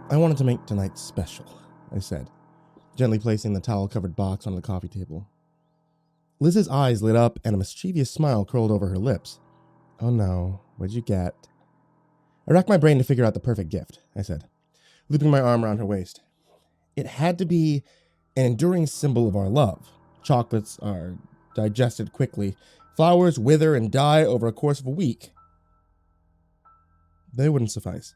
I wanted to make tonight special, I said, gently placing the towel-covered box on the coffee table. Liz's eyes lit up and a mischievous smile curled over her lips. Oh no, what'd you get? I racked my brain to figure out the perfect gift, I said, looping my arm around her waist. It had to be an enduring symbol of our love. Chocolates are digested quickly. Flowers wither and die over a course of a week. They wouldn't suffice.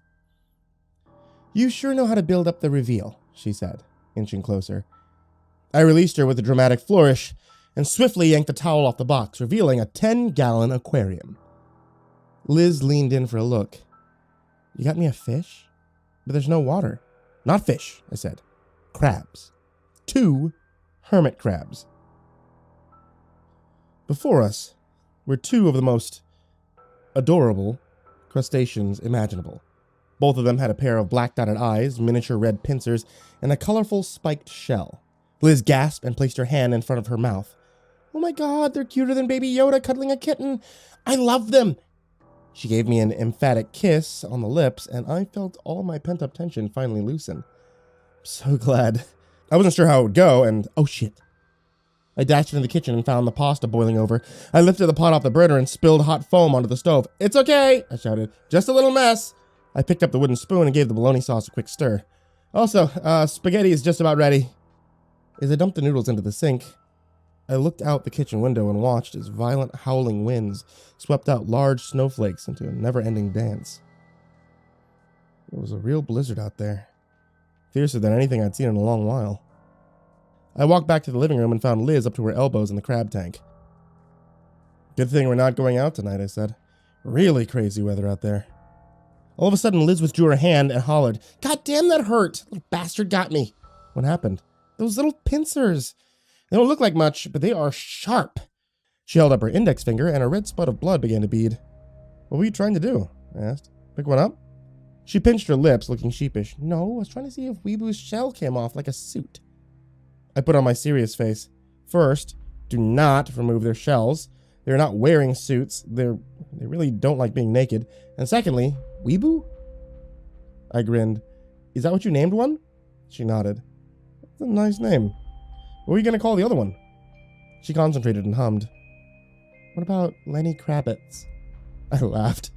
You sure know how to build up the reveal, she said, inching closer. I released her with a dramatic flourish and swiftly yanked the towel off the box, revealing a 10-gallon aquarium. Liz leaned in for a look. You got me a fish? But there's no water. Not fish, I said. Crabs. 2 hermit crabs. Before us were 2 of the most adorable crustaceans imaginable. Both of them had a pair of black-dotted eyes, miniature red pincers, and a colorful spiked shell. Liz gasped and placed her hand in front of her mouth. Oh my god, they're cuter than Baby Yoda cuddling a kitten. I love them. She gave me an emphatic kiss on the lips, and I felt all my pent-up tension finally loosen. So glad. I wasn't sure how it would go, and oh shit. I dashed into the kitchen and found the pasta boiling over. I lifted the pot off the burner and spilled hot foam onto the stove. It's okay, I shouted. Just a little mess. I picked up the wooden spoon and gave the bologna sauce a quick stir. Also, spaghetti is just about ready. As I dumped the noodles into the sink, I looked out the kitchen window and watched as violent howling winds swept out large snowflakes into a never-ending dance. It was a real blizzard out there. Fiercer than anything I'd seen in a long while. I walked back to the living room and found Liz up to her elbows in the crab tank. Good thing we're not going out tonight, I said. Really crazy weather out there. All of a sudden, Liz withdrew her hand and hollered, God damn, that hurt! Little bastard got me. What happened? Those little pincers. They don't look like much, but they are sharp. She held up her index finger and a red spot of blood began to bead. What were you trying to do? I asked. Pick one up? She pinched her lips, looking sheepish. No, I was trying to see if Weebu's shell came off like a suit. I put on my serious face. First, do not remove their shells. They're not wearing suits. They really don't like being naked. And secondly, Weebu? I grinned. Is that what you named one? She nodded. That's a nice name. What are you going to call the other one? She concentrated and hummed. What about Lenny Kravitz? I laughed,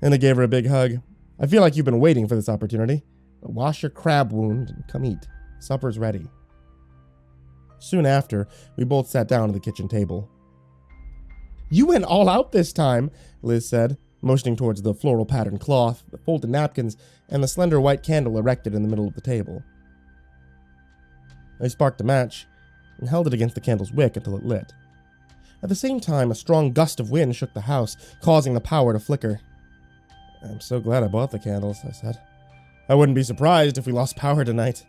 and I gave her a big hug. I feel like you've been waiting for this opportunity. But wash your crab wound and come eat. Supper's ready. Soon after, we both sat down at the kitchen table. You went all out this time, Liz said, motioning towards the floral patterned cloth, the folded napkins, and the slender white candle erected in the middle of the table. I sparked a match and held it against the candle's wick until it lit. At the same time, a strong gust of wind shook the house, causing the power to flicker. I'm so glad I bought the candles, I said. I wouldn't be surprised if we lost power tonight.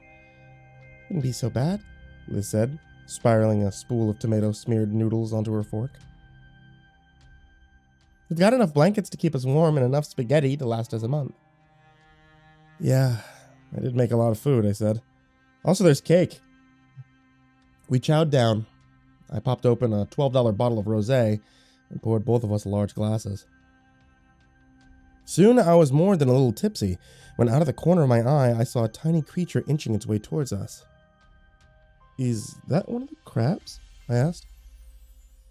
Wouldn't be so bad, Liz said, spiraling a spool of tomato-smeared noodles onto her fork. We've got enough blankets to keep us warm and enough spaghetti to last us a month. Yeah, I did make a lot of food, I said. Also, there's cake. We chowed down. I popped open a $12 bottle of rosé and poured both of us large glasses. Soon I was more than a little tipsy when out of the corner of my eye I saw a tiny creature inching its way towards us. Is that one of the crabs? I asked.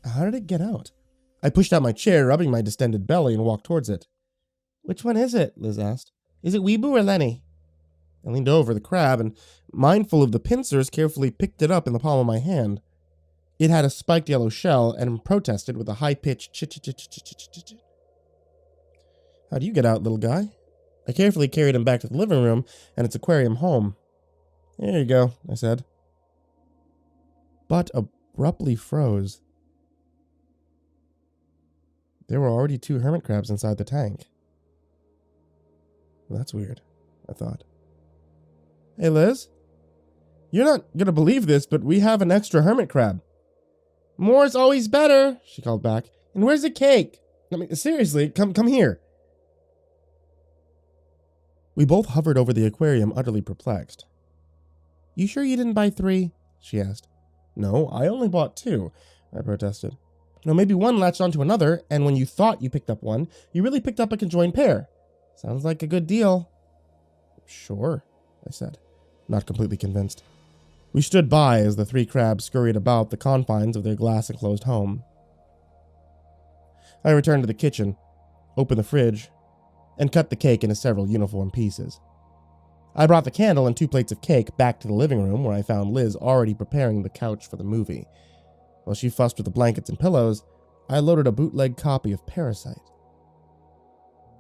How did it get out? I pushed out my chair, rubbing my distended belly, and walked towards it. Which one is it? Liz asked. Is it Weebu or Lenny? I leaned over the crab and, mindful of the pincers, carefully picked it up in the palm of my hand. It had a spiked yellow shell and protested with a high-pitched ch-ch-ch-ch-ch-ch-ch. How do you get out, little guy? I carefully carried him back to the living room and its aquarium home. Here you go, I said. But abruptly froze. There were already 2 hermit crabs inside the tank. Well, that's weird, I thought. Hey, Liz? You're not gonna believe this, but we have an extra hermit crab. More's always better, she called back. And where's the cake? I mean, seriously, come here. We both hovered over the aquarium, utterly perplexed. You sure you didn't buy 3? She asked. No, I only bought 2, I protested. No, maybe one latched onto another, and when you thought you picked up one, you really picked up a conjoined pair. Sounds like a good deal. Sure, I said, not completely convinced. We stood by as the three crabs scurried about the confines of their glass-enclosed home. I returned to the kitchen, opened the fridge, and cut the cake into several uniform pieces. I brought the candle and 2 plates of cake back to the living room where I found Liz already preparing the couch for the movie. While she fussed with the blankets and pillows, I loaded a bootleg copy of Parasite.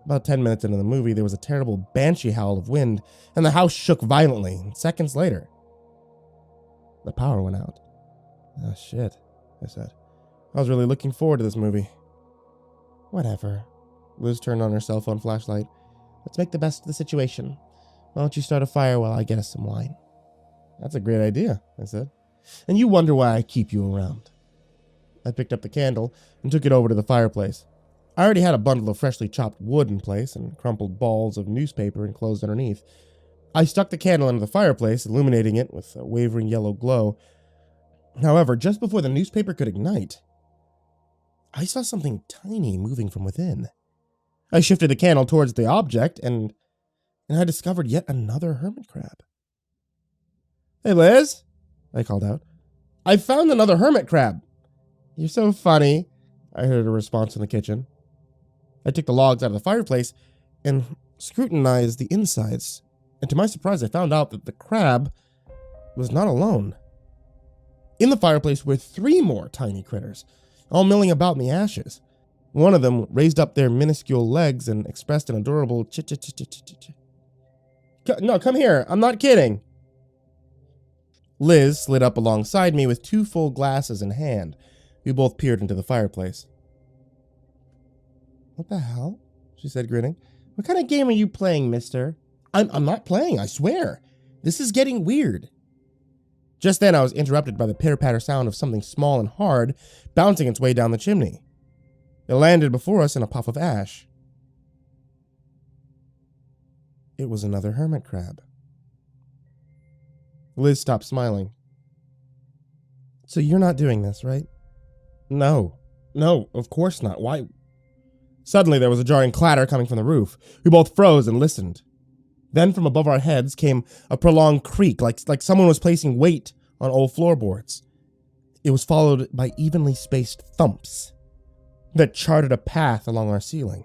About 10 minutes into the movie, there was a terrible banshee howl of wind, and the house shook violently, and seconds later, the power went out. Oh, shit, I said. I was really looking forward to this movie. Whatever. Liz turned on her cell phone flashlight. Let's make the best of the situation. Why don't you start a fire while I get us some wine? That's a great idea, I said. And you wonder why I keep you around. I picked up the candle and took it over to the fireplace. I already had a bundle of freshly chopped wood in place and crumpled balls of newspaper enclosed underneath. I stuck the candle into the fireplace, illuminating it with a wavering yellow glow. However, just before the newspaper could ignite, I saw something tiny moving from within. I shifted the candle towards the object, and I discovered yet another hermit crab. Hey, Liz, I called out. I found another hermit crab. You're so funny, I heard a response in the kitchen. I took the logs out of the fireplace and scrutinized the insides, and to my surprise, I found out that the crab was not alone. In the fireplace were 3 more tiny critters, all milling about in the ashes. One of them raised up their minuscule legs and expressed an adorable ch-ch-ch-ch-ch-ch. No, come here. I'm not kidding. Liz slid up alongside me with 2 full glasses in hand. We both peered into the fireplace. What the hell? She said, grinning. What kind of game are you playing, mister? I'm not playing, I swear. This is getting weird. Just then, I was interrupted by the pitter-patter sound of something small and hard bouncing its way down the chimney. It landed before us in a puff of ash. It was another hermit crab. Liz stopped smiling. So you're not doing this, right? No, of course not. Why? Suddenly, there was a jarring clatter coming from the roof. We both froze and listened. Then from above our heads came a prolonged creak, like someone was placing weight on old floorboards. It was followed by evenly spaced thumps that charted a path along our ceiling.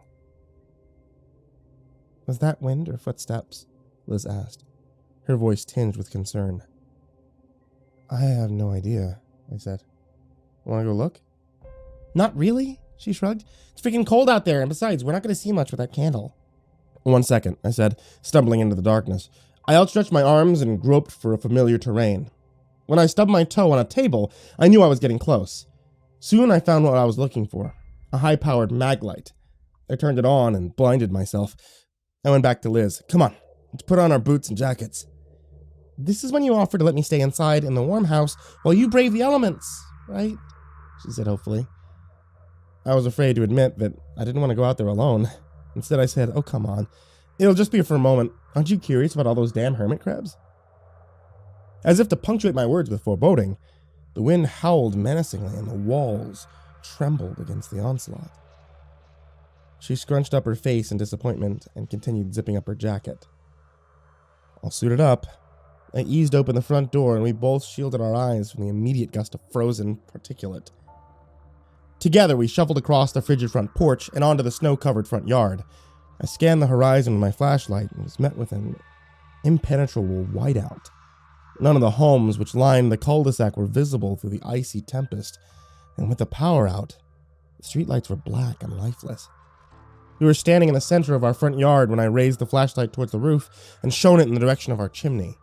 Was that wind or footsteps? Liz asked, her voice tinged with concern. I have no idea, I said. Want to go look? Not really, she shrugged. It's freaking cold out there, and besides, we're not going to see much with that candle. 1 second, I said, stumbling into the darkness. I outstretched my arms and groped for a familiar terrain. When I stubbed my toe on a table, I knew I was getting close. Soon I found what I was looking for, a high-powered mag light. I turned it on and blinded myself. I went back to Liz. Come on, let's put on our boots and jackets. This is when you offered to let me stay inside in the warm house while you brave the elements, right? She said hopefully. I was afraid to admit that I didn't want to go out there alone. Instead, I said, oh, come on. It'll just be for a moment. Aren't you curious about all those damn hermit crabs? As if to punctuate my words with foreboding, the wind howled menacingly and the walls trembled against the onslaught. She scrunched up her face in disappointment and continued zipping up her jacket. All suited up, I eased open the front door and we both shielded our eyes from the immediate gust of frozen particulate. Together, we shuffled across the frigid front porch and onto the snow-covered front yard. I scanned the horizon with my flashlight and was met with an impenetrable whiteout. None of the homes which lined the cul-de-sac were visible through the icy tempest, and with the power out, the streetlights were black and lifeless. We were standing in the center of our front yard when I raised the flashlight towards the roof and shone it in the direction of our chimney.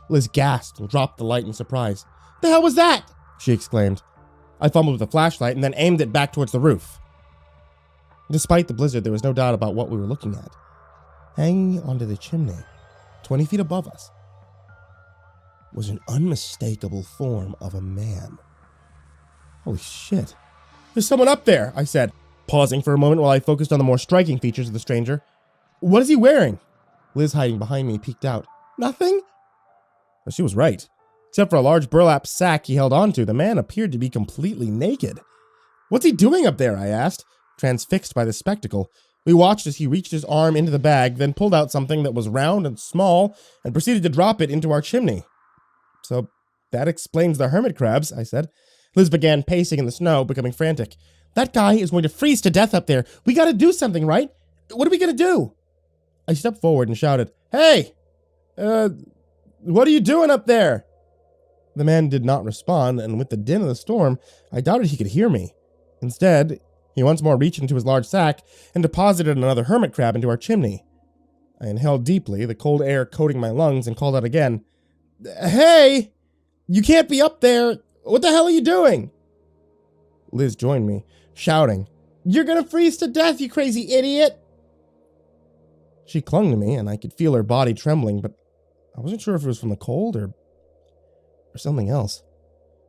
Liz gasped and dropped the light in surprise. "The hell was that?" she exclaimed. I fumbled with the flashlight and then aimed it back towards the roof. Despite the blizzard, there was no doubt about what we were looking at. Hanging onto the chimney, 20 feet above us, was an unmistakable form of a man. Holy shit. There's someone up there, I said, pausing for a moment while I focused on the more striking features of the stranger. What is he wearing? Liz, hiding behind me, peeked out. Nothing? Well, she was right. Except for a large burlap sack he held onto, the man appeared to be completely naked. What's he doing up there? I asked, transfixed by the spectacle. We watched as he reached his arm into the bag, then pulled out something that was round and small and proceeded to drop it into our chimney. So that explains the hermit crabs, I said. Liz began pacing in the snow, becoming frantic. That guy is going to freeze to death up there. We gotta do something, right? What are we gonna do? I stepped forward and shouted, Hey! What are you doing up there? The man did not respond, and with the din of the storm, I doubted he could hear me. Instead, he once more reached into his large sack and deposited another hermit crab into our chimney. I inhaled deeply, the cold air coating my lungs, and called out again, Hey! You can't be up there! What the hell are you doing? Liz joined me, shouting, You're gonna freeze to death, you crazy idiot! She clung to me, and I could feel her body trembling, but I wasn't sure if it was from the cold or something else.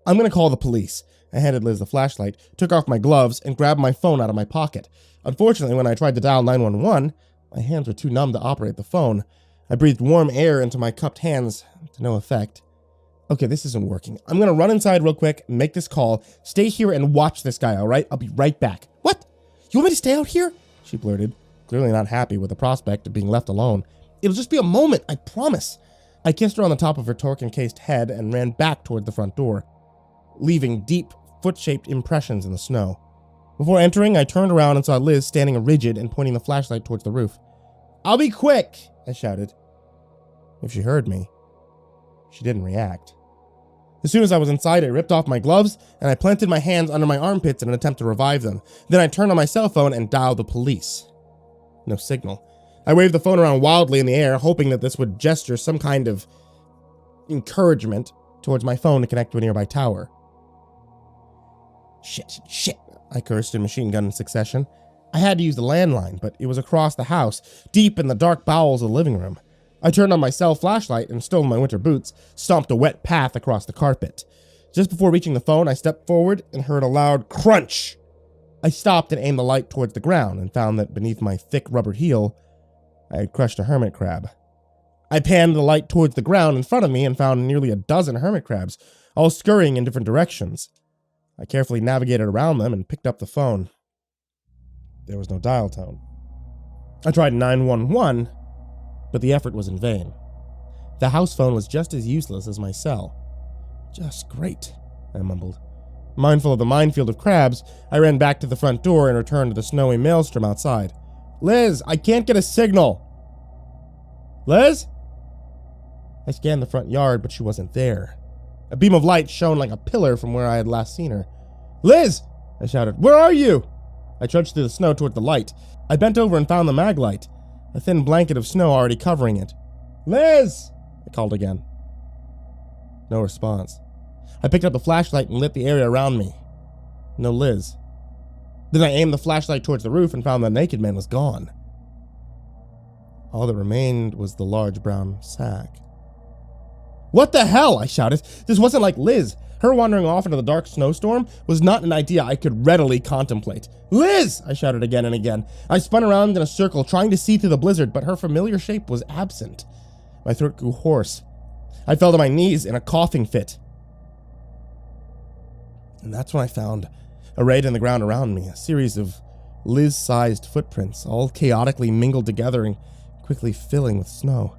I'm gonna call the police. I handed Liz the flashlight, took off my gloves, and grabbed my phone out of my pocket. Unfortunately, when I tried to dial 911, my hands were too numb to operate the phone. I breathed warm air into my cupped hands, to no effect. Okay, this isn't working. I'm gonna run inside real quick, make this call, stay here and watch this guy, alright? I'll be right back. What? You want me to stay out here? She blurted, clearly not happy with the prospect of being left alone. It'll just be a moment, I promise. I kissed her on the top of her torque-encased head and ran back toward the front door, leaving deep, foot-shaped impressions in the snow. Before entering, I turned around and saw Liz standing rigid and pointing the flashlight towards the roof. I'll be quick, I shouted. If she heard me, she didn't react. As soon as I was inside, I ripped off my gloves and I planted my hands under my armpits in an attempt to revive them. Then I turned on my cell phone and dialed the police. No signal. I waved the phone around wildly in the air, hoping that this would gesture some kind of encouragement towards my phone to connect to a nearby tower. Shit, I cursed in machine gun succession. I had to use the landline, but it was across the house, deep in the dark bowels of the living room. I turned on my cell flashlight and, still in my winter boots, stomped a wet path across the carpet. Just before reaching the phone, I stepped forward and heard a loud crunch. I stopped and aimed the light towards the ground and found that beneath my thick rubber heel, I had crushed a hermit crab. I panned the light towards the ground in front of me and found nearly a dozen hermit crabs, all scurrying in different directions. I carefully navigated around them and picked up the phone. There was no dial tone. I tried 911, but the effort was in vain. The house phone was just as useless as my cell. Just great, I mumbled. Mindful of the minefield of crabs, I ran back to the front door and returned to the snowy maelstrom outside. Liz, I can't get a signal. Liz? I scanned the front yard, but she wasn't there. A beam of light shone like a pillar from where I had last seen her. Liz! I shouted. Where are you? I trudged through the snow toward the light. I bent over and found the mag light, a thin blanket of snow already covering it. Liz! I called again. No response. I picked up the flashlight and lit the area around me. No Liz. Then I aimed the flashlight towards the roof and found the naked man was gone. All that remained was the large brown sack. What the hell? I shouted. This wasn't like Liz. Her wandering off into the dark snowstorm was not an idea I could readily contemplate. Liz! I shouted again and again. I spun around in a circle, trying to see through the blizzard, but her familiar shape was absent. My throat grew hoarse. I fell to my knees in a coughing fit. And that's when I found, arrayed in the ground around me, a series of Liz-sized footprints, all chaotically mingled together and quickly filling with snow.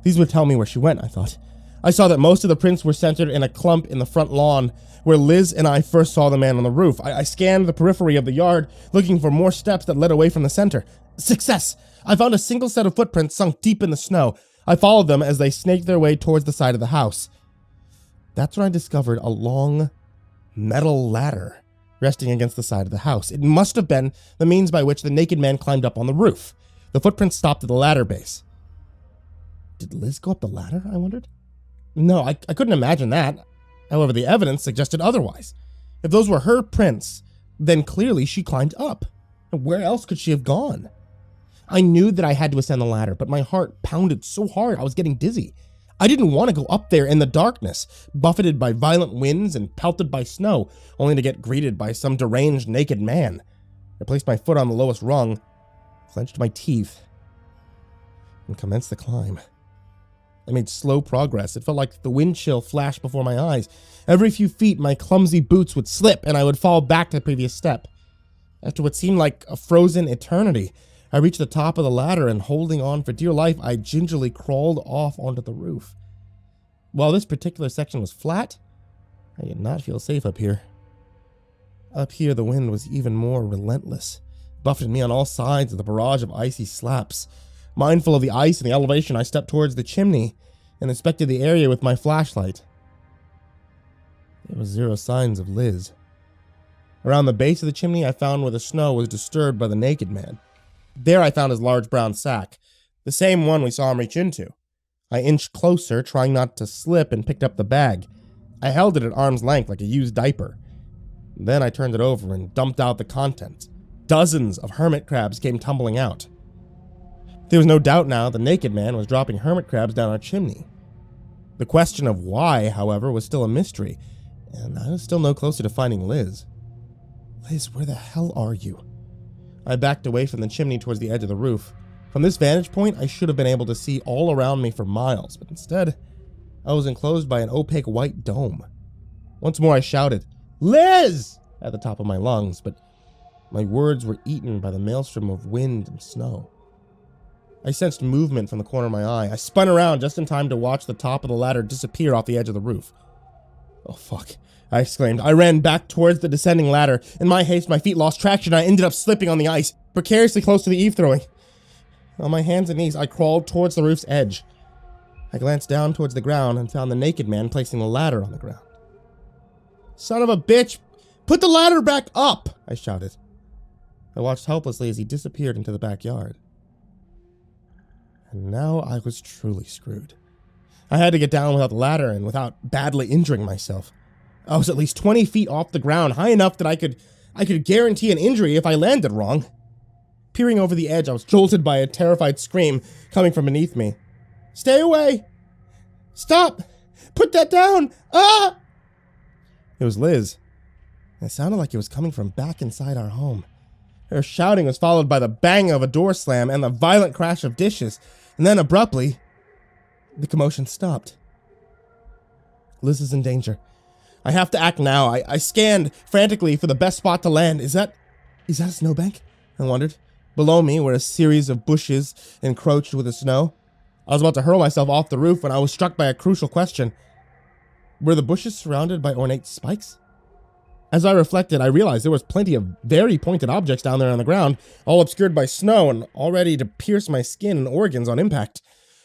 These would tell me where she went, I thought. I saw that most of the prints were centered in a clump in the front lawn, where Liz and I first saw the man on the roof. I scanned the periphery of the yard, looking for more steps that led away from the center. Success! I found a single set of footprints sunk deep in the snow. I followed them as they snaked their way towards the side of the house. That's when I discovered a long metal ladder resting against the side of the house. It must have been the means by which the naked man climbed up on the roof. The footprints stopped at the ladder base. Did Liz go up the ladder, I wondered? No, I couldn't imagine that. However, the evidence suggested otherwise. If those were her prints, then clearly she climbed up. Where else could she have gone? I knew that I had to ascend the ladder, but my heart pounded so hard I was getting dizzy. I didn't want to go up there in the darkness, buffeted by violent winds and pelted by snow, only to get greeted by some deranged naked man. I placed my foot on the lowest rung, clenched my teeth, and commenced the climb. I made slow progress. It felt like the wind chill flashed before my eyes. Every few feet, my clumsy boots would slip and I would fall back to the previous step. After what seemed like a frozen eternity, I reached the top of the ladder and, holding on for dear life, I gingerly crawled off onto the roof. While this particular section was flat, I did not feel safe up here. Up here, the wind was even more relentless, buffeting me on all sides of the barrage of icy slaps. Mindful of the ice and the elevation, I stepped towards the chimney and inspected the area with my flashlight. There was zero signs of Liz. Around the base of the chimney, I found where the snow was disturbed by the naked man. There I found his large brown sack, the same one we saw him reach into. I inched closer, trying not to slip, and picked up the bag. I held it at arm's length like a used diaper. Then I turned it over and dumped out the contents. Dozens of hermit crabs came tumbling out. There was no doubt now the naked man was dropping hermit crabs down our chimney. The question of why, however, was still a mystery, and I was still no closer to finding Liz. Liz, where the hell are you? I backed away from the chimney towards the edge of the roof. From this vantage point, I should have been able to see all around me for miles, but instead, I was enclosed by an opaque white dome. Once more I shouted, "Liz!" at the top of my lungs, but my words were eaten by the maelstrom of wind and snow. I sensed movement from the corner of my eye. I spun around just in time to watch the top of the ladder disappear off the edge of the roof. "Oh, fuck," I exclaimed. I ran back towards the descending ladder. In my haste, my feet lost traction and I ended up slipping on the ice, precariously close to the eave throwing. On my hands and knees, I crawled towards the roof's edge. I glanced down towards the ground and found the naked man placing the ladder on the ground. "Son of a bitch! Put the ladder back up!" I shouted. I watched helplessly as he disappeared into the backyard. And now I was truly screwed. I had to get down without the ladder and without badly injuring myself. I was at least 20 feet off the ground, high enough that I could guarantee an injury if I landed wrong. Peering over the edge, I was jolted by a terrified scream coming from beneath me. "Stay away! Stop! Put that down! Ah!" It was Liz. It sounded like it was coming from back inside our home. Her shouting was followed by the bang of a door slam and the violent crash of dishes, and then abruptly, the commotion stopped. Liz is in danger. I have to act now. I scanned frantically for the best spot to land. Is that a snowbank? I wondered. Below me were a series of bushes encroached with the snow. I was about to hurl myself off the roof when I was struck by a crucial question. Were the bushes surrounded by ornate spikes? As I reflected, I realized there was plenty of very pointed objects down there on the ground, all obscured by snow and all ready to pierce my skin and organs on impact.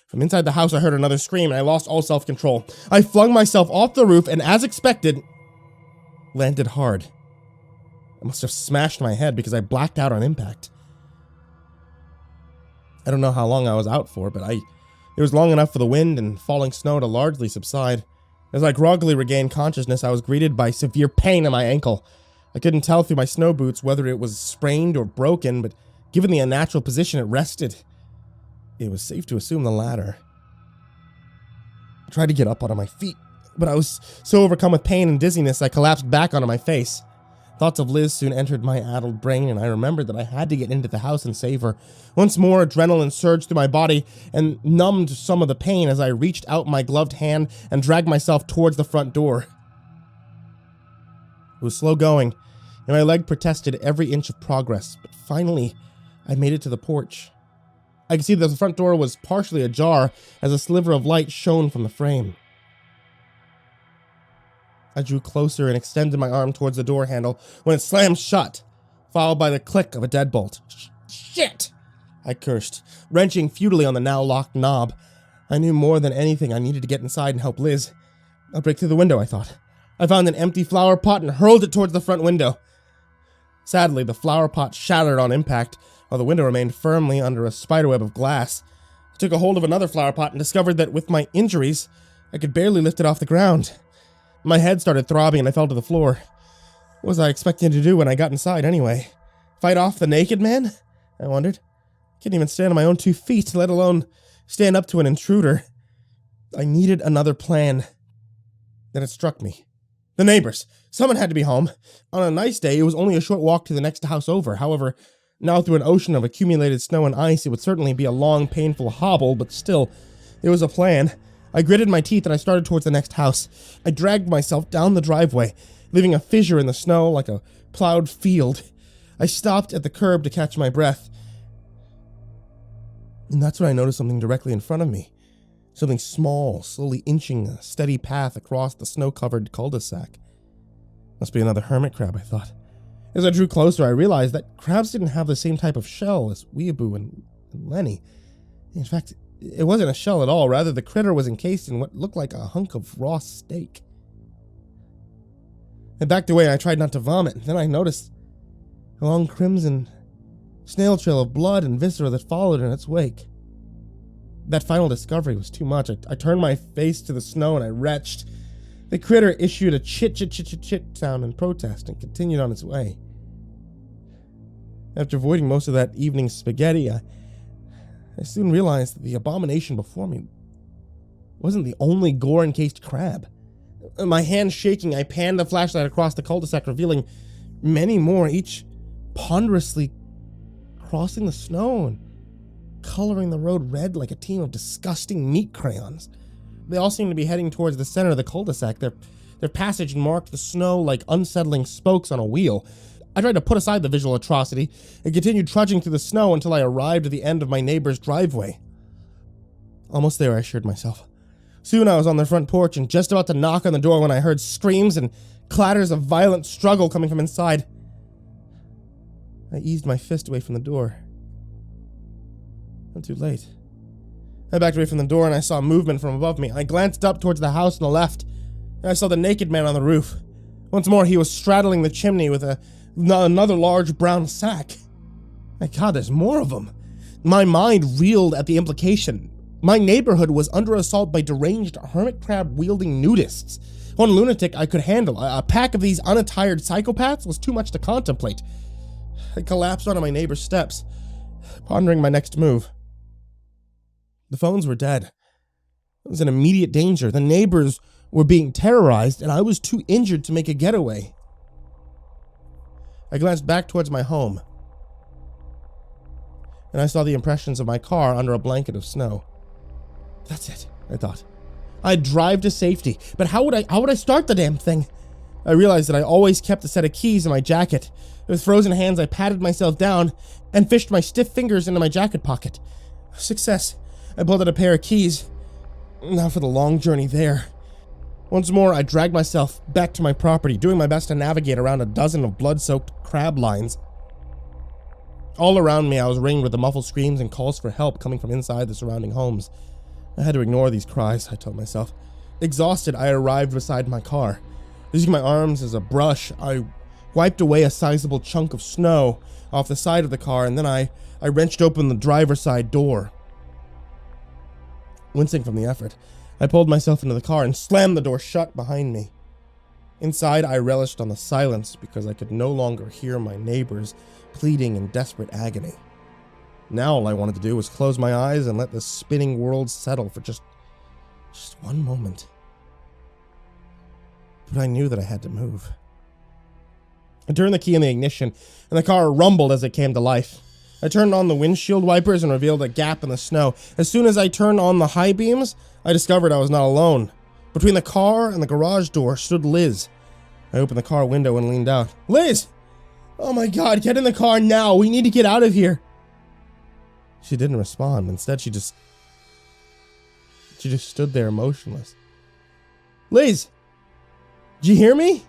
From inside the house, I heard another scream and I lost all self-control. I flung myself off the roof and, as expected, landed hard. I must have smashed my head because I blacked out on impact. I don't know how long I was out for, but it was long enough for the wind and falling snow to largely subside. As I groggily regained consciousness, I was greeted by severe pain in my ankle. I couldn't tell through my snow boots whether it was sprained or broken, but given the unnatural position it rested, it was safe to assume the latter. I tried to get up onto my feet, but I was so overcome with pain and dizziness I collapsed back onto my face. Thoughts of Liz soon entered my addled brain, and I remembered that I had to get into the house and save her. Once more, adrenaline surged through my body and numbed some of the pain as I reached out my gloved hand and dragged myself towards the front door. It was slow going, and my leg protested every inch of progress, but finally, I made it to the porch. I could see that the front door was partially ajar as a sliver of light shone from the frame. I drew closer and extended my arm towards the door handle when it slammed shut, followed by the click of a deadbolt. "Shit!" I cursed, wrenching futilely on the now locked knob. I knew more than anything I needed to get inside and help Liz. I'll break through the window, I thought. I found an empty flower pot and hurled it towards the front window. Sadly, the flower pot shattered on impact, while the window remained firmly under a spiderweb of glass. I took a hold of another flower pot and discovered that with my injuries, I could barely lift it off the ground. My head started throbbing and I fell to the floor. What was I expecting to do when I got inside anyway? Fight off the naked man? I wondered. I couldn't even stand on my own 2 feet, let alone stand up to an intruder. I needed another plan. Then it struck me. The neighbors. Someone had to be home. On a nice day, it was only a short walk to the next house over. However, now through an ocean of accumulated snow and ice, it would certainly be a long, painful hobble, but still, there was a plan. I gritted my teeth and I started towards the next house. I dragged myself down the driveway, leaving a fissure in the snow like a plowed field. I stopped at the curb to catch my breath. And that's when I noticed something directly in front of me. Something small, slowly inching a steady path across the snow-covered cul-de-sac. Must be another hermit crab, I thought. As I drew closer, I realized that crabs didn't have the same type of shell as Weeaboo and Lenny. In fact, it wasn't a shell at all. Rather, the critter was encased in what looked like a hunk of raw steak. I backed away and I tried not to vomit. Then I noticed a long crimson snail trail of blood and viscera that followed in its wake. That final discovery was too much. I turned my face to the snow and I retched. The critter issued a chit sound in protest and continued on its way. After avoiding most of that evening's spaghetti, I soon realized that the abomination before me wasn't the only gore-encased crab. My hand shaking, I panned the flashlight across the cul-de-sac, revealing many more, each ponderously crossing the snow and coloring the road red like a team of disgusting meat crayons. They all seemed to be heading towards the center of the cul-de-sac. Their passage marked the snow like unsettling spokes on a wheel. I tried to put aside the visual atrocity and continued trudging through the snow until I arrived at the end of my neighbor's driveway. Almost there, I assured myself. Soon I was on their front porch and just about to knock on the door when I heard screams and clatters of violent struggle coming from inside. I eased my fist away from the door. Not too late. I backed away from the door and I saw movement from above me. I glanced up towards the house on the left and I saw the naked man on the roof. Once more, he was straddling the chimney with another large brown sack. My God, there's more of them. My mind reeled at the implication. My neighborhood was under assault by deranged hermit crab-wielding nudists. One lunatic I could handle. A pack of these unattired psychopaths was too much to contemplate. I collapsed onto my neighbor's steps, pondering my next move. The phones were dead. I was in immediate danger. The neighbors were being terrorized, and I was too injured to make a getaway. I glanced back towards my home, and I saw the impressions of my car under a blanket of snow. That's it, I thought. I'd drive to safety, but how would I start the damn thing? I realized that I always kept a set of keys in my jacket. With frozen hands, I patted myself down and fished my stiff fingers into my jacket pocket. Success. I pulled out a pair of keys. Now for the long journey there. Once more, I dragged myself back to my property, doing my best to navigate around a dozen of blood-soaked crab lines. All around me, I was ringed with the muffled screams and calls for help coming from inside the surrounding homes. I had to ignore these cries, I told myself. Exhausted, I arrived beside my car. Using my arms as a brush, I wiped away a sizable chunk of snow off the side of the car, and then I wrenched open the driver's side door. Wincing from the effort, I pulled myself into the car and slammed the door shut behind me. Inside, I relished on the silence because I could no longer hear my neighbors pleading in desperate agony. Now all I wanted to do was close my eyes and let the spinning world settle for just one moment. But I knew that I had to move. I turned the key in the ignition, and the car rumbled as it came to life. I turned on the windshield wipers and revealed a gap in the snow. As soon as I turned on the high beams, I discovered I was not alone. Between the car and the garage door stood Liz. I opened the car window and leaned out. Liz! Oh my God, get in the car now. We need to get out of here. She didn't respond. Instead, she just stood there motionless. Liz! Did you hear me?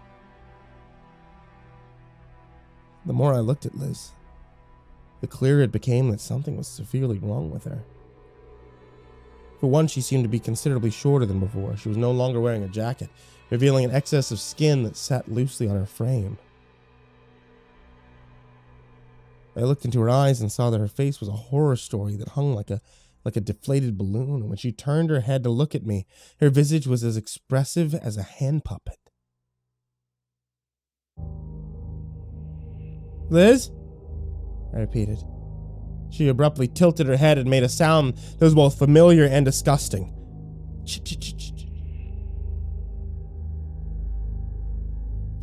The more I looked at Liz, the clearer it became that something was severely wrong with her. For one, she seemed to be considerably shorter than before. She was no longer wearing a jacket, revealing an excess of skin that sat loosely on her frame. I looked into her eyes and saw that her face was a horror story that hung like a deflated balloon, and when she turned her head to look at me, her visage was as expressive as a hand puppet. Liz? I repeated. She abruptly tilted her head and made a sound that was both familiar and disgusting.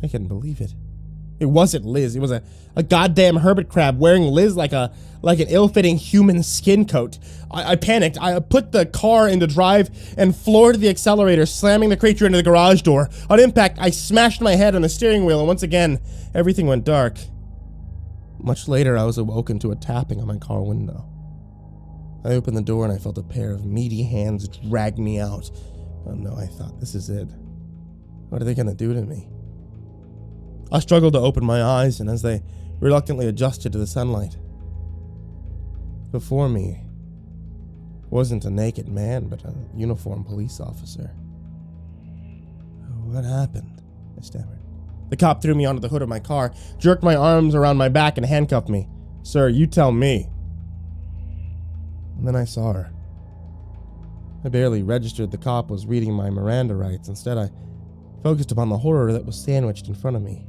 I couldn't believe it. It wasn't Liz. It was a goddamn hermit crab wearing Liz like an ill-fitting human skin coat. I panicked. I put the car into drive and floored the accelerator, slamming the creature into the garage door. On impact, I smashed my head on the steering wheel, and once again, everything went dark. Much later, I was awoken to a tapping on my car window. I opened the door and I felt a pair of meaty hands drag me out. Oh no, I thought, this is it. What are they gonna do to me? I struggled to open my eyes, and as they reluctantly adjusted to the sunlight, before me wasn't a naked man, but a uniformed police officer. What happened? I stammered. The cop threw me onto the hood of my car, jerked my arms around my back, and handcuffed me. Sir, you tell me. And then I saw her. I barely registered the cop was reading my Miranda rights. Instead, I focused upon the horror that was sandwiched in front of me.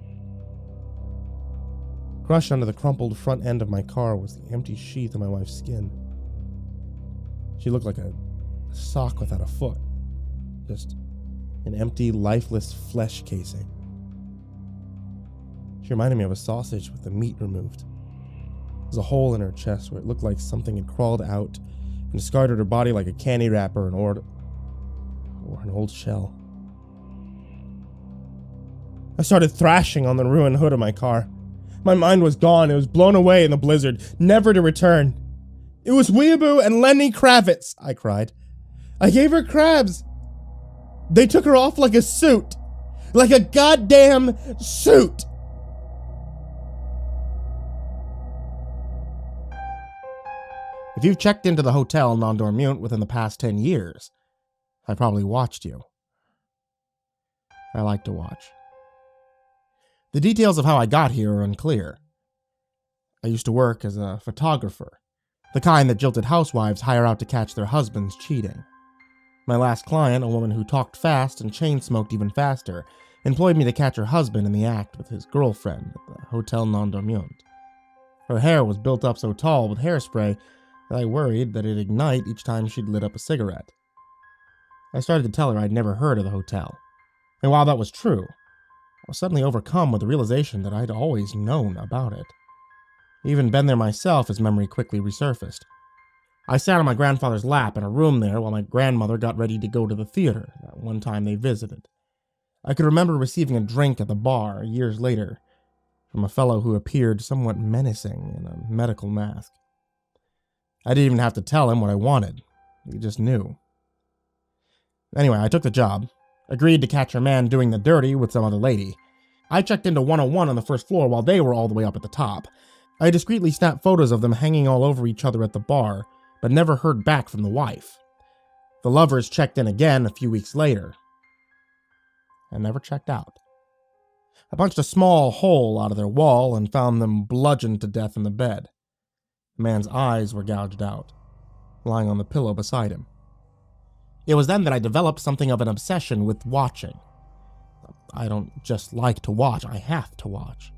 Crushed under the crumpled front end of my car was the empty sheath of my wife's skin. She looked like a sock without a foot. Just an empty, lifeless flesh casing. She reminded me of a sausage with the meat removed. There was a hole in her chest where it looked like something had crawled out and discarded her body like a candy wrapper or an old shell. I started thrashing on the ruined hood of my car. My mind was gone. It was blown away in the blizzard, never to return. It was Weeaboo and Lenny Kravitz, I cried. I gave her crabs. They took her off like a suit. Like a goddamn suit. If you've checked into the hotel non-dormant within the past 10 years, I probably watched you. I like to watch. The details of how I got here are unclear. I used to work as a photographer, the kind that jilted housewives hire out to catch their husbands cheating. My last client, a woman who talked fast and chain-smoked even faster, employed me to catch her husband in the act with his girlfriend at the Hotel non-dormant. Her hair was built up so tall with hairspray that I worried that it'd ignite each time she'd lit up a cigarette. I started to tell her I'd never heard of the hotel, and while that was true, I was suddenly overcome with the realization that I'd always known about it. Even been there myself as memory quickly resurfaced. I sat on my grandfather's lap in a room there while my grandmother got ready to go to the theater that one time they visited. I could remember receiving a drink at the bar years later from a fellow who appeared somewhat menacing in a medical mask. I didn't even have to tell him what I wanted. He just knew. Anyway, I took the job, agreed to catch her man doing the dirty with some other lady. I checked into 101 on the first floor while they were all the way up at the top. I discreetly snapped photos of them hanging all over each other at the bar, but never heard back from the wife. The lovers checked in again a few weeks later, and never checked out. I punched a small hole out of their wall and found them bludgeoned to death in the bed. The man's eyes were gouged out, lying on the pillow beside him. It was then that I developed something of an obsession with watching. I don't just like to watch, I have to watch.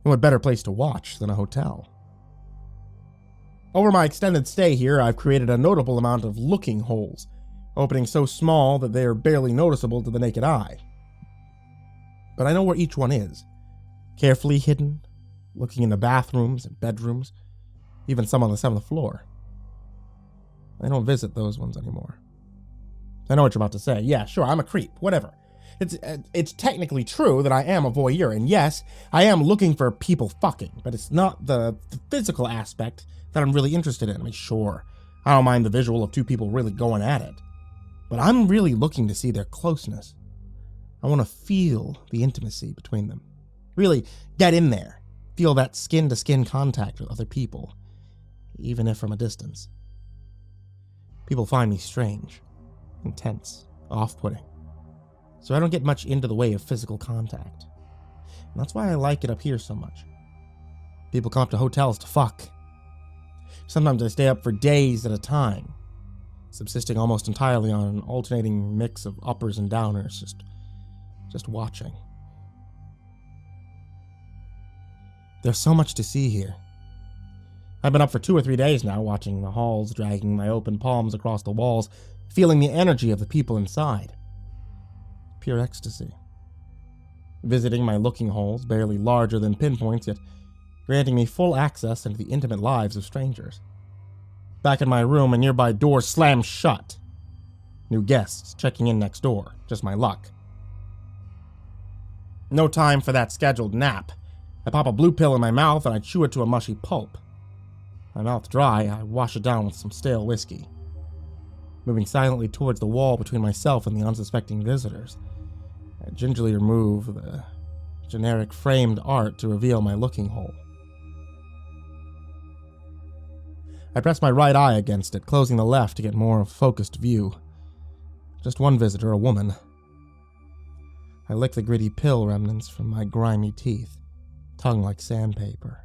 And what better place to watch than a hotel? Over my extended stay here, I've created a notable amount of looking holes, openings so small that they are barely noticeable to the naked eye. But I know where each one is, carefully hidden, looking into bathrooms and bedrooms, even some on the 7th floor. I don't visit those ones anymore. I know what you're about to say. Yeah, sure, I'm a creep, whatever. It's technically true that I am a voyeur, and yes, I am looking for people fucking, but it's not the physical aspect that I'm really interested in. I mean, sure, I don't mind the visual of two people really going at it, but I'm really looking to see their closeness. I want to feel the intimacy between them. Really get in there, feel that skin-to-skin contact with other people, even if from a distance. People find me strange, intense, off-putting, so I don't get much into the way of physical contact. And that's why I like it up here so much. People come up to hotels to fuck. Sometimes I stay up for days at a time, subsisting almost entirely on an alternating mix of uppers and downers, just watching. There's so much to see here. I've been up for 2 or 3 days now, watching the halls, dragging my open palms across the walls, feeling the energy of the people inside. Pure ecstasy. Visiting my looking holes, barely larger than pinpoints, yet granting me full access into the intimate lives of strangers. Back in my room, a nearby door slams shut. New guests checking in next door, just my luck. No time for that scheduled nap. I pop a blue pill in my mouth and I chew it to a mushy pulp. My mouth dry, I wash it down with some stale whiskey. Moving silently towards the wall between myself and the unsuspecting visitors, I gingerly remove the generic framed art to reveal my looking hole. I press my right eye against it, closing the left to get more of a focused view. Just one visitor, a woman. I lick the gritty pill remnants from my grimy teeth, tongue like sandpaper.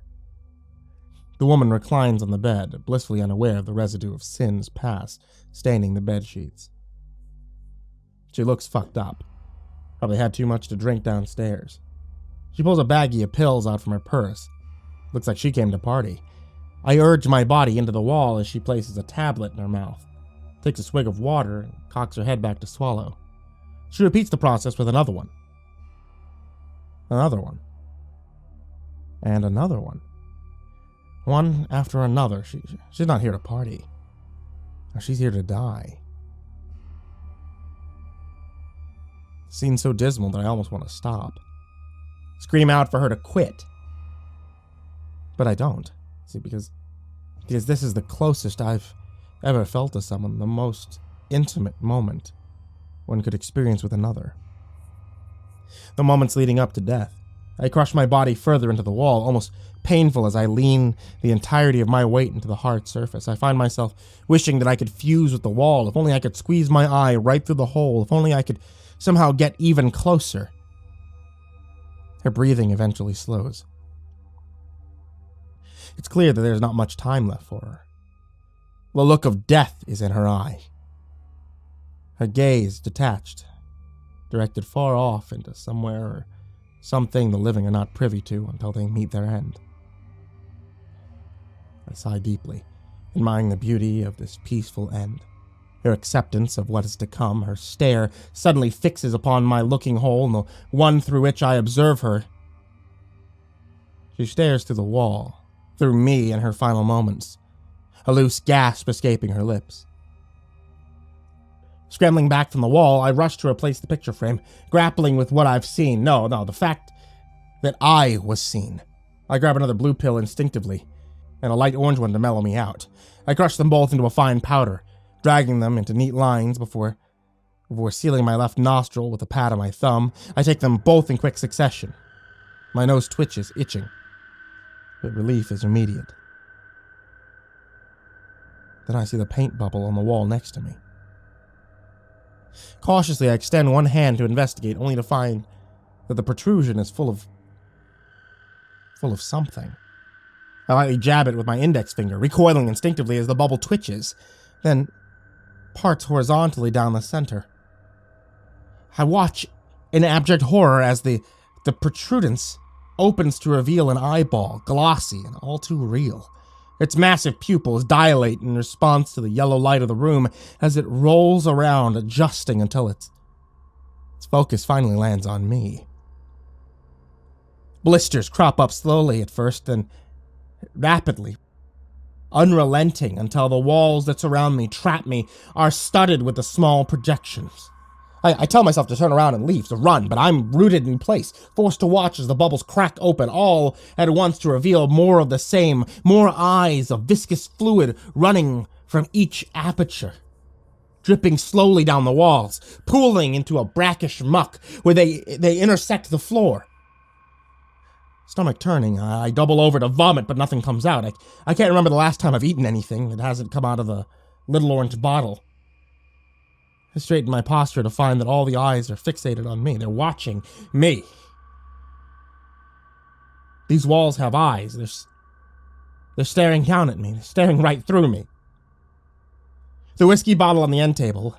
The woman reclines on the bed, blissfully unaware of the residue of sin's past staining the bedsheets. She looks fucked up. Probably had too much to drink downstairs. She pulls a baggie of pills out from her purse. Looks like she came to party. I urge my body into the wall as she places a tablet in her mouth, takes a swig of water, and cocks her head back to swallow. She repeats the process with another one. Another one. And another one. One after another. She's not here to party. She's here to die. The scene's so dismal that I almost want to stop. Scream out for her to quit. But I don't. See, because this is the closest I've ever felt to someone, the most intimate moment one could experience with another. The moments leading up to death. I crush my body further into the wall, almost painful as I lean the entirety of my weight into the hard surface. I find myself wishing that I could fuse with the wall, if only I could squeeze my eye right through the hole, if only I could somehow get even closer. Her breathing eventually slows. It's clear that there's not much time left for her. The look of death is in her eye. Her gaze detached, directed far off into somewhere or something the living are not privy to until they meet their end. I sigh deeply, admiring the beauty of this peaceful end. Her acceptance of what is to come, her stare suddenly fixes upon my looking hole and the one through which I observe her. She stares through the wall, through me in her final moments, a loose gasp escaping her lips. Scrambling back from the wall, I rush to replace the picture frame, grappling with what I've seen. No, the fact that I was seen. I grab another blue pill instinctively, and a light orange one to mellow me out. I crush them both into a fine powder, dragging them into neat lines before sealing my left nostril with a pad of my thumb. I take them both in quick succession. My nose twitches, itching, but relief is immediate. Then I see the paint bubble on the wall next to me. Cautiously, I extend one hand to investigate, only to find that the protrusion is full of something. I lightly jab it with my index finger, recoiling instinctively as the bubble twitches, then parts horizontally down the center. I watch in abject horror as the protrudence opens to reveal an eyeball, glossy and all too real. Its massive pupils dilate in response to the yellow light of the room as it rolls around, adjusting until its focus finally lands on me. Blisters crop up slowly at first, then rapidly, unrelenting until the walls that surround me, trap me, are studded with the small projections. I tell myself to turn around and leave, to run, but I'm rooted in place, forced to watch as the bubbles crack open, all at once to reveal more of the same, more eyes of viscous fluid running from each aperture, dripping slowly down the walls, pooling into a brackish muck where they intersect the floor. Stomach turning, I double over to vomit, but nothing comes out. I can't remember the last time I've eaten anything that hasn't come out of the little orange bottle. I straighten my posture to find that all the eyes are fixated on me. They're watching me. These walls have eyes. They're staring down at me. They're staring right through me. The whiskey bottle on the end table.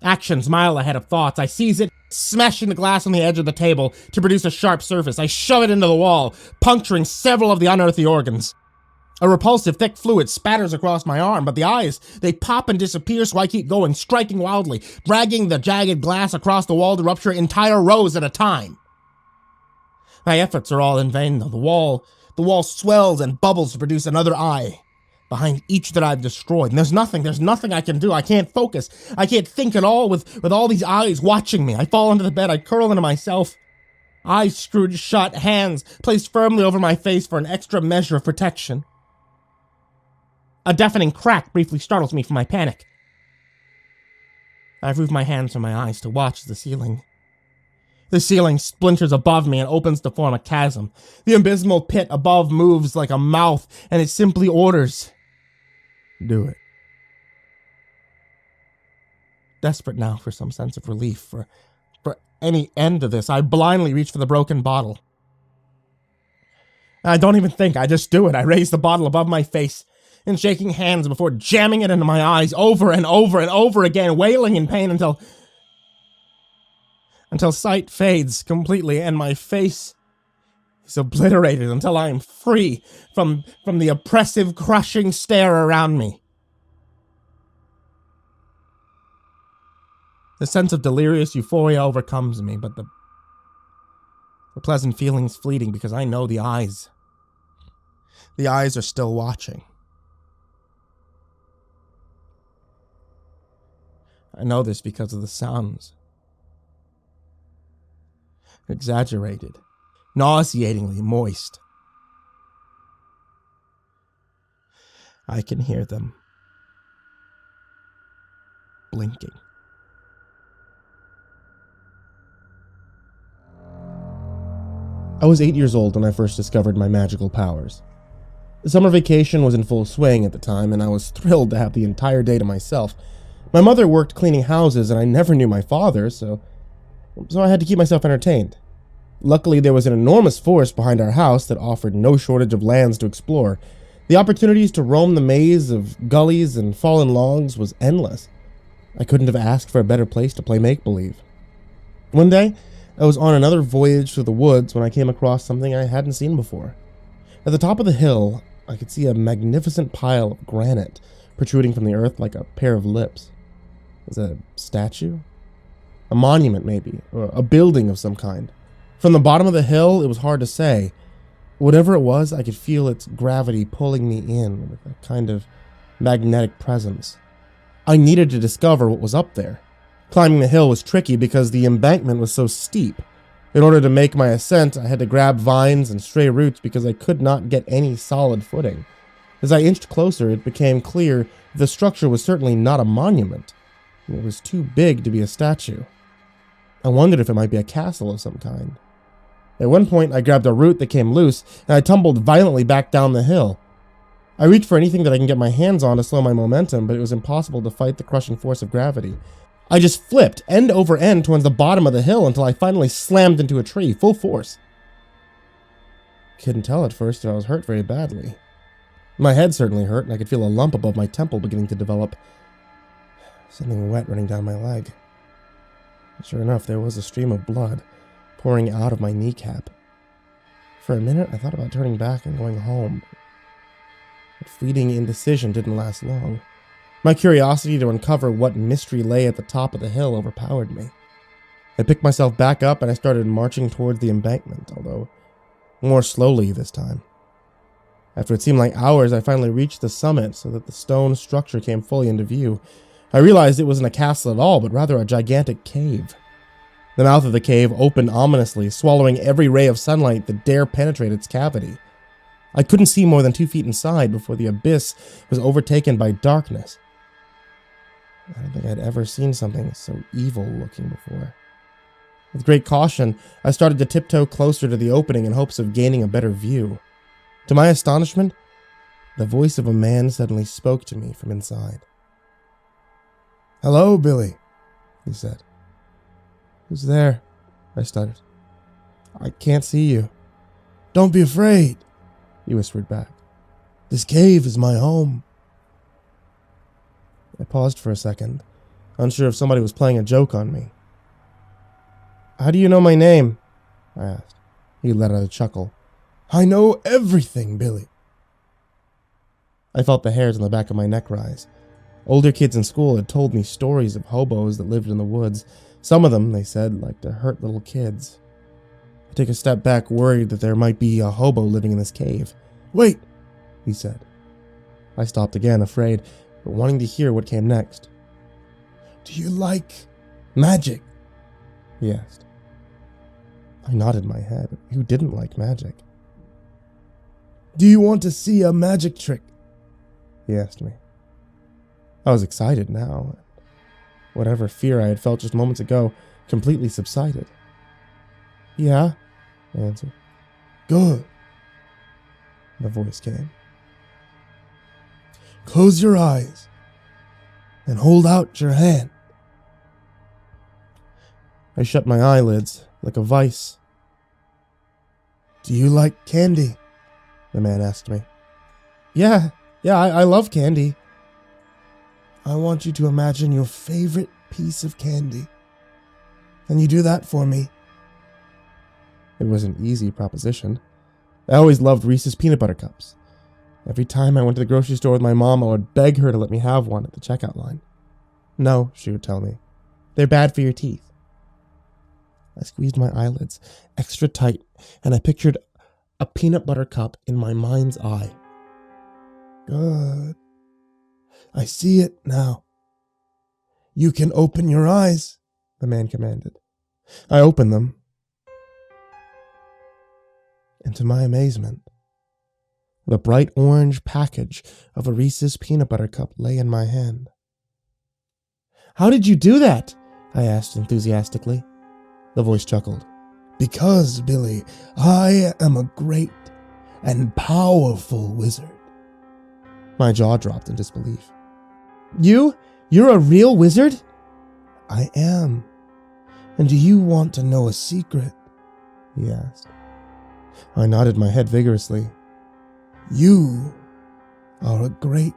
Actions mile ahead of thoughts. I seize it, smashing the glass on the edge of the table to produce a sharp surface. I shove it into the wall, puncturing several of the unearthly organs. A repulsive, thick fluid spatters across my arm, but the eyes, they pop and disappear, so I keep going, striking wildly, dragging the jagged glass across the wall to rupture entire rows at a time. My efforts are all in vain, though. The wall swells and bubbles to produce another eye behind each that I've destroyed. And there's nothing I can do. I can't focus. I can't think at all with all these eyes watching me. I fall into the bed. I curl into myself. Eyes screwed shut, hands placed firmly over my face for an extra measure of protection. A deafening crack briefly startles me from my panic. I remove my hands from my eyes to watch the ceiling. The ceiling splinters above me and opens to form a chasm. The abysmal pit above moves like a mouth, and it simply orders, "Do it." Desperate now for some sense of relief, for any end to this, I blindly reach for the broken bottle. I don't even think, I just do it. I raise the bottle above my face, in shaking hands before jamming it into my eyes over and over and over again, wailing in pain until sight fades completely and my face is obliterated, until I am free from the oppressive, crushing stare around me. The sense of delirious euphoria overcomes me, but the pleasant feeling is fleeting because I know the eyes are still watching. I know this because of the sounds. Exaggerated, nauseatingly moist. I can hear them blinking. I was 8 years old when I first discovered my magical powers. The summer vacation was in full swing at the time, and I was thrilled to have the entire day to myself. My mother worked cleaning houses, and I never knew my father, so I had to keep myself entertained. Luckily, there was an enormous forest behind our house that offered no shortage of lands to explore. The opportunities to roam the maze of gullies and fallen logs was endless. I couldn't have asked for a better place to play make-believe. One day, I was on another voyage through the woods when I came across something I hadn't seen before. At the top of the hill, I could see a magnificent pile of granite protruding from the earth like a pair of lips. Was it a statue? A monument, maybe, or a building of some kind. From the bottom of the hill, it was hard to say. Whatever it was, I could feel its gravity pulling me in with a kind of magnetic presence. I needed to discover what was up there. Climbing the hill was tricky because the embankment was so steep. In order to make my ascent, I had to grab vines and stray roots because I could not get any solid footing. As I inched closer, it became clear the structure was certainly not a monument. It was too big to be a statue. I wondered if it might be a castle of some kind. At one point, I grabbed a root that came loose, and I tumbled violently back down the hill. I reached for anything that I can get my hands on to slow my momentum, but it was impossible to fight the crushing force of gravity. I just flipped end over end towards the bottom of the hill until I finally slammed into a tree, full force. Couldn't tell at first if I was hurt very badly. My head certainly hurt, and I could feel a lump above my temple beginning to develop. Something wet running down my leg. Sure enough, there was a stream of blood pouring out of my kneecap. For a minute, I thought about turning back and going home. But fleeting indecision didn't last long. My curiosity to uncover what mystery lay at the top of the hill overpowered me. I picked myself back up and I started marching towards the embankment, although more slowly this time. After it seemed like hours, I finally reached the summit so that the stone structure came fully into view. I realized it wasn't a castle at all, but rather a gigantic cave. The mouth of the cave opened ominously, swallowing every ray of sunlight that dare penetrate its cavity. I couldn't see more than 2 feet inside before the abyss was overtaken by darkness. I don't think I'd ever seen something so evil-looking before. With great caution, I started to tiptoe closer to the opening in hopes of gaining a better view. To my astonishment, the voice of a man suddenly spoke to me from inside. "Hello, Billy," he said. "Who's there?" I stuttered. "I can't see you." "Don't be afraid," he whispered back. "This cave is my home." I paused for a second, unsure if somebody was playing a joke on me. "How do you know my name?" I asked. He let out a chuckle. "I know everything, Billy." I felt the hairs on the back of my neck rise. Older kids in school had told me stories of hobos that lived in the woods. Some of them, they said, liked to hurt little kids. I took a step back, worried that there might be a hobo living in this cave. "Wait," he said. I stopped again, afraid, but wanting to hear what came next. "Do you like magic?" he asked. I nodded my head. Who didn't like magic? "Do you want to see a magic trick?" he asked me. I was excited now. Whatever fear I had felt just moments ago completely subsided. Yeah, I answered. Good. The voice came. Close your eyes and hold out your hand. I shut my eyelids like a vice. Do you like candy? The man asked me. Yeah, I love candy. I want you to imagine your favorite piece of candy. Can you do that for me? It was an easy proposition. I always loved Reese's peanut butter cups. Every time I went to the grocery store with my mom, I would beg her to let me have one at the checkout line. No, she would tell me. They're bad for your teeth. I squeezed my eyelids extra tight, and I pictured a peanut butter cup in my mind's eye. Good. I see it now. You can open your eyes, the man commanded. I opened them. And to my amazement, the bright orange package of a Reese's peanut butter cup lay in my hand. How did you do that? I asked enthusiastically. The voice chuckled. Because, Billy, I am a great and powerful wizard. My jaw dropped in disbelief. You're a real wizard? I am. And do you want to know a secret? He asked. I nodded my head vigorously. You are a great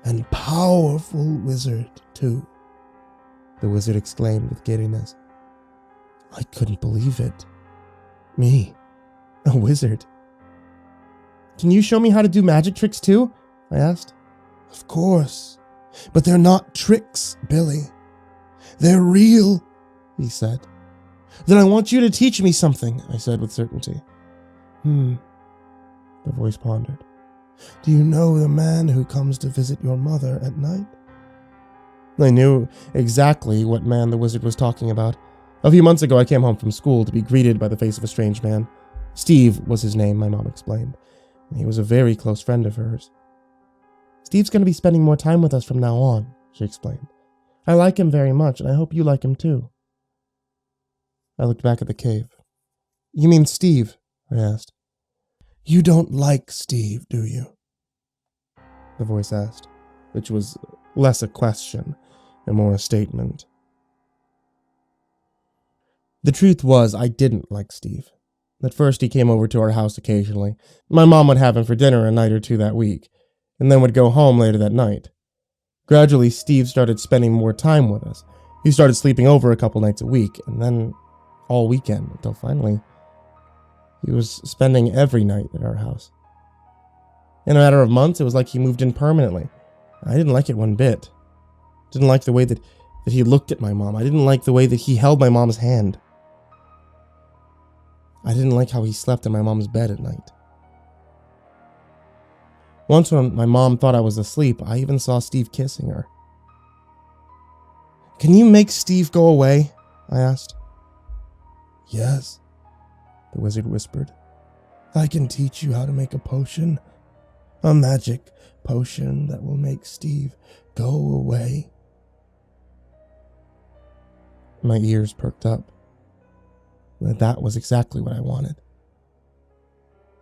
and powerful wizard, too, the wizard exclaimed with giddiness. I couldn't believe it. Me, a wizard. Can you show me how to do magic tricks, too? I asked. Of course, but they're not tricks, Billy. They're real, he said. Then I want you to teach me something, I said with certainty. The voice pondered. Do you know the man who comes to visit your mother at night? I knew exactly what man the wizard was talking about. A few months ago, I came home from school to be greeted by the face of a strange man. Steve was his name, my mom explained. He was a very close friend of hers. Steve's going to be spending more time with us from now on, she explained. I like him very much, and I hope you like him too. I looked back at the cave. You mean Steve? I asked. You don't like Steve, do you? The voice asked, which was less a question and more a statement. The truth was, I didn't like Steve. At first, he came over to our house occasionally. My mom would have him for dinner a night or two that week, and then would go home later that night. Gradually, Steve started spending more time with us. He started sleeping over a couple nights a week, and then all weekend, until finally, he was spending every night at our house. In a matter of months, it was like he moved in permanently. I didn't like it one bit. Didn't like the way that he looked at my mom. I didn't like the way that he held my mom's hand. I didn't like how he slept in my mom's bed at night. Once when my mom thought I was asleep, I even saw Steve kissing her. Can you make Steve go away? I asked. Yes, the wizard whispered. I can teach you how to make a potion. A magic potion that will make Steve go away. My ears perked up. That was exactly what I wanted.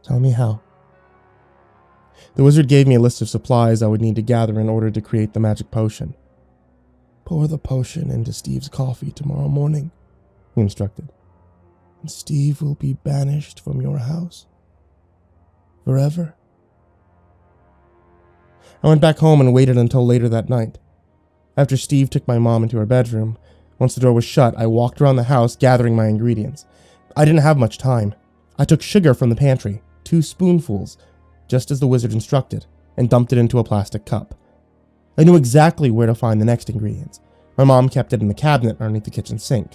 Tell me how. The wizard gave me a list of supplies I would need to gather in order to create the magic potion. Pour the potion into Steve's coffee tomorrow morning, he instructed. And Steve will be banished from your house. Forever. I went back home and waited until later that night. After Steve took my mom into her bedroom, once the door was shut, I walked around the house gathering my ingredients. I didn't have much time. I took sugar from the pantry, 2 spoonfuls, just as the wizard instructed, and dumped it into a plastic cup. I knew exactly where to find the next ingredients. My mom kept it in the cabinet underneath the kitchen sink.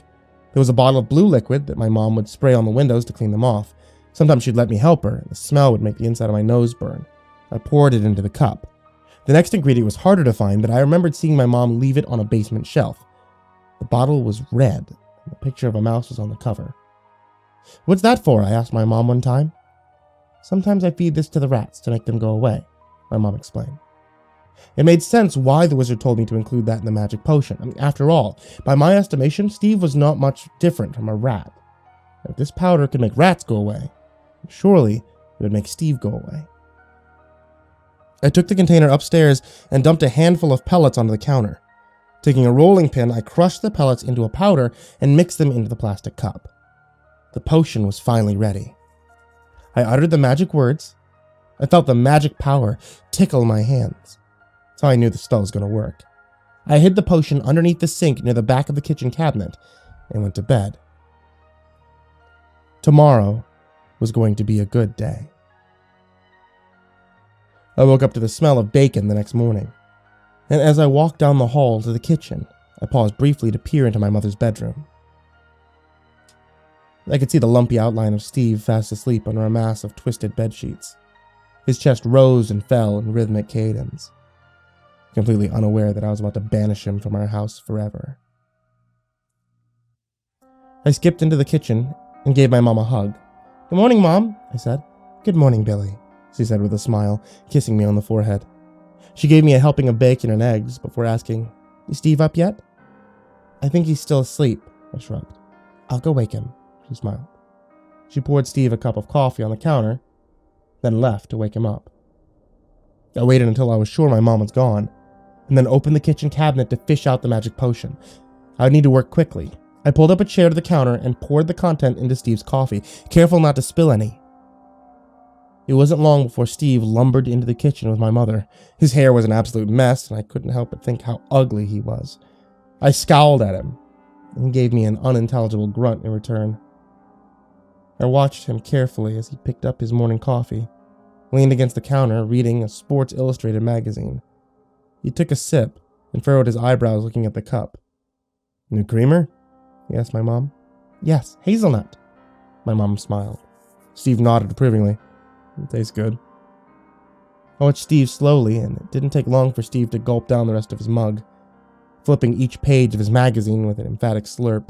There was a bottle of blue liquid that my mom would spray on the windows to clean them off. Sometimes she'd let me help her, and the smell would make the inside of my nose burn. I poured it into the cup. The next ingredient was harder to find, but I remembered seeing my mom leave it on a basement shelf. The bottle was red, and the picture of a mouse was on the cover. What's that for? I asked my mom one time. Sometimes I feed this to the rats to make them go away, my mom explained. It made sense why the wizard told me to include that in the magic potion. I mean, after all, by my estimation, Steve was not much different from a rat. If this powder could make rats go away, surely it would make Steve go away. I took the container upstairs and dumped a handful of pellets onto the counter. Taking a rolling pin, I crushed the pellets into a powder and mixed them into the plastic cup. The potion was finally ready. I uttered the magic words. I felt the magic power tickle my hands. So I knew the spell was going to work. I hid the potion underneath the sink near the back of the kitchen cabinet and went to bed. Tomorrow was going to be a good day. I woke up to the smell of bacon the next morning, and as I walked down the hall to the kitchen, I paused briefly to peer into my mother's bedroom. I could see the lumpy outline of Steve fast asleep under a mass of twisted bedsheets. His chest rose and fell in rhythmic cadence, completely unaware that I was about to banish him from our house forever. I skipped into the kitchen and gave my mom a hug. "Good morning, Mom," I said. "Good morning, Billy," she said with a smile, kissing me on the forehead. She gave me a helping of bacon and eggs before asking, "Is Steve up yet?" "I think he's still asleep," I shrugged. "I'll go wake him," she smiled. She poured Steve a cup of coffee on the counter, then left to wake him up. I waited until I was sure my mom was gone, and then opened the kitchen cabinet to fish out the magic potion. I would need to work quickly. I pulled up a chair to the counter and poured the content into Steve's coffee, careful not to spill any. It wasn't long before Steve lumbered into the kitchen with my mother. His hair was an absolute mess, and I couldn't help but think how ugly he was. I scowled at him, and he gave me an unintelligible grunt in return. I watched him carefully as he picked up his morning coffee, leaned against the counter reading a Sports Illustrated magazine. He took a sip and furrowed his eyebrows looking at the cup. "New creamer?" he asked my mom. "Yes, hazelnut." My mom smiled. Steve nodded approvingly. "It tastes good." I watched Steve slowly, and it didn't take long for Steve to gulp down the rest of his mug, flipping each page of his magazine with an emphatic slurp.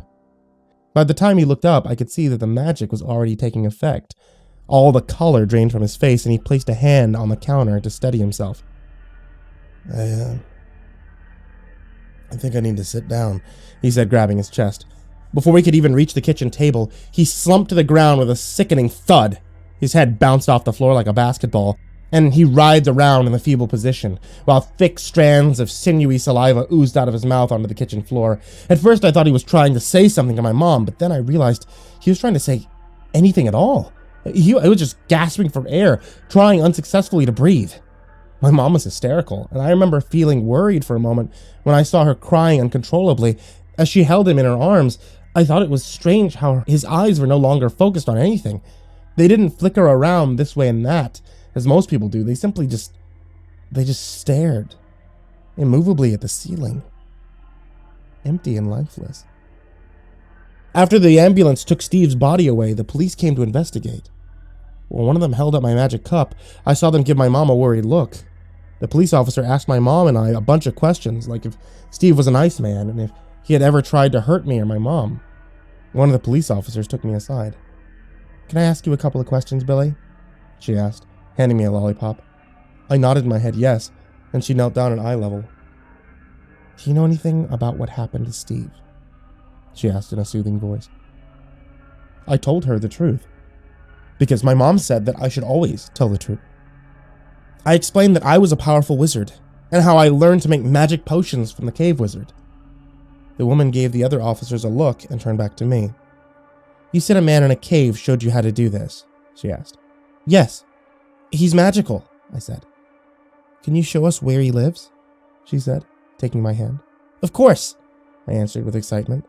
By the time he looked up, I could see that the magic was already taking effect. All the color drained from his face, and he placed a hand on the counter to steady himself. I think I need to sit down," he said, grabbing his chest. Before we could even reach the kitchen table, he slumped to the ground with a sickening thud. His head bounced off the floor like a basketball, and he writhed around in the feeble position, while thick strands of sinewy saliva oozed out of his mouth onto the kitchen floor. At first I thought he was trying to say something to my mom, but then I realized he was trying to say anything at all. He was just gasping for air, trying unsuccessfully to breathe. My mom was hysterical, and I remember feeling worried for a moment when I saw her crying uncontrollably. As she held him in her arms, I thought it was strange how his eyes were no longer focused on anything. They didn't flicker around this way and that, as most people do. They just stared, immovably at the ceiling, empty and lifeless. After the ambulance took Steve's body away, the police came to investigate. When one of them held up my magic cup, I saw them give my mom a worried look. The police officer asked my mom and I a bunch of questions, like if Steve was an Iceman and if he had ever tried to hurt me or my mom. One of the police officers took me aside. "Can I ask you a couple of questions, Billy?" she asked, handing me a lollipop. I nodded my head yes, and she knelt down at eye level. "Do you know anything about what happened to Steve?" she asked in a soothing voice. I told her the truth, because my mom said that I should always tell the truth. I explained that I was a powerful wizard, and how I learned to make magic potions from the cave wizard. The woman gave the other officers a look and turned back to me. "You said a man in a cave showed you how to do this?" she asked. "Yes. He's magical," I said. "Can you show us where he lives?" she said, taking my hand. "Of course," I answered with excitement.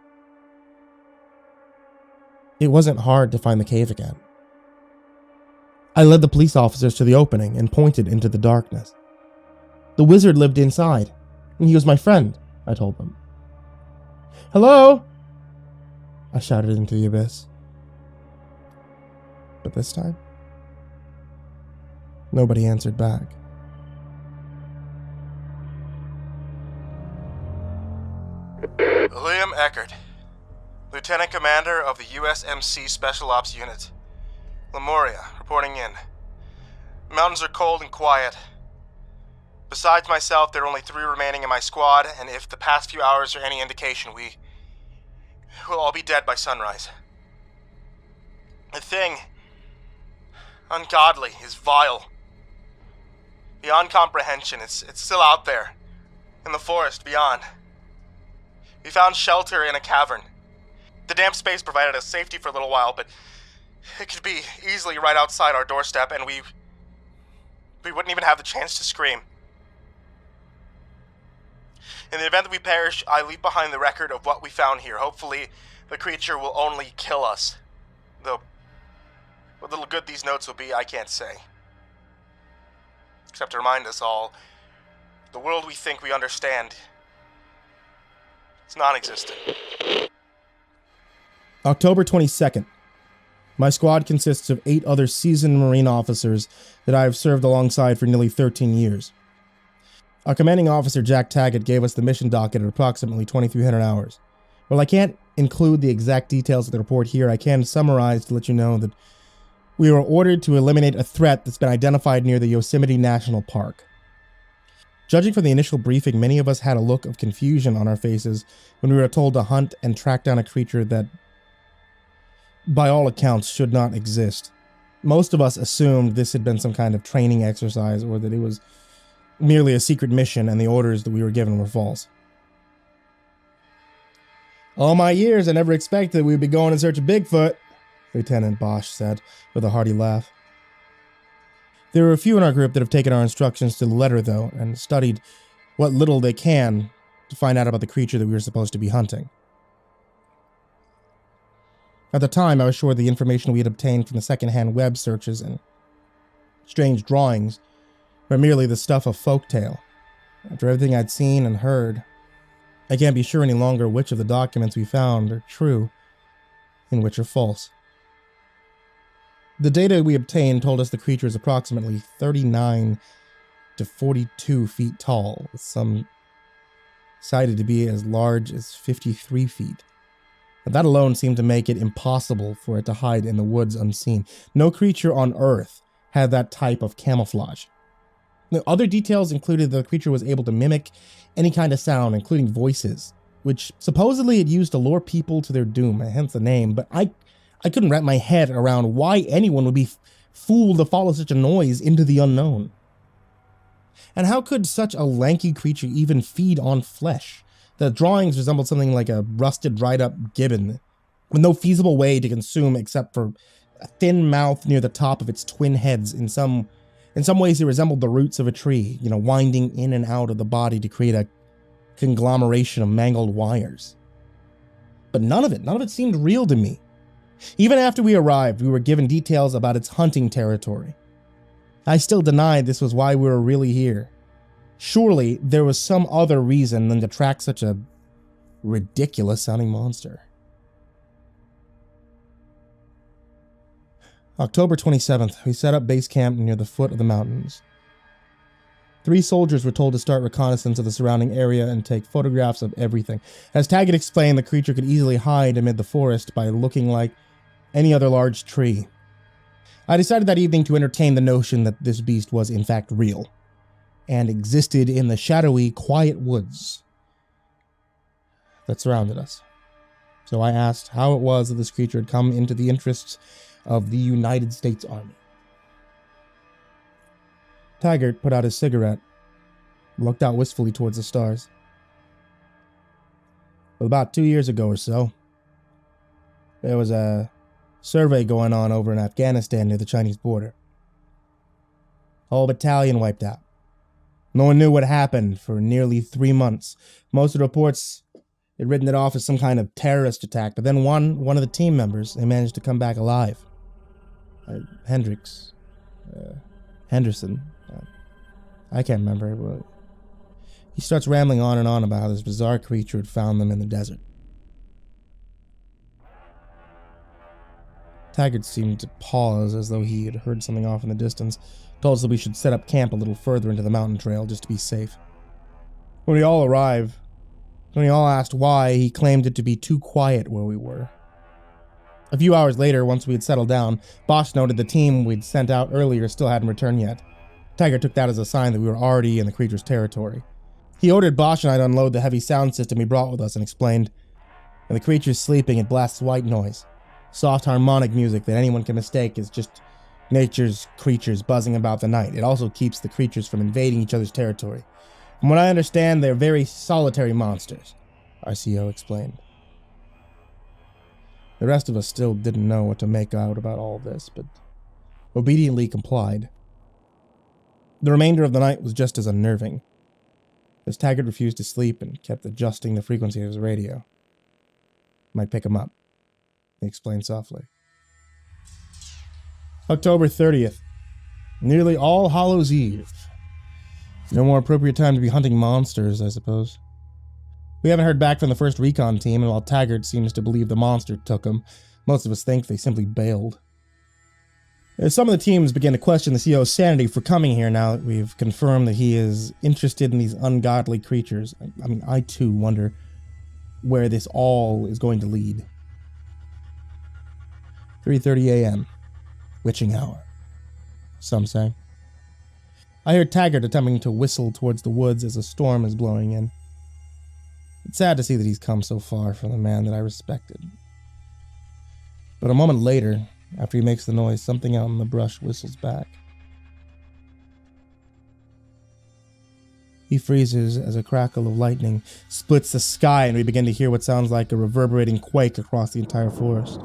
It wasn't hard to find the cave again. I led the police officers to the opening and pointed into the darkness. The wizard lived inside, and he was my friend, I told them. "Hello?" I shouted into the abyss. But this time, nobody answered back. William Eckert, Lieutenant Commander of the USMC Special Ops Unit. Lemuria, reporting in. Mountains are cold and quiet. Besides myself, there are only 3 remaining in my squad, and if the past few hours are any indication, we'll all be dead by sunrise. The thing, ungodly, is vile. Beyond comprehension, it's still out there, in the forest beyond. We found shelter in a cavern. The damp space provided us safety for a little while, but it could be easily right outside our doorstep, and we wouldn't even have the chance to scream. In the event that we perish, I leave behind the record of what we found here. Hopefully, the creature will only kill us. Though, what little good these notes will be, I can't say. Except to remind us all, the world we think we understand, it's non-existent. October 22nd. My squad consists of 8 other seasoned Marine officers that I have served alongside for nearly 13 years. Our commanding officer, Jack Taggart, gave us the mission docket at approximately 2,300 hours. While I can't include the exact details of the report here, I can summarize to let you know that we were ordered to eliminate a threat that's been identified near the Yosemite National Park. Judging from the initial briefing, many of us had a look of confusion on our faces when we were told to hunt and track down a creature that, by all accounts, should not exist. Most of us assumed this had been some kind of training exercise, or that it was merely a secret mission and the orders that we were given were false. All my years, I never expected we'd be going in search of Bigfoot, Lieutenant Bosch said with a hearty laugh. There are a few in our group that have taken our instructions to the letter, though, and studied what little they can to find out about the creature that we were supposed to be hunting. At the time, I was sure the information we had obtained from the second-hand web searches and strange drawings were merely the stuff of folktale. After everything I'd seen and heard, I can't be sure any longer which of the documents we found are true and which are false. The data we obtained told us the creature is approximately 39 to 42 feet tall, with some cited to be as large as 53 feet. But that alone seemed to make it impossible for it to hide in the woods unseen. No creature on Earth had that type of camouflage. The other details included that the creature was able to mimic any kind of sound, including voices, which supposedly it used to lure people to their doom, hence the name, but I couldn't wrap my head around why anyone would be fooled to follow such a noise into the unknown. And how could such a lanky creature even feed on flesh? The drawings resembled something like a rusted, dried-up gibbon, with no feasible way to consume except for a thin mouth near the top of its twin heads. In some ways, it resembled the roots of a tree, winding in and out of the body to create a conglomeration of mangled wires. But none of it seemed real to me. Even after we arrived, we were given details about its hunting territory. I still denied this was why we were really here. Surely there was some other reason than to track such a ridiculous-sounding monster. October 27th, we set up base camp near the foot of the mountains. 3 soldiers were told to start reconnaissance of the surrounding area and take photographs of everything. As Taggart explained, the creature could easily hide amid the forest by looking like any other large tree. I decided that evening to entertain the notion that this beast was in fact real, and existed in the shadowy, quiet woods that surrounded us. So I asked how it was that this creature had come into the interests of the United States Army. Taggart put out his cigarette and looked out wistfully towards the stars. Well, about 2 years ago or so, there was a survey going on over in Afghanistan near the Chinese border. Whole battalion wiped out. No one knew what happened for nearly 3 months. Most of the reports had written it off as some kind of terrorist attack, but then one of the team members, they managed to come back alive. Henderson. I can't remember. But he starts rambling on and on about how this bizarre creature had found them in the desert. Taggart seemed to pause as though he had heard something off in the distance, told us that we should set up camp a little further into the mountain trail just to be safe. When we all arrived, when we all asked why, he claimed it to be too quiet where we were. A few hours later, once we had settled down, Bosch noted the team we'd sent out earlier still hadn't returned yet. Taggart took that as a sign that we were already in the creature's territory. He ordered Bosch and I to unload the heavy sound system he brought with us and explained, "When the creature's sleeping, it blasts white noise. Soft harmonic music that anyone can mistake as just nature's creatures buzzing about the night. It also keeps the creatures from invading each other's territory. From what I understand, they're very solitary monsters," our CO explained. The rest of us still didn't know what to make out about all this, but obediently complied. The remainder of the night was just as unnerving, as Taggart refused to sleep and kept adjusting the frequency of his radio. "Might pick him up," he explained softly. October 30th. Nearly All Hallows Eve. No more appropriate time to be hunting monsters, I suppose. We haven't heard back from the first recon team, and while Taggart seems to believe the monster took him, most of us think they simply bailed. Some of the teams began to question the CO's sanity for coming here now that we've confirmed that he is interested in these ungodly creatures. I mean, I too wonder where this all is going to lead. 3:30 a.m. Witching hour, some say. I hear Taggart attempting to whistle towards the woods as a storm is blowing in. It's sad to see that he's come so far from the man that I respected. But a moment later, after he makes the noise, something out in the brush whistles back. He freezes as a crackle of lightning splits the sky and we begin to hear what sounds like a reverberating quake across the entire forest.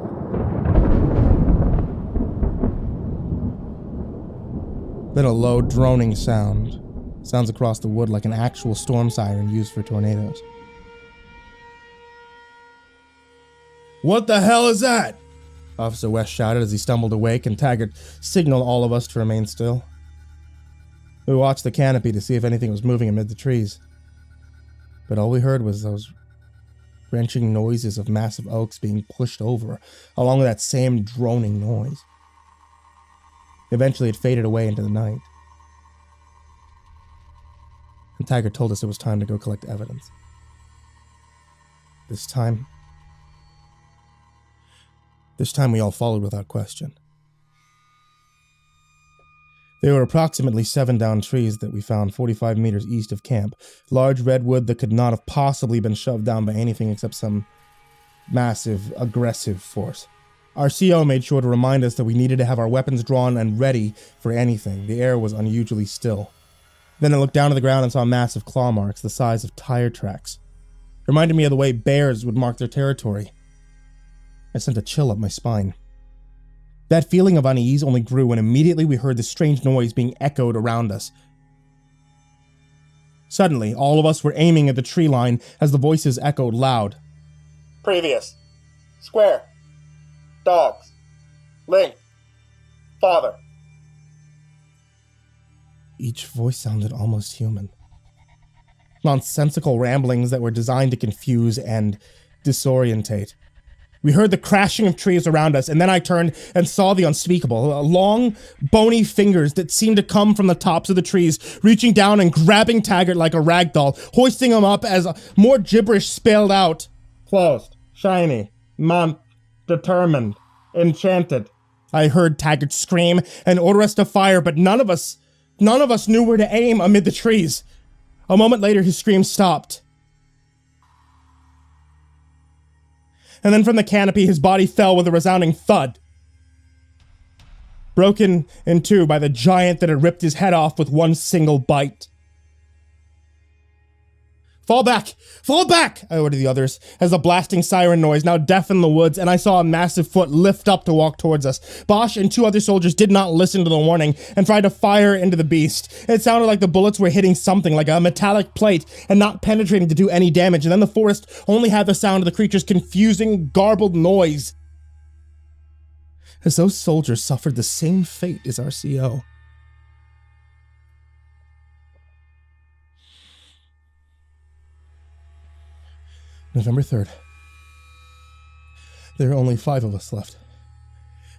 Then a low droning sound sounds across the wood like an actual storm siren used for tornadoes. "What the hell is that?" Officer West shouted as he stumbled awake, and Taggart signaled all of us to remain still. We watched the canopy to see if anything was moving amid the trees, but all we heard was those wrenching noises of massive oaks being pushed over, along with that same droning noise. Eventually it faded away into the night, and Taggart told us it was time to go collect evidence. This time we all followed without question. There were approximately 7 downed trees that we found 45 meters east of camp, large redwood that could not have possibly been shoved down by anything except some massive, aggressive force. Our CO made sure to remind us that we needed to have our weapons drawn and ready for anything. The air was unusually still. Then I looked down to the ground and saw massive claw marks the size of tire tracks. It reminded me of the way bears would mark their territory. I sent a chill up my spine. That feeling of unease only grew when immediately we heard the strange noise being echoed around us. Suddenly, all of us were aiming at the tree line as the voices echoed loud. Previous. Square. Dogs. Link. Father. Each voice sounded almost human. Nonsensical ramblings that were designed to confuse and disorientate. We heard the crashing of trees around us, and then I turned and saw the unspeakable. Long, bony fingers that seemed to come from the tops of the trees, reaching down and grabbing Taggart like a rag doll, hoisting him up as more gibberish spelled out. Closed. Shiny. Month. Determined. Enchanted. I heard Taggart scream and order us to fire, but none of us knew where to aim amid the trees. A moment later, his scream stopped. And then from the canopy, his body fell with a resounding thud, broken in two by the giant that had ripped his head off with one single bite. Fall back! Fall back! I ordered the others, as the blasting siren noise now deafened the woods, and I saw a massive foot lift up to walk towards us. Bosch and 2 other soldiers did not listen to the warning and tried to fire into the beast. It sounded like the bullets were hitting something, like a metallic plate, and not penetrating to do any damage, and then the forest only had the sound of the creature's confusing, garbled noise. As those soldiers suffered the same fate as our CO. November 3rd. There are only 5 of us left.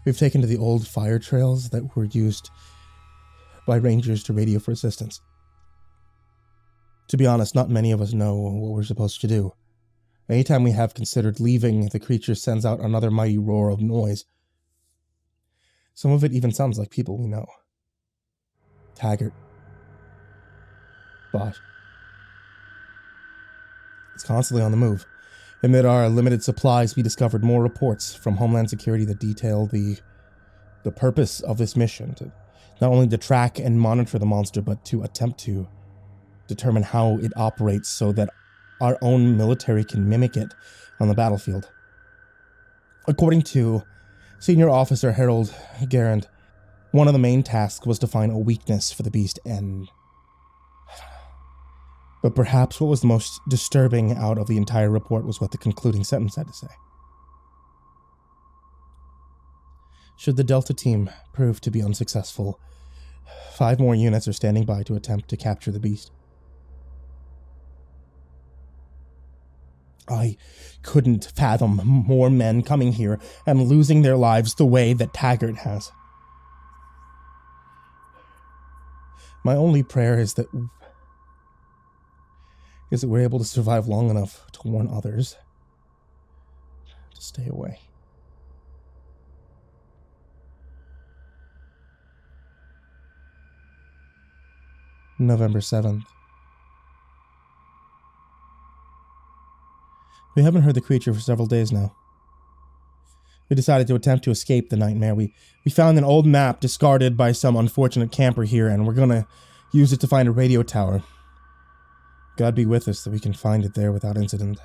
We've taken to the old fire trails that were used by rangers to radio for assistance. To be honest, not many of us know what we're supposed to do. Anytime we have considered leaving, the creature sends out another mighty roar of noise. Some of it even sounds like people we know. Taggart. But it's constantly on the move. Amid our limited supplies, we discovered more reports from Homeland Security that detail the purpose of this mission, to not only to track and monitor the monster, but to attempt to determine how it operates so that our own military can mimic it on the battlefield. According to Senior Officer Harold Garand, one of the main tasks was to find a weakness for the beast, but perhaps what was the most disturbing out of the entire report was what the concluding sentence had to say. Should the Delta team prove to be unsuccessful, 5 more units are standing by to attempt to capture the beast. I couldn't fathom more men coming here and losing their lives the way that Taggart has. My only prayer is that we're able to survive long enough to warn others to stay away. November 7th. We haven't heard the creature for several days now. We decided to attempt to escape the nightmare. We found an old map discarded by some unfortunate camper here, and we're gonna use it to find a radio tower. God be with us that we can find it there without incident.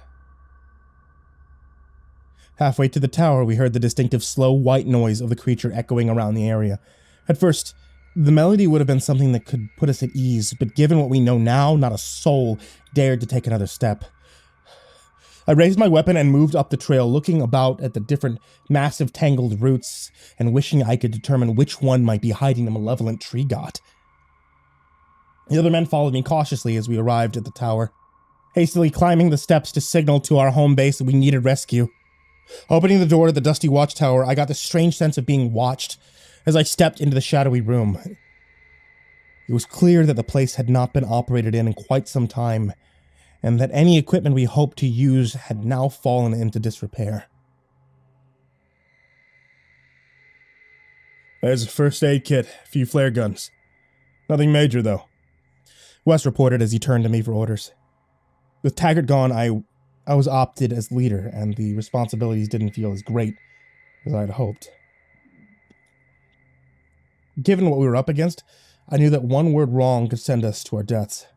Halfway to the tower, we heard the distinctive slow white noise of the creature echoing around the area. At first, the melody would have been something that could put us at ease, but given what we know now, not a soul dared to take another step. I raised my weapon and moved up the trail, looking about at the different massive tangled roots and wishing I could determine which one might be hiding the malevolent tree god. The other men followed me cautiously as we arrived at the tower, hastily climbing the steps to signal to our home base that we needed rescue. Opening the door to the dusty watchtower, I got the strange sense of being watched as I stepped into the shadowy room. It was clear that the place had not been operated in quite some time, and that any equipment we hoped to use had now fallen into disrepair. There's a first aid kit, a few flare guns. Nothing major, though. Wes reported as he turned to me for orders. With Taggart gone, I was opted as leader, and the responsibilities didn't feel as great as I had hoped. Given what we were up against, I knew that one word wrong could send us to our deaths.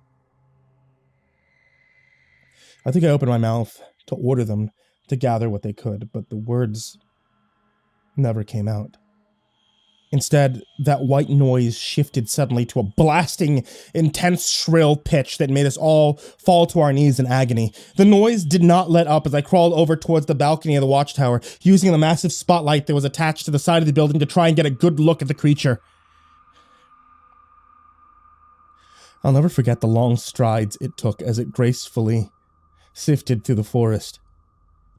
I think I opened my mouth to order them to gather what they could, but the words never came out. Instead, that white noise shifted suddenly to a blasting, intense, shrill pitch that made us all fall to our knees in agony. The noise did not let up as I crawled over towards the balcony of the watchtower, using the massive spotlight that was attached to the side of the building to try and get a good look at the creature. I'll never forget the long strides it took as it gracefully sifted through the forest,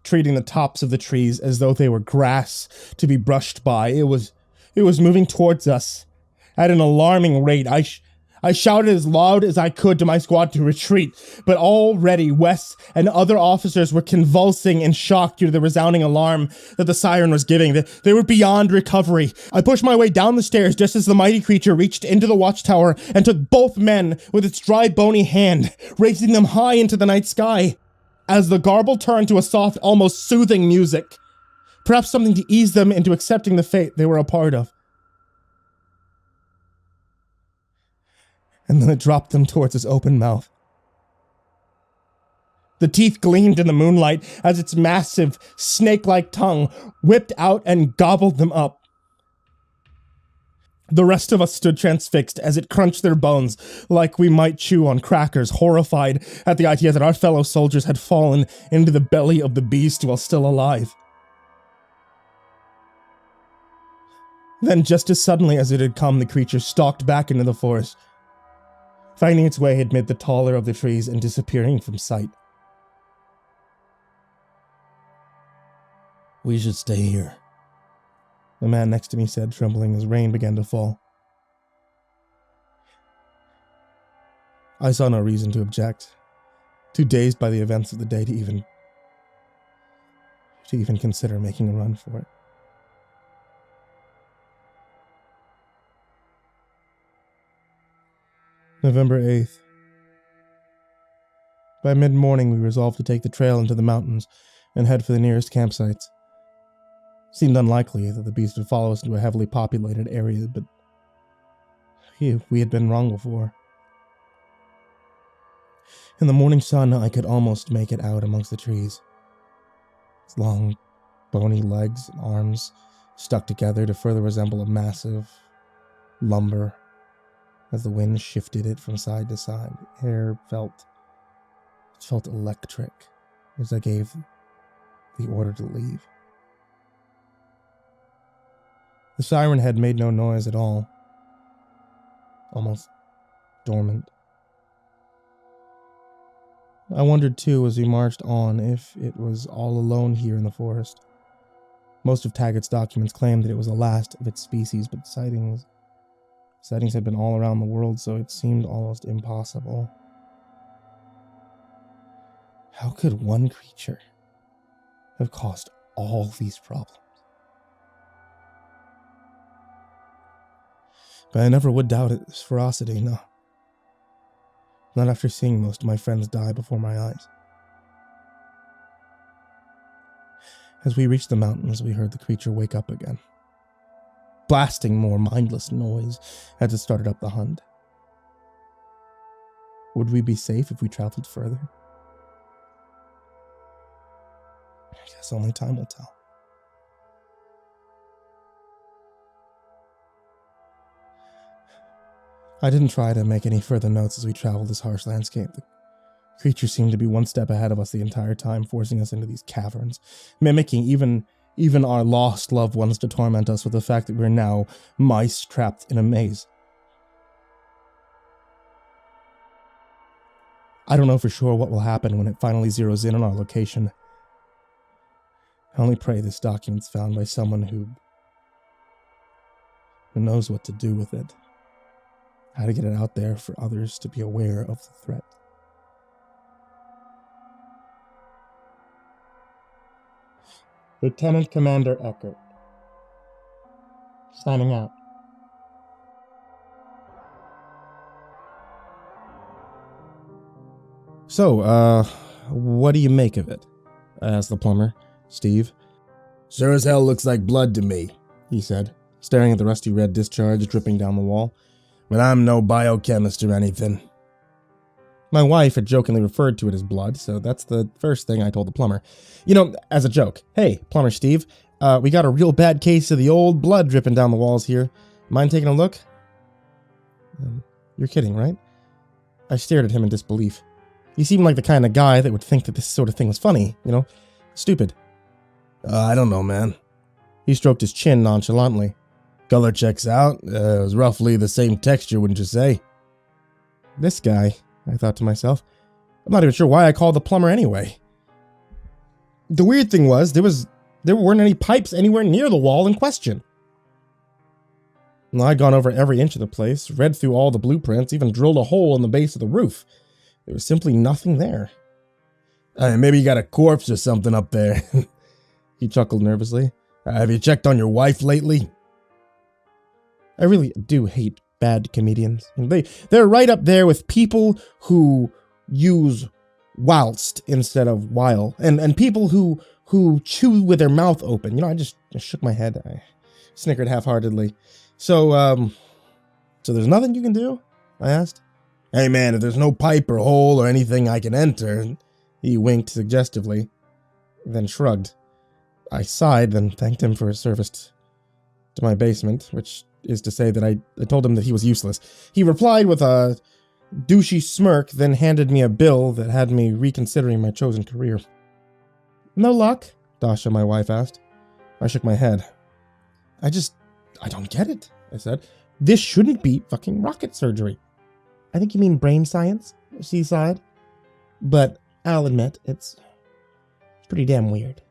treating the tops of the trees as though they were grass to be brushed by. It was moving towards us at an alarming rate. I shouted as loud as I could to my squad to retreat, but already Wes and other officers were convulsing in shock due to the resounding alarm that the siren was giving. They were beyond recovery. I pushed my way down the stairs just as the mighty creature reached into the watchtower and took both men with its dry, bony hand, raising them high into the night sky. As the garble turned to a soft, almost soothing music, perhaps something to ease them into accepting the fate they were a part of. And then it dropped them towards its open mouth. The teeth gleamed in the moonlight as its massive, snake-like tongue whipped out and gobbled them up. The rest of us stood transfixed as it crunched their bones like we might chew on crackers, horrified at the idea that our fellow soldiers had fallen into the belly of the beast while still alive. Then, just as suddenly as it had come, the creature stalked back into the forest, finding its way amid the taller of the trees and disappearing from sight. "We should stay here," the man next to me said, trembling as rain began to fall. I saw no reason to object, too dazed by the events of the day to even consider making a run for it. November 8th. By mid-morning, we resolved to take the trail into the mountains and head for the nearest campsites. It seemed unlikely that the beast would follow us into a heavily populated area, but we had been wrong before. In the morning sun, I could almost make it out amongst the trees. Its long, bony legs and arms stuck together to further resemble a massive lumber. As the wind shifted it from side to side, the air felt electric as I gave the order to leave. The siren head made no noise at all, almost dormant. I wondered too as we marched on if it was all alone here in the forest. Most of Taggart's documents claimed that it was the last of its species, but sightings had been all around the world, so it seemed almost impossible. How could one creature have caused all these problems? But I never would doubt its ferocity, no. Not after seeing most of my friends die before my eyes. As we reached the mountains, we heard the creature wake up again, blasting more mindless noise as it started up the hunt. Would we be safe if we traveled further? I guess only time will tell. I didn't try to make any further notes as we traveled this harsh landscape. The creature seemed to be one step ahead of us the entire time, forcing us into these caverns, mimicking even our lost loved ones to torment us with the fact that we're now mice trapped in a maze. I don't know for sure what will happen when it finally zeroes in on our location. I only pray this document's found by someone who knows what to do with it. How to get it out there for others to be aware of the threat. Lieutenant Commander Eckert. Signing out. So, what do you make of it? Asked the plumber, Steve. Sure as hell looks like blood to me, He said, staring at the rusty red discharge dripping down the wall. but I'm no biochemist or anything. My wife had jokingly referred to it as blood, so that's the first thing I told the plumber. You know, as a joke. Hey, Plumber Steve, we got a real bad case of the old blood dripping down the walls here. Mind taking a look? You're kidding, right? I stared at him in disbelief. He seemed like the kind of guy that would think that this sort of thing was funny, you know? Stupid. I don't know, man. He stroked his chin nonchalantly. Color checks out. It was roughly the same texture, wouldn't you say? This guy, I thought to myself. I'm not even sure why I called the plumber anyway. The weird thing was, there weren't any pipes anywhere near the wall in question. I'd gone over every inch of the place, read through all the blueprints, even drilled a hole in the base of the roof. There was simply nothing there. Maybe you got a corpse or something up there. He chuckled nervously. Have you checked on your wife lately? I really do hate bad comedians. They're right up there with people who use whilst instead of while, and people who chew with their mouth open. You know, I just shook my head. I snickered half-heartedly. So there's nothing you can do? I asked. Hey man, if there's no pipe or hole or anything I can enter... He winked suggestively, then shrugged. I sighed, then thanked him for his service to my basement, which is to say that I told him that he was useless. He replied with a douchey smirk, then handed me a bill that had me reconsidering my chosen career. No luck? Dasha, my wife, asked. I shook my head. I don't get it, I said. This shouldn't be fucking rocket surgery. I think you mean brain science, she sighed. But I'll admit, it's pretty damn weird.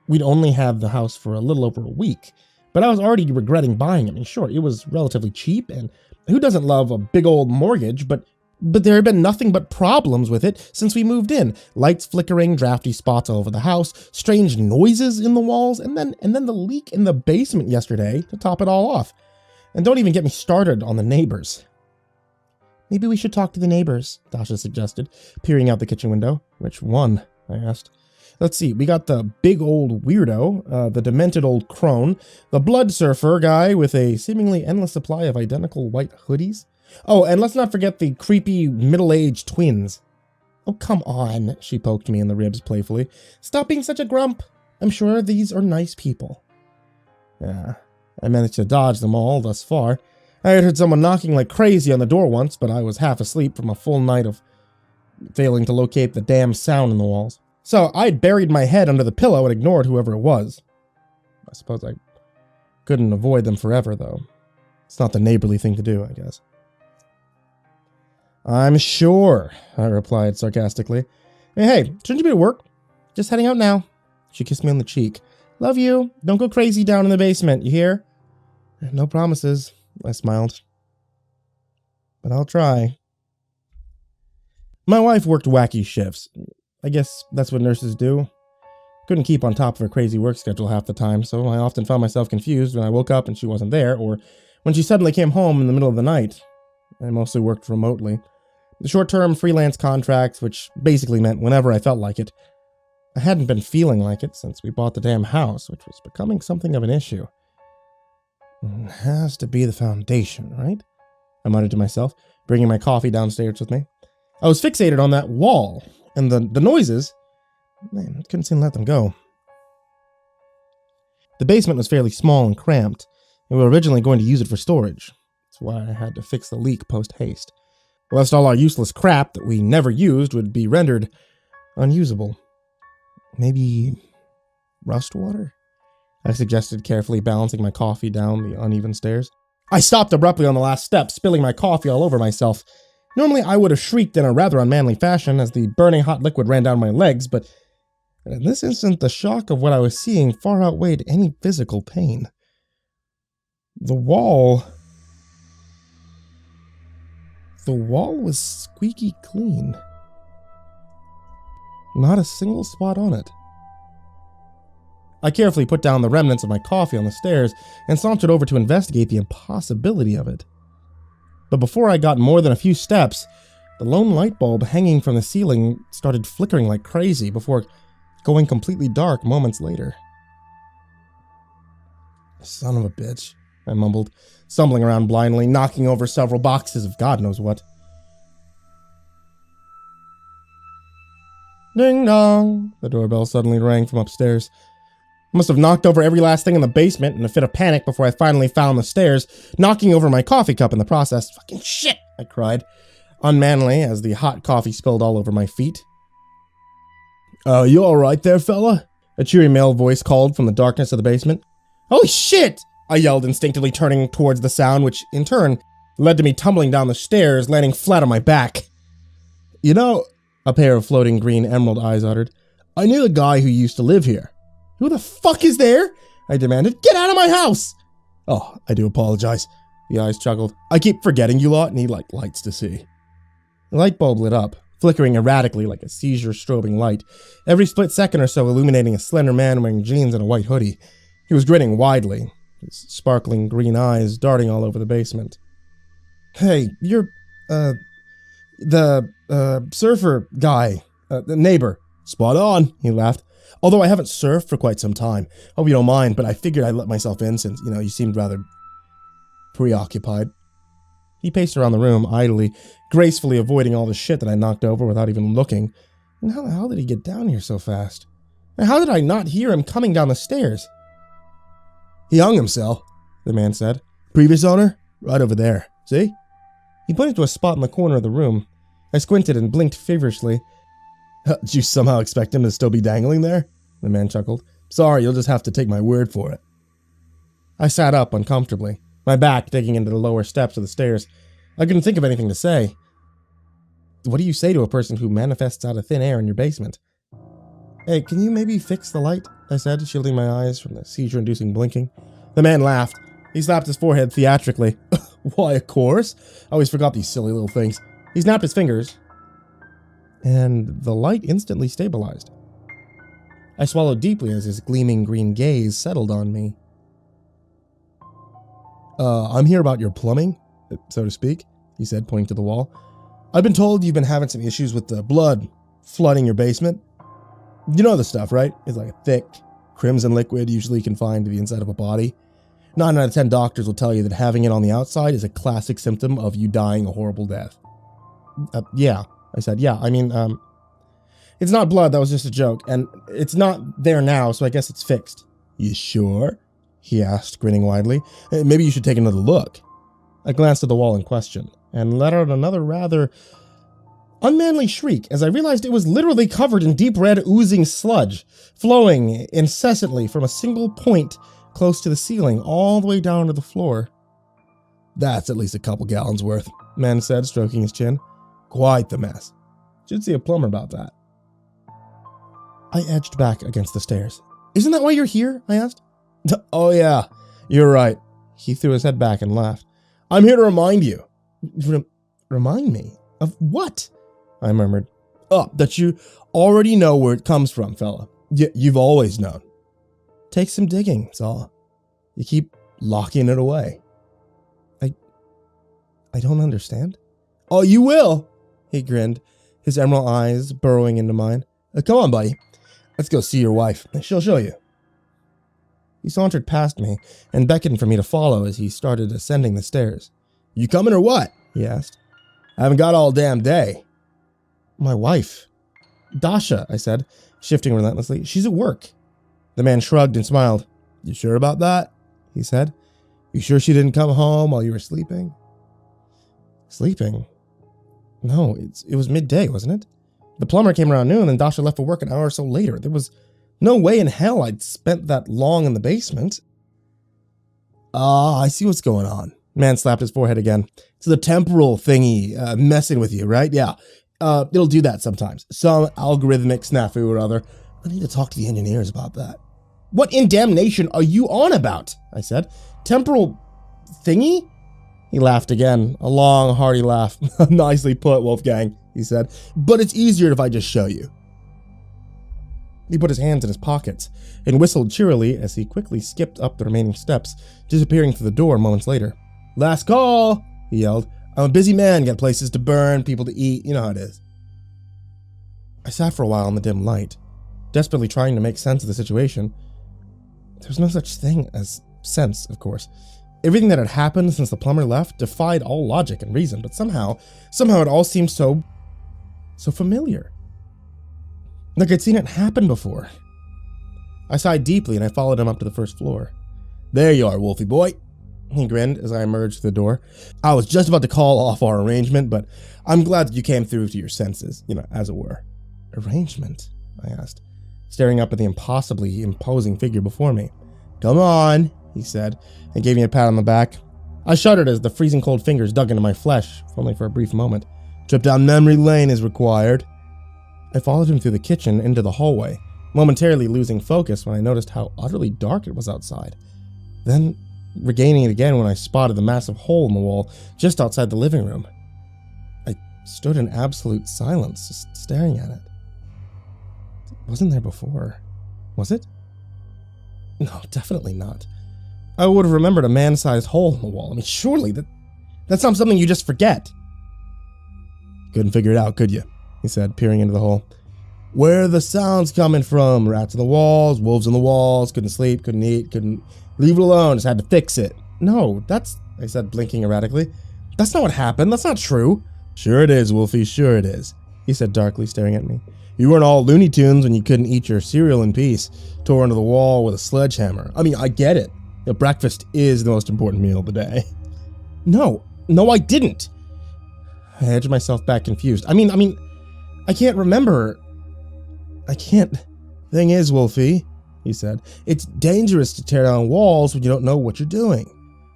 We'd only had the house for a little over a week, but I was already regretting buying it. I mean, sure, it was relatively cheap, and who doesn't love a big old mortgage, but there had been nothing but problems with it since we moved in. Lights flickering, drafty spots all over the house, strange noises in the walls, and then the leak in the basement yesterday to top it all off. And don't even get me started on the neighbors. Maybe we should talk to the neighbors, Dasha suggested, peering out the kitchen window. Which one? I asked. Let's see, we got the big old weirdo, the demented old crone, the blood surfer guy with a seemingly endless supply of identical white hoodies. Oh, and let's not forget the creepy middle-aged twins. Oh, come on, she poked me in the ribs playfully. Stop being such a grump. I'm sure these are nice people. Yeah, I managed to dodge them all thus far. I had heard someone knocking like crazy on the door once, but I was half asleep from a full night of failing to locate the damn sound in the walls. So I'd buried my head under the pillow and ignored whoever it was. I suppose I couldn't avoid them forever, though. It's not the neighborly thing to do, I guess. I'm sure, I replied sarcastically. Hey, shouldn't you be at work? Just heading out now. She kissed me on the cheek. Love you. Don't go crazy down in the basement, you hear? No promises, I smiled. But I'll try. My wife worked wacky shifts. I guess that's what nurses do. Couldn't keep on top of her crazy work schedule half the time, so I often found myself confused when I woke up and she wasn't there, or when she suddenly came home in the middle of the night. I mostly worked remotely. The short-term freelance contracts, which basically meant whenever I felt like it. I hadn't been feeling like it since we bought the damn house, which was becoming something of an issue. It has to be the foundation, right? I muttered to myself, bringing my coffee downstairs with me. I was fixated on that wall, and the noises. Man, I couldn't seem to let them go. The basement was fairly small and cramped, and we were originally going to use it for storage. That's why I had to fix the leak post-haste. Lest all our useless crap that we never used would be rendered unusable. Maybe rust water? I suggested, carefully balancing my coffee down the uneven stairs. I stopped abruptly on the last step, spilling my coffee all over myself. Normally I would have shrieked in a rather unmanly fashion as the burning hot liquid ran down my legs, but in this instant the shock of what I was seeing far outweighed any physical pain. The wall was squeaky clean. Not a single spot on it. I carefully put down the remnants of my coffee on the stairs and sauntered over to investigate the impossibility of it. But before I got more than a few steps, the lone light bulb hanging from the ceiling started flickering like crazy before going completely dark moments later. Son of a bitch, I mumbled, stumbling around blindly, knocking over several boxes of God knows what. Ding dong! The doorbell suddenly rang from upstairs. I must have knocked over every last thing in the basement in a fit of panic before I finally found the stairs, knocking over my coffee cup in the process. Fucking shit! I cried, unmanly as the hot coffee spilled all over my feet. You alright there, fella? A cheery male voice called from the darkness of the basement. Holy shit! I yelled, instinctively turning towards the sound, which, in turn, led to me tumbling down the stairs, landing flat on my back. You know, a pair of floating green emerald eyes uttered, I knew a guy who used to live here. Who the fuck is there? I demanded. Get out of my house! Oh, I do apologize. The eyes chuckled. I keep forgetting you lot need, lights to see. The light bulb lit up, flickering erratically like a seizure-strobing light, every split second or so illuminating a slender man wearing jeans and a white hoodie. He was grinning widely, his sparkling green eyes darting all over the basement. Hey, you're, the surfer guy, the neighbor. Spot on, he laughed. Although I haven't surfed for quite some time. Hope you don't mind, but I figured I'd let myself in since, you seemed rather preoccupied. He paced around the room idly, gracefully avoiding all the shit that I knocked over without even looking. And how the hell did he get down here so fast? And how did I not hear him coming down the stairs? He hung himself, the man said. Previous owner? Right over there. See? He pointed to a spot in the corner of the room. I squinted and blinked feverishly. Did you somehow expect him to still be dangling there? The man chuckled. Sorry, you'll just have to take my word for it. I sat up uncomfortably, my back digging into the lower steps of the stairs. I couldn't think of anything to say. What do you say to a person who manifests out of thin air in your basement? Hey, can you maybe fix the light? I said, shielding my eyes from the seizure-inducing blinking. The man laughed. He slapped his forehead theatrically. Why, of course. I always forgot these silly little things. He snapped his fingers, and the light instantly stabilized. I swallowed deeply as his gleaming green gaze settled on me. I'm here about your plumbing, so to speak, he said, pointing to the wall. I've been told you've been having some issues with the blood flooding your basement. You know the stuff, right? It's like a thick, crimson liquid usually confined to the inside of a body. 9 out of 10 doctors will tell you that having it on the outside is a classic symptom of you dying a horrible death. Yeah, I said, yeah, I mean, it's not blood, that was just a joke, and it's not there now, so I guess it's fixed. You sure? He asked, grinning widely. Maybe you should take another look. I glanced at the wall in question, and let out another rather unmanly shriek as I realized it was literally covered in deep red oozing sludge, flowing incessantly from a single point close to the ceiling all the way down to the floor. That's at least a couple gallons worth, man said, stroking his chin. Quite the mess. Should see a plumber about that. I edged back against the stairs. Isn't that why you're here? I asked. Oh yeah, you're right. He threw his head back and laughed. I'm here to remind you. Remind me? Of what? I murmured. Oh, that you already know where it comes from, fella. You've always known. Take some digging, that's all. You keep locking it away. I don't understand. Oh, you will, he grinned, his emerald eyes burrowing into mine. Come on, buddy. Let's go see your wife. She'll show you. He sauntered past me and beckoned for me to follow as he started ascending the stairs. You coming or what? He asked. I haven't got all damn day. My wife. Dasha, I said, shifting relentlessly. She's at work. The man shrugged and smiled. You sure about that? He said. You sure she didn't come home while you were sleeping? Sleeping? No, it was midday, wasn't it? The plumber came around noon and Dasha left for work an hour or so later. There was no way in hell I'd spent that long in the basement. I see what's going on. Man slapped his forehead again. It's the temporal thingy messing with you, right? Yeah. It'll do that sometimes. Some algorithmic snafu or other. I need to talk to the engineers about that. What in damnation are you on about? I said. Temporal thingy? He laughed again, a long, hearty laugh. Nicely put, Wolfgang, he said. But it's easier if I just show you. He put his hands in his pockets and whistled cheerily as he quickly skipped up the remaining steps, disappearing through the door moments later. Last call, he yelled. I'm a busy man, got places to burn, people to eat, you know how it is. I sat for a while in the dim light, desperately trying to make sense of the situation. There was no such thing as sense, of course. Everything that had happened since the plumber left defied all logic and reason, but somehow it all seemed so familiar. Like I'd seen it happen before. I sighed deeply and I followed him up to the first floor. There you are, Wolfie boy, he grinned as I emerged through the door. I was just about to call off our arrangement, but I'm glad that you came through to your senses, as it were. Arrangement? I asked, staring up at the impossibly imposing figure before me. Come on, he said, and gave me a pat on the back. I shuddered as the freezing cold fingers dug into my flesh, if only for a brief moment. Trip down memory lane is required. I followed him through the kitchen into the hallway, momentarily losing focus when I noticed how utterly dark it was outside. Then regaining it again when I spotted the massive hole in the wall just outside the living room. I stood in absolute silence, just staring at it. It wasn't there before, was it? No, definitely not. I would have remembered a man-sized hole in the wall. I mean, surely that's not something you just forget. Couldn't figure it out, could you? He said, peering into the hole. Where are the sounds coming from? Rats in the walls, wolves in the walls, couldn't sleep, couldn't eat, couldn't leave it alone, just had to fix it. No, I said, blinking erratically. That's not what happened, that's not true. Sure it is, Wolfie, sure it is, he said darkly, staring at me. You weren't all Looney Tunes when you couldn't eat your cereal in peace, tore into the wall with a sledgehammer. I mean, I get it. Breakfast is the most important meal of the day. No, I didn't. I edged myself back confused. I mean, I can't remember. I can't. Thing is, Wolfie, he said, it's dangerous to tear down walls when you don't know what you're doing.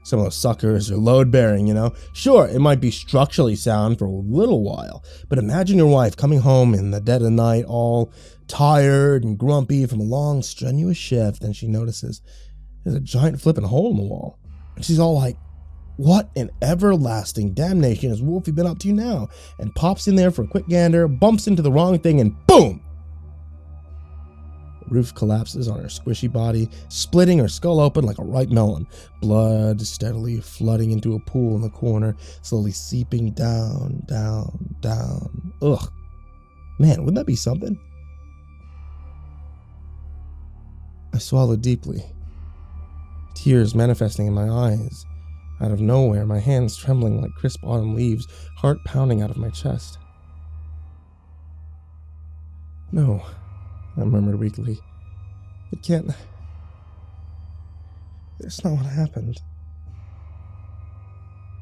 Some of those suckers are load-bearing, Sure, it might be structurally sound for a little while, but imagine your wife coming home in the dead of night all tired and grumpy from a long, strenuous shift, and she notices there's a giant flipping hole in the wall. And she's all like, what in everlasting damnation has Wolfie been up to now? And pops in there for a quick gander, bumps into the wrong thing, and boom! Roof collapses on her squishy body, splitting her skull open like a ripe melon. Blood steadily flooding into a pool in the corner, slowly seeping down, down, down. Ugh. Man, wouldn't that be something? I swallowed deeply. Tears manifesting in my eyes. Out of nowhere, my hands trembling like crisp autumn leaves, heart pounding out of my chest. No, I murmured weakly. It can't... That's not what happened.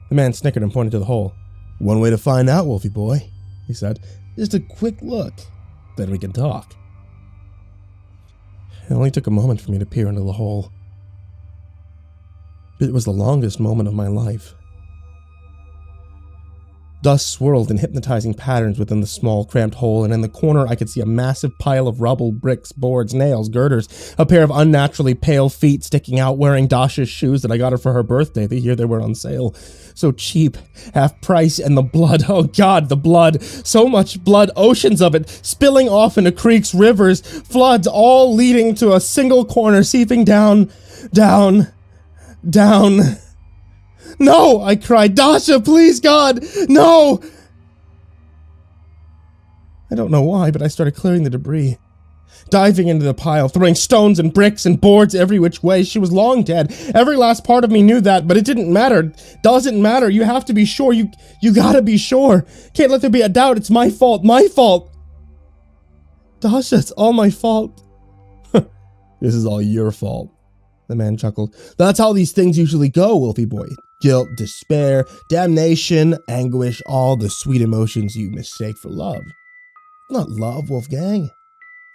The man snickered and pointed to the hole. One way to find out, Wolfie boy, he said. Just a quick look. Then we can talk. It only took a moment for me to peer into the hole. It was the longest moment of my life. Dust swirled in hypnotizing patterns within the small, cramped hole, and in the corner I could see a massive pile of rubble, bricks, boards, nails, girders, a pair of unnaturally pale feet sticking out wearing Dasha's shoes that I got her for her birthday the year they were on sale. So cheap, half price, and the blood, oh god, the blood, so much blood, oceans of it, spilling off into creeks, rivers, floods, all leading to a single corner, seeping down, down, down. No, I cried. Dasha, please, God, no! I don't know why, but I started clearing the debris. Diving into the pile, throwing stones and bricks and boards every which way. She was long dead. Every last part of me knew that, but it didn't matter. Doesn't matter. You have to be sure. You gotta be sure. Can't let there be a doubt. It's my fault. My fault. Dasha, it's all my fault. This is all your fault. The man chuckled. That's how these things usually go, Wolfie boy. Guilt, despair, damnation, anguish, all the sweet emotions you mistake for love. Not love, Wolfgang.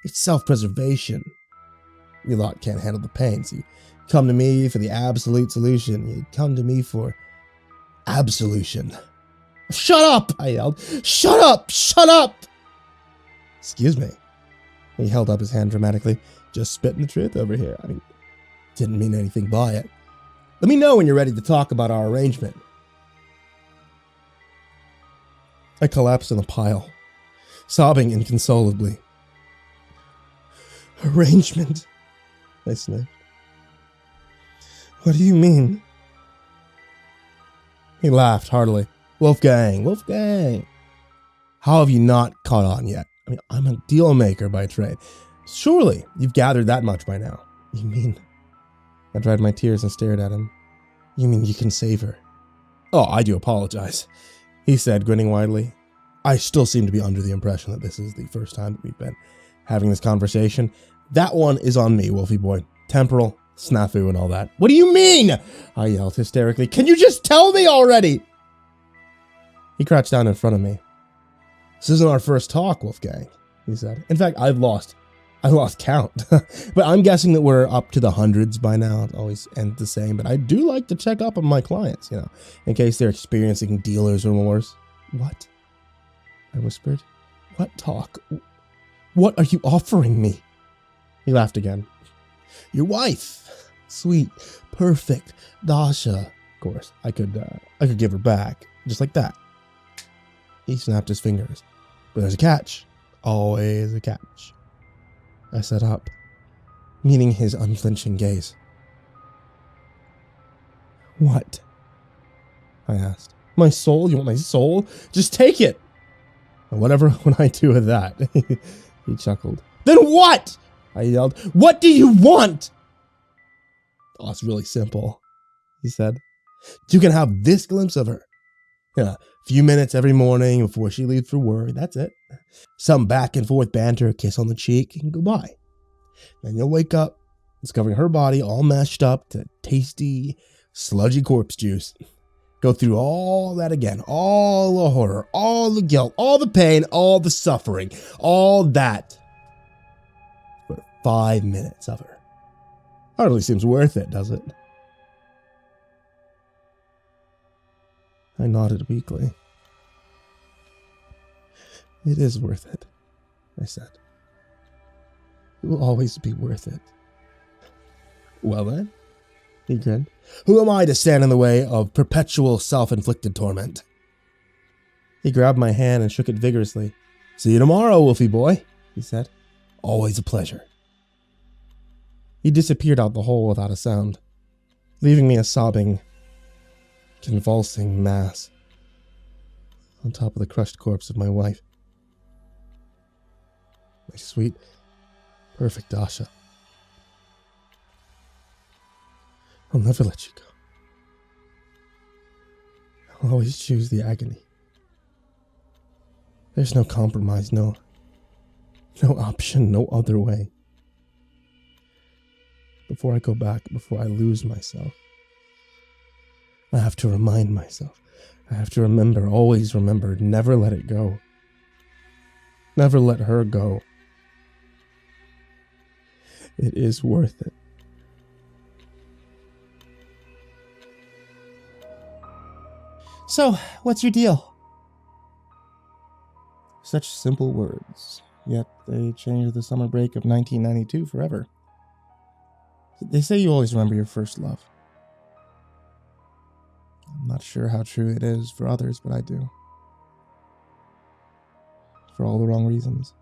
It's self-preservation. You lot can't handle the pain, so you come to me for the absolute solution. You come to me for absolution. Shut up, I yelled. Shut up! Shut up! Excuse me. He held up his hand dramatically. Just spitting the truth over here. I mean, didn't mean anything by it. Let me know when you're ready to talk about our arrangement. I collapsed in a pile, sobbing inconsolably. Arrangement? I sniffed. What do you mean? He laughed heartily. Wolfgang, Wolfgang. How have you not caught on yet? I mean, I'm a deal maker by trade. Surely you've gathered that much by now. You mean... I dried my tears and stared at him. You mean you can save her? Oh, I do apologize, he said, grinning widely. I still seem to be under the impression that this is the first time that we've been having this conversation. That one is on me, Wolfie boy. Temporal, snafu, and all that. What do you mean? I yelled hysterically. Can you just tell me already? He crouched down in front of me. This isn't our first talk, Wolfgang, he said. In fact, I lost count. But I'm guessing that we're up to the hundreds by now. It always ends the same. But I do like to check up on my clients, in case they're experiencing dealer's remorse. What? I whispered. What talk? What are you offering me? He laughed again. Your wife. Sweet, perfect Dasha. Of course, I could give her back. Just like that. He snapped his fingers. But there's a catch. Always a catch. I sat up, meeting his unflinching gaze. What? I asked. My soul? You want my soul? Just take it! And whatever would I do with that? He chuckled. Then what? I yelled. What do you want? Oh, it's really simple, he said. You can have this glimpse of her. A few minutes every morning before she leaves for work. That's it. Some back and forth banter, a kiss on the cheek, and goodbye. Then you'll wake up, discovering her body all mashed up to tasty, sludgy corpse juice. Go through all that again. All the horror, all the guilt, all the pain, all the suffering, all that. For 5 minutes of her. Hardly seems worth it, does it? I nodded weakly. It is worth it, I said. It will always be worth it. Well then, he grinned. Who am I to stand in the way of perpetual self-inflicted torment? He grabbed my hand and shook it vigorously. See you tomorrow, Wolfie boy, he said. Always a pleasure. He disappeared out the hole without a sound, leaving me a sobbing, convulsing mass on top of the crushed corpse of my wife. My sweet, perfect Dasha. I'll never let you go. I'll always choose the agony. There's no compromise, no option, no other way. Before I go back, before I lose myself, I have to remind myself. I have to remember, always remember, never let it go. Never let her go. It is worth it. So, what's your deal? Such simple words, yet they changed the summer break of 1992 forever. They say you always remember your first love. I'm not sure how true it is for others, but I do. For all the wrong reasons.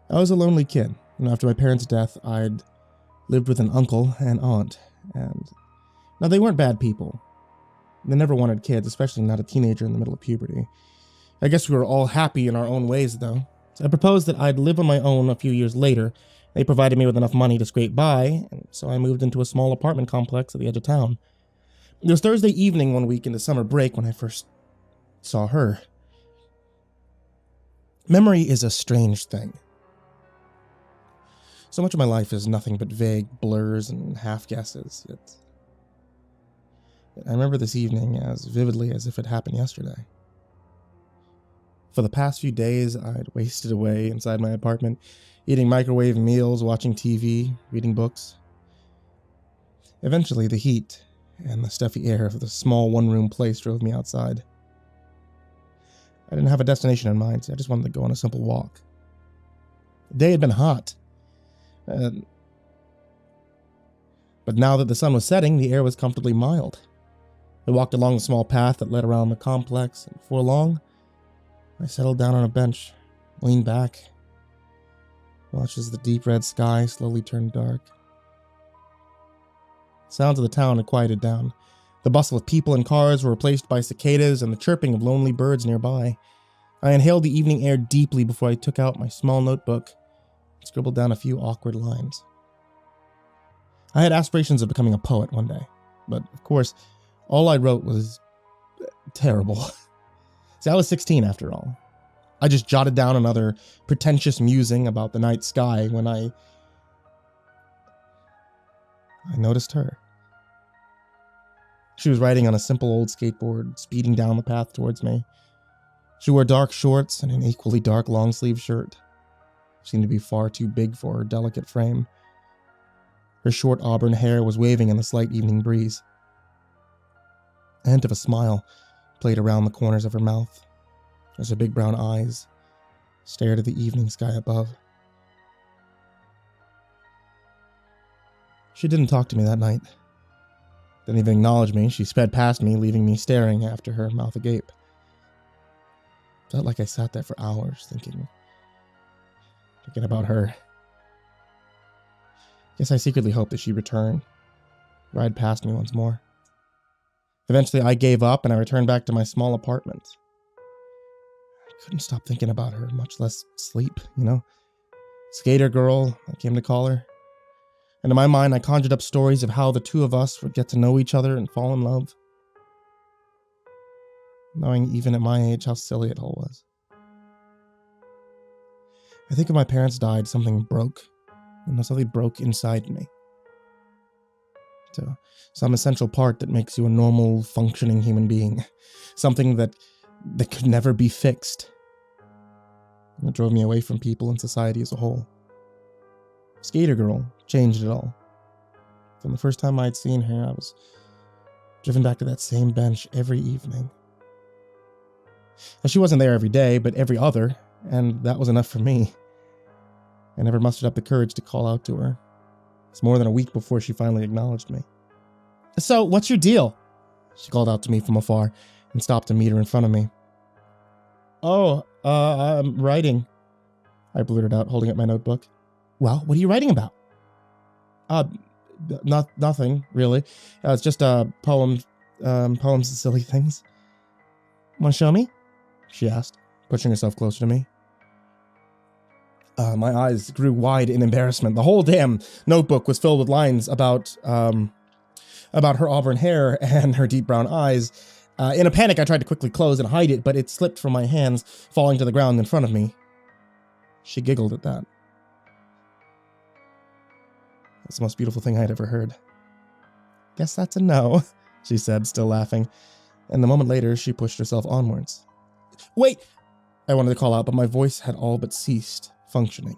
I was a lonely kid, and after my parents' death, I'd lived with an uncle and aunt, and now they weren't bad people. They never wanted kids, especially not a teenager in the middle of puberty. I guess we were all happy in our own ways, though. So I proposed that I'd live on my own a few years later. They provided me with enough money to scrape by, and so I moved into a small apartment complex at the edge of town. It was Thursday evening one week into summer break when I first saw her. Memory is a strange thing. So much of my life is nothing but vague blurs and half-guesses. I remember this evening as vividly as if it happened yesterday. For the past few days, I'd wasted away inside my apartment, eating microwave meals, watching TV, reading books. Eventually, the heat and the stuffy air of the small one-room place drove me outside. I didn't have a destination in mind, so I just wanted to go on a simple walk. The day had been hot. But now that the sun was setting, the air was comfortably mild. I walked along a small path that led around the complex, and before long, I settled down on a bench, leaned back, watched as the deep red sky slowly turned dark. Sounds of the town had quieted down. The bustle of people and cars were replaced by cicadas and the chirping of lonely birds nearby. I inhaled the evening air deeply before I took out my small notebook and scribbled down a few awkward lines. I had aspirations of becoming a poet one day, but of course, all I wrote was terrible. See, I was 16 after all. I just jotted down another pretentious musing about the night sky when I noticed her. She was riding on a simple old skateboard, speeding down the path towards me. She wore dark shorts and an equally dark long-sleeve shirt. She seemed to be far too big for her delicate frame. Her short auburn hair was waving in the slight evening breeze. A hint of a smile played around the corners of her mouth as her big brown eyes stared at the evening sky above. She didn't talk to me that night. Didn't even acknowledge me. She sped past me, leaving me staring after her, mouth agape. Felt like I sat there for hours, thinking about her. Guess I secretly hoped that she'd return, ride past me once more. Eventually, I gave up and I returned back to my small apartment. I couldn't stop thinking about her, much less sleep, Skater girl, I came to call her. And in my mind, I conjured up stories of how the two of us would get to know each other and fall in love. Knowing even at my age how silly it all was. I think when my parents died, something broke. Something broke inside me. So, some essential part that makes you a normal, functioning human being. Something that could never be fixed. It drove me away from people and society as a whole. Skater girl changed it all. From the first time I'd seen her, I was driven back to that same bench every evening. And she wasn't there every day, but every other, and that was enough for me. I never mustered up the courage to call out to her. It's more than a week before she finally acknowledged me. So, what's your deal? She called out to me from afar and stopped to meet her in front of me. Oh, I'm writing, I blurted out, holding up my notebook. Well, what are you writing about? Nothing, really. It's just, poems and silly things. Want to show me? She asked, pushing herself closer to me. My eyes grew wide in embarrassment. The whole damn notebook was filled with lines about her auburn hair and her deep brown eyes. In a panic, I tried to quickly close and hide it, but it slipped from my hands, falling to the ground in front of me. She giggled at that. That's the most beautiful thing I'd ever heard. Guess that's a no, she said, still laughing. And a moment later, she pushed herself onwards. Wait! I wanted to call out, but my voice had all but ceased functioning.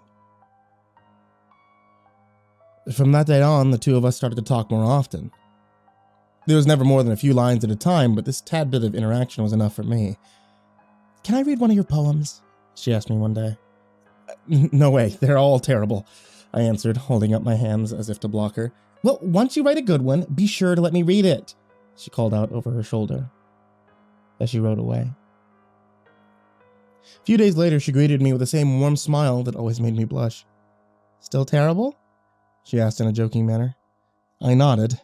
From that day on, the two of us started to talk more often. There was never more than a few lines at a time, but this tad bit of interaction was enough for me. Can I read one of your poems? She asked me one day. No way, they're all terrible, I answered, holding up my hands as if to block her. Well, once you write a good one, be sure to let me read it, she called out over her shoulder as she rode away. A few days later, she greeted me with the same warm smile that always made me blush. Still terrible? She asked in a joking manner. I nodded.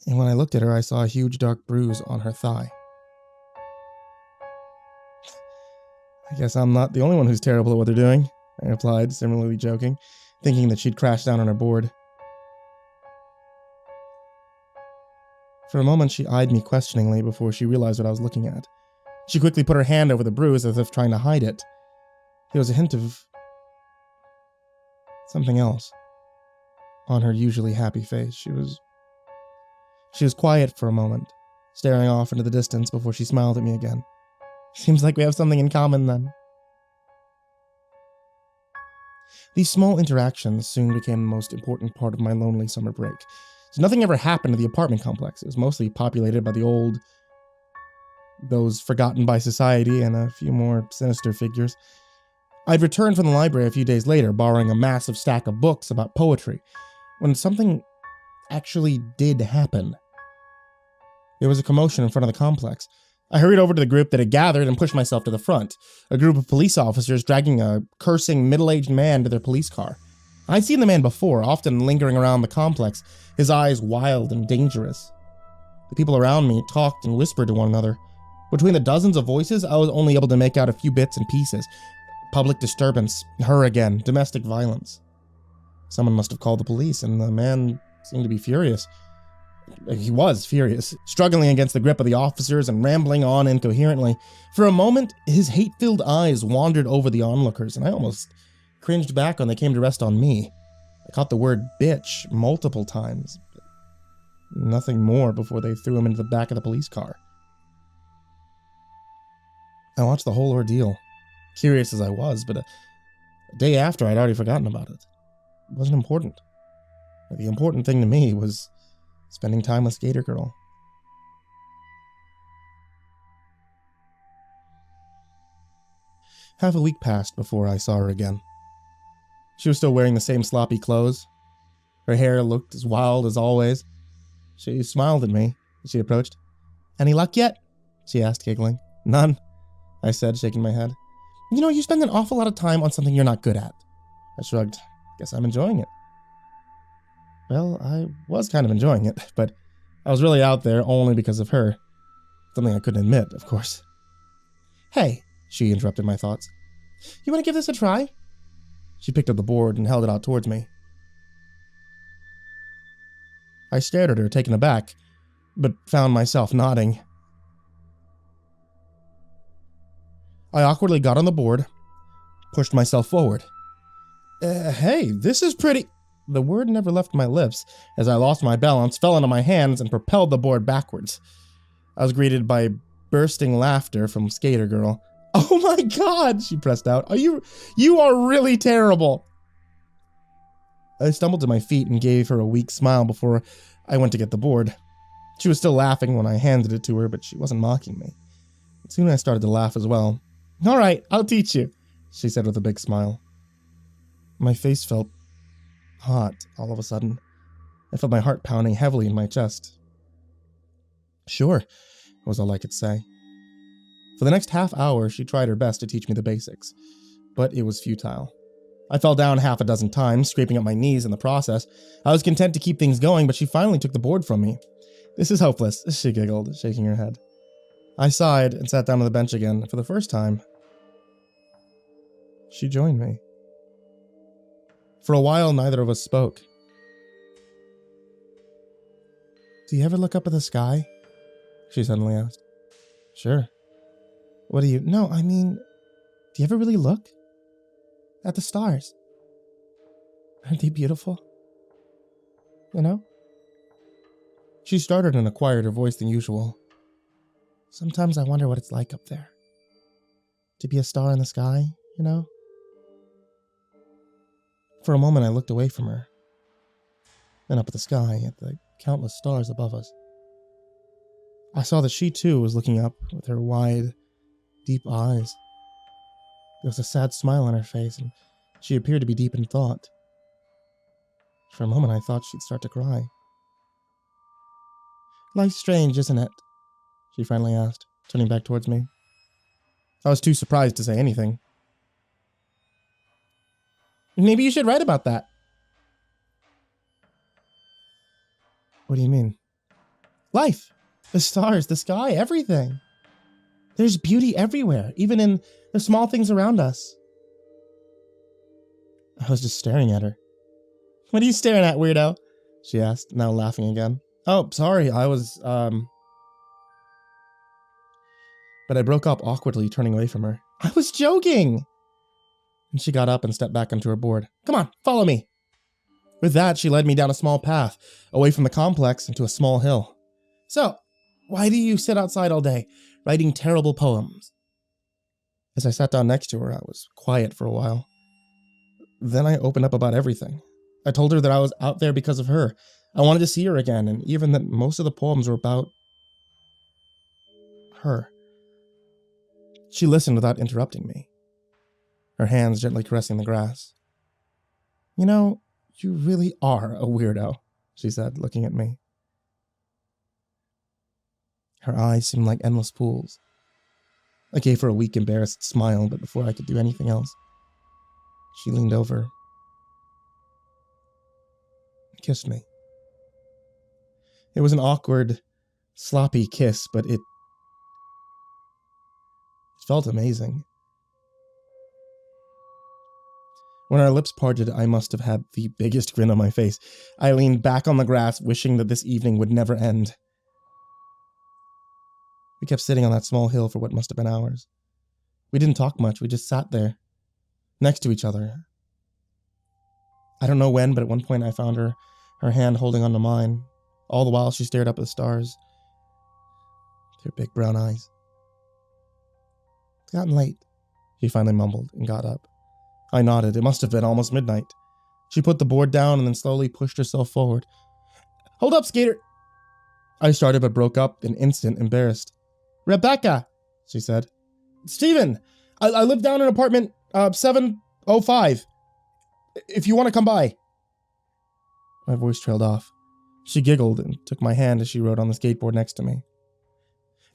And when I looked at her, I saw a huge dark bruise on her thigh. I guess I'm not the only one who's terrible at what they're doing, I replied, similarly joking, thinking that she'd crashed down on her board. For a moment, she eyed me questioningly before she realized what I was looking at. She quickly put her hand over the bruise as if trying to hide it. There was a hint of something else on her usually happy face. She was quiet for a moment, staring off into the distance before she smiled at me again. Seems like we have something in common then. These small interactions soon became the most important part of my lonely summer break. So nothing ever happened to the apartment complex. It was mostly populated by those forgotten by society and a few more sinister figures. I'd returned from the library a few days later, borrowing a massive stack of books about poetry, when something actually did happen. There was a commotion in front of the complex. I hurried over to the group that had gathered and pushed myself to the front, a group of police officers dragging a cursing middle-aged man to their police car. I'd seen the man before, often lingering around the complex, his eyes wild and dangerous. The people around me talked and whispered to one another. Between the dozens of voices, I was only able to make out a few bits and pieces. Public disturbance, her again, domestic violence. Someone must have called the police, and the man seemed to be furious. He was furious, struggling against the grip of the officers and rambling on incoherently. For a moment, his hate-filled eyes wandered over the onlookers, and I almost cringed back when they came to rest on me. I caught the word bitch multiple times, but nothing more before they threw him into the back of the police car. I watched the whole ordeal, curious as I was, but a day after I'd already forgotten about it. It wasn't important. The important thing to me was spending time with Skater Girl. Half a week passed before I saw her again. She was still wearing the same sloppy clothes. Her hair looked as wild as always. She smiled at me as she approached. Any luck yet? She asked, giggling. None, I said, shaking my head. You know, you spend an awful lot of time on something you're not good at. I shrugged. Guess I'm enjoying it. Well, I was kind of enjoying it, but I was really out there only because of her. Something I couldn't admit, of course. Hey, she interrupted my thoughts. You want to give this a try? She picked up the board and held it out towards me. I stared at her, taken aback, but found myself nodding. I awkwardly got on the board, pushed myself forward. Hey, this is pretty... The word never left my lips as I lost my balance, fell into my hands, and propelled the board backwards. I was greeted by bursting laughter from Skater Girl. Oh my god, she pressed out. You are really terrible. I stumbled to my feet and gave her a weak smile before I went to get the board. She was still laughing when I handed it to her, but she wasn't mocking me. Soon I started to laugh as well. All right, I'll teach you, she said with a big smile. My face felt hot all of a sudden. I felt my heart pounding heavily in my chest. Sure, was all I could say. For the next half hour, she tried her best to teach me the basics, but it was futile. I fell down half a dozen times, scraping up my knees in the process. I was content to keep things going, but she finally took the board from me. This is hopeless, she giggled, shaking her head. I sighed and sat down on the bench again. For the first time, she joined me. For a while, neither of us spoke. Do you ever look up at the sky? She suddenly asked. Sure. What do you... No, I mean, do you ever really look at the stars? Aren't they beautiful? You know? She started in a quieter voice than usual. Sometimes I wonder what it's like up there. To be a star in the sky, you know? For a moment I looked away from her, and up at the sky, at the countless stars above us. I saw that she too was looking up with her wide, deep eyes. There was a sad smile on her face, and she appeared to be deep in thought. For a moment I thought she'd start to cry. Life's strange, isn't it? She finally asked, turning back towards me. I was too surprised to say anything. Maybe you should write about that. What do you mean? Life. The stars, the sky, everything. There's beauty everywhere, even in the small things around us. I was just staring at her. What are you staring at, weirdo? She asked, now laughing again. Oh, sorry, I was, But I broke up awkwardly, turning away from her. I was joking! And she got up and stepped back onto her board. Come on, follow me. With that, she led me down a small path, away from the complex into a small hill. So, why do you sit outside all day, writing terrible poems? As I sat down next to her, I was quiet for a while. Then I opened up about everything. I told her that I was out there because of her. I wanted to see her again, and even that most of the poems were about her. She listened without interrupting me, her hands gently caressing the grass. You know, you really are a weirdo, she said, looking at me. Her eyes seemed like endless pools. I gave her a weak, embarrassed smile, but before I could do anything else, she leaned over and kissed me. It was an awkward, sloppy kiss, but it felt amazing. When our lips parted, I must have had the biggest grin on my face. I leaned back on the grass, wishing that this evening would never end. We kept sitting on that small hill for what must have been hours. We didn't talk much, we just sat there, next to each other. I don't know when, but at one point I found her hand holding onto mine. All the while she stared up at the stars, with her big brown eyes. It's gotten late, she finally mumbled and got up. I nodded. It must have been almost midnight. She put the board down and then slowly pushed herself forward. Hold up, skater! I started but broke up an instant, embarrassed. Rebecca, she said. Steven, I live down in apartment 705. If you want to come by. My voice trailed off. She giggled and took my hand as she rode on the skateboard next to me.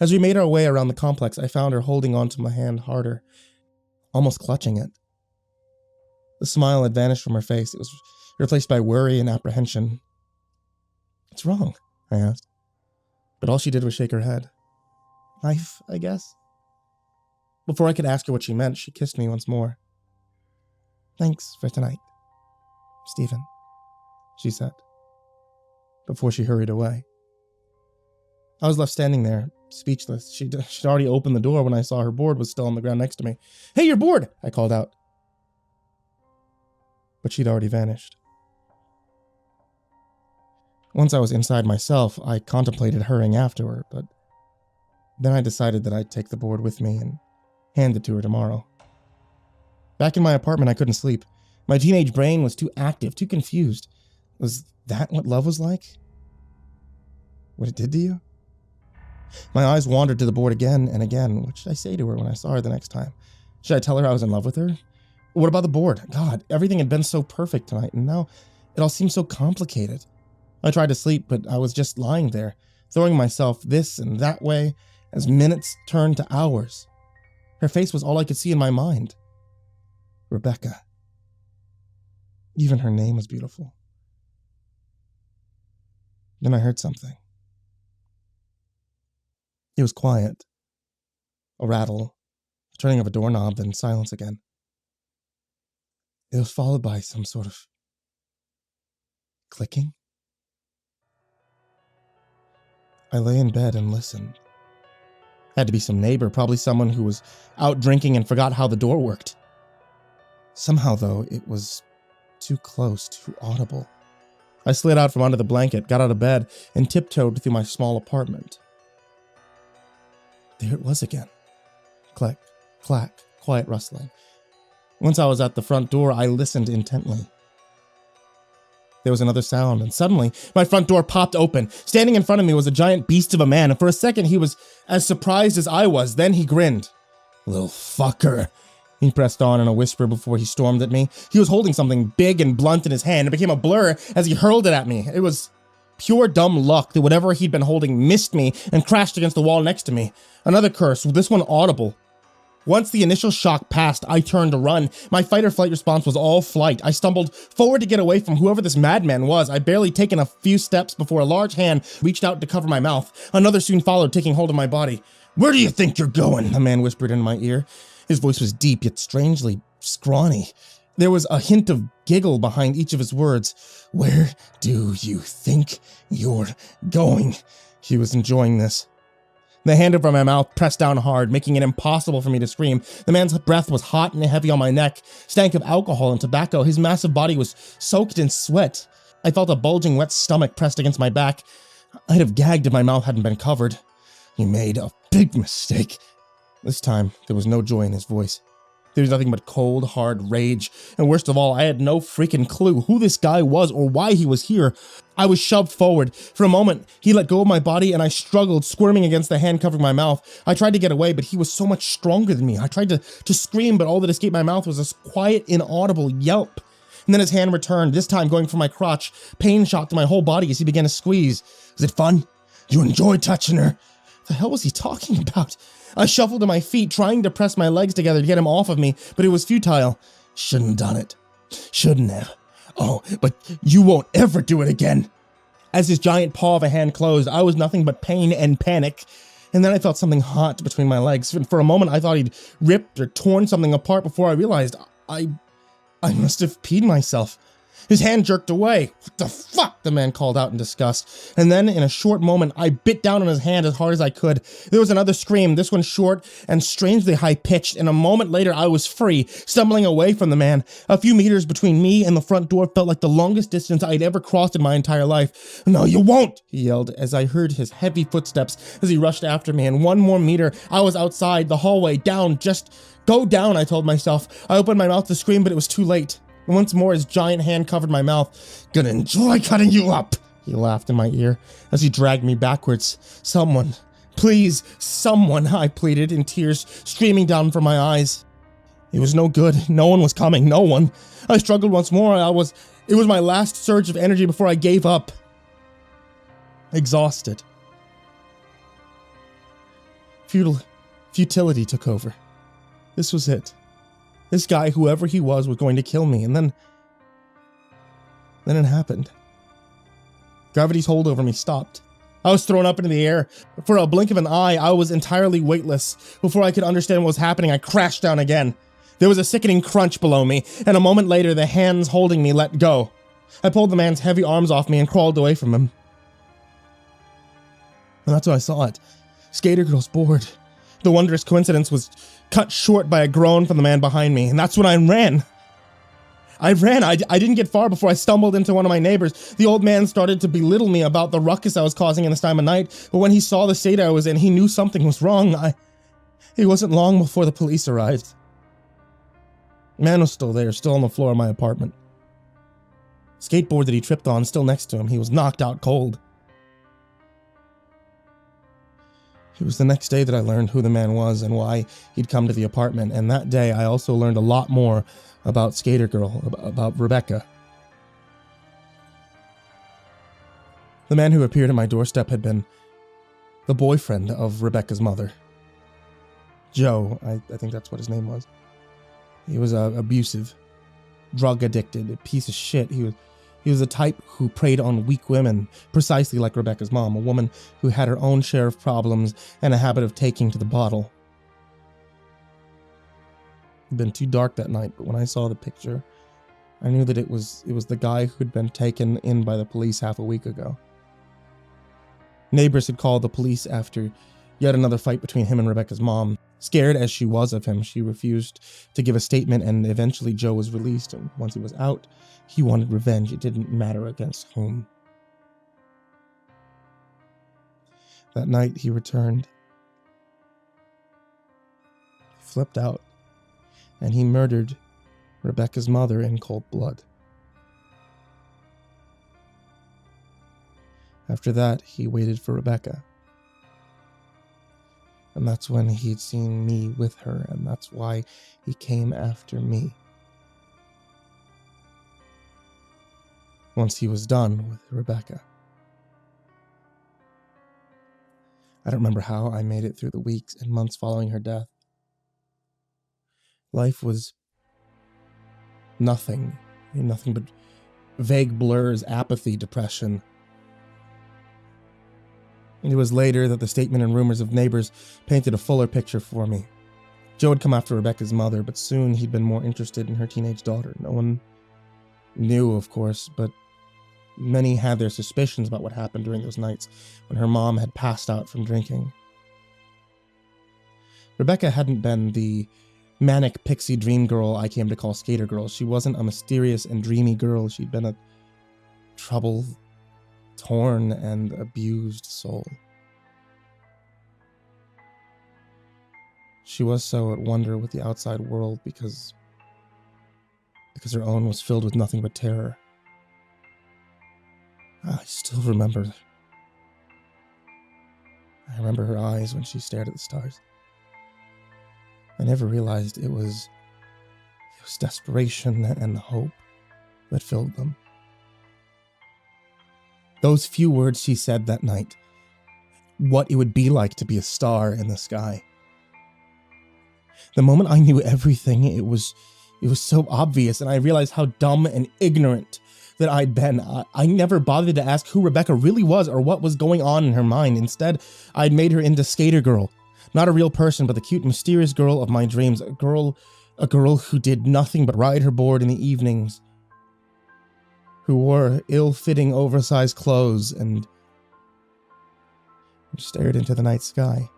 As we made our way around the complex, I found her holding onto my hand harder, almost clutching it. The smile had vanished from her face. It was replaced by worry and apprehension. What's wrong? I asked. But all she did was shake her head. Life, I guess. Before I could ask her what she meant, she kissed me once more. Thanks for tonight, Steven, she said, before she hurried away. I was left standing there, speechless. She'd already opened the door when I saw her board was still on the ground next to me. Hey, your board! I called out. But she'd already vanished. Once I was inside myself, I contemplated hurrying after her, but then I decided that I'd take the board with me and hand it to her tomorrow. Back in my apartment, I couldn't sleep. My teenage brain was too active, too confused. Was that what love was like? What it did to you? My eyes wandered to the board again and again. What should I say to her when I saw her the next time? Should I tell her I was in love with her? What about the board? God, everything had been so perfect tonight, and now it all seemed so complicated. I tried to sleep, but I was just lying there, throwing myself this and that way as minutes turned to hours. Her face was all I could see in my mind. Rebecca. Even her name was beautiful. Then I heard something. It was quiet. A rattle, the turning of a doorknob, then silence again. It was followed by some sort of clicking. I lay in bed and listened. Had to be some neighbor, probably someone who was out drinking and forgot how the door worked. Somehow, though, it was too close, too audible. I slid out from under the blanket, got out of bed, and tiptoed through my small apartment. There it was again. Click, clack, quiet rustling. Once I was at the front door, I listened intently. There was another sound, and suddenly, my front door popped open. Standing in front of me was a giant beast of a man, and for a second he was as surprised as I was. Then he grinned. "Little fucker," he pressed on in a whisper before he stormed at me. He was holding something big and blunt in his hand. It became a blur as he hurled it at me. It was pure dumb luck that whatever he'd been holding missed me and crashed against the wall next to me. Another curse, this one audible. Once the initial shock passed, I turned to run. My fight or flight response was all flight. I stumbled forward to get away from whoever this madman was. I'd barely taken a few steps before a large hand reached out to cover my mouth. Another soon followed, taking hold of my body. "Where do you think you're going?" the man whispered in my ear. His voice was deep, yet strangely scrawny. There was a hint of giggle behind each of his words. "Where do you think you're going?" He was enjoying this. The hand over my mouth pressed down hard, making it impossible for me to scream. The man's breath was hot and heavy on my neck, stank of alcohol and tobacco. His massive body was soaked in sweat. I felt a bulging, wet stomach pressed against my back. I'd have gagged if my mouth hadn't been covered. "You made a big mistake." This time, there was no joy in his voice. There was nothing but cold, hard rage. And worst of all, I had no freaking clue who this guy was or why he was here. I was shoved forward. For a moment, he let go of my body and I struggled, squirming against the hand covering my mouth. I tried to get away, but he was so much stronger than me. I tried to scream, but all that escaped my mouth was a quiet, inaudible yelp. And then his hand returned, this time going for my crotch. Pain shot through my whole body as he began to squeeze. "Was it fun? You enjoyed touching her?" The hell was he talking about? I shuffled to my feet, trying to press my legs together to get him off of me, but it was futile. "Shouldn't have done it. Shouldn't have. Oh, but you won't ever do it again." As his giant paw of a hand closed, I was nothing but pain and panic. And then I felt something hot between my legs. And for a moment, I thought he'd ripped or torn something apart before I realized I must have peed myself. His hand jerked away. "What the fuck?" the man called out in disgust. And then, in a short moment, I bit down on his hand as hard as I could. There was another scream, this one short and strangely high-pitched, and a moment later I was free, stumbling away from the man. A few meters between me and the front door felt like the longest distance I'd ever crossed in my entire life. "No, you won't!" he yelled as I heard his heavy footsteps as he rushed after me, and one more meter, I was outside, the hallway, down, just go down, I told myself. I opened my mouth to scream, but it was too late. Once more, his giant hand covered my mouth. "Gonna enjoy cutting you up," he laughed in my ear as he dragged me backwards. "Someone, please, someone," I pleaded in tears streaming down from my eyes. It was no good. No one was coming. No one. I struggled once more. It was my last surge of energy before I gave up. Exhausted. Futility took over. This was it. This guy, whoever he was going to kill me, and then it happened. Gravity's hold over me stopped. I was thrown up into the air. For a blink of an eye, I was entirely weightless. Before I could understand what was happening, I crashed down again. There was a sickening crunch below me, and a moment later, the hands holding me let go. I pulled the man's heavy arms off me and crawled away from him. And that's when I saw it. Skater Girl's board. The wondrous coincidence was cut short by a groan from the man behind me, and that's when I ran. I didn't get far before I stumbled into one of my neighbors. The old man started to belittle me about the ruckus I was causing in this time of night, but when he saw the state I was in, he knew something was wrong. It wasn't long before the police arrived. The man was still there, still on the floor of my apartment. Skateboard that he tripped on still next to him. He was knocked out cold. It was the next day that I learned who the man was and why he'd come to the apartment, and that day I also learned a lot more about Skater Girl, about Rebecca. The man who appeared at my doorstep had been the boyfriend of Rebecca's mother. Joe, I think that's what his name was. He was abusive. drug addicted, a piece of shit. He was the type who preyed on weak women, precisely like Rebecca's mom, a woman who had her own share of problems and a habit of taking to the bottle. It had been too dark that night, but when I saw the picture, I knew that it was the guy who'd been taken in by the police half a week ago. Neighbors had called the police after yet another fight between him and Rebecca's mom. Scared as she was of him, she refused to give a statement, and eventually Joe was released, and once he was out, he wanted revenge. It didn't matter against whom. That night, he returned. He flipped out, and he murdered Rebecca's mother in cold blood. After that, he waited for Rebecca. And that's when he'd seen me with her, and that's why he came after me. Once he was done with Rebecca. I don't remember how I made it through the weeks and months following her death. Life was nothing but vague blurs, apathy, depression. It was later that the statement and rumors of neighbors painted a fuller picture for me. Joe had come after Rebecca's mother, but soon he'd been more interested in her teenage daughter. No one knew, of course, but many had their suspicions about what happened during those nights when her mom had passed out from drinking. Rebecca hadn't been the manic pixie dream girl I came to call Skater Girl. She wasn't a mysterious and dreamy girl. She'd been a troubled, torn, and abused soul. She was so at wonder with the outside world because her own was filled with nothing but terror. I still remember. I remember her eyes when she stared at the stars. I never realized it was desperation and hope that filled them. Those few words she said that night, what it would be like to be a star in the sky. The moment I knew everything, it was so obvious, and I realized how dumb and ignorant that I'd been. I never bothered to ask who Rebecca really was or what was going on in her mind. Instead, I'd made her into Skater Girl. Not a real person, but the cute, mysterious girl of my dreams. A girl who did nothing but ride her board in the evenings. Who wore ill-fitting, oversized clothes and stared into the night sky.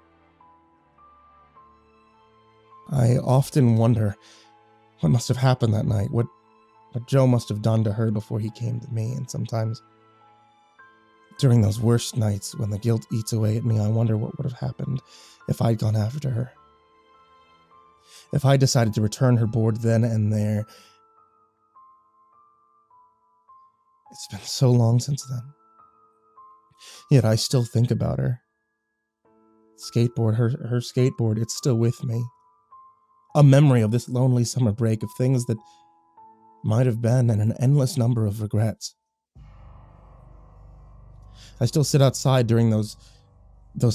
I often wonder what must have happened that night, what Joe must have done to her before he came to me, and sometimes during those worst nights when the guilt eats away at me, I wonder what would have happened if I'd gone after her. If I decided to return her board then and there. It's been so long since then. Yet I still think about her. Skateboard, her skateboard, it's still with me. A memory of this lonely summer break, of things that might have been, and an endless number of regrets. I still sit outside during those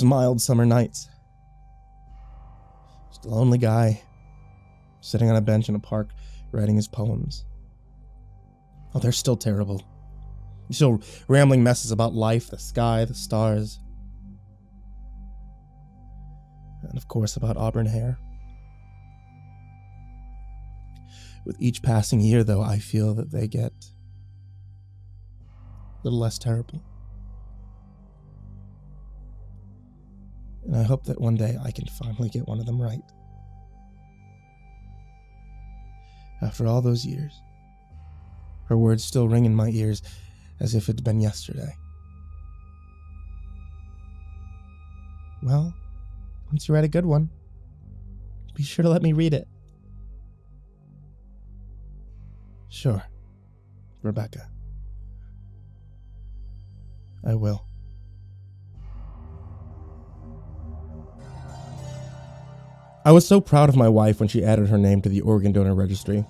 mild summer nights. Just a lonely guy, sitting on a bench in a park, writing his poems. Oh, they're still terrible. Still rambling messes about life, the sky, the stars. And of course about auburn hair. With each passing year, though, I feel that they get a little less terrible. And I hope that one day I can finally get one of them right. After all those years, her words still ring in my ears as if it'd been yesterday. Well, once you write a good one, be sure to let me read it. Sure, Rebecca. I will. I was so proud of my wife when she added her name to the organ donor registry.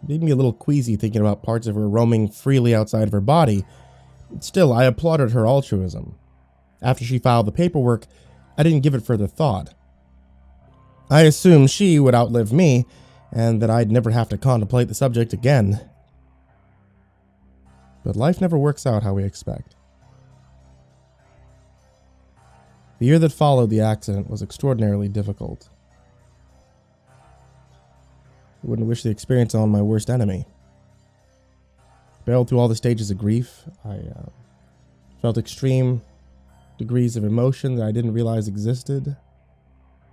It made me a little queasy thinking about parts of her roaming freely outside of her body. Still, I applauded her altruism. After she filed the paperwork, I didn't give it further thought. I assumed she would outlive me, and that I'd never have to contemplate the subject again. But life never works out how we expect. The year that followed the accident was extraordinarily difficult. I wouldn't wish the experience on my worst enemy. Barreled through all the stages of grief. I felt extreme degrees of emotion that I didn't realize existed.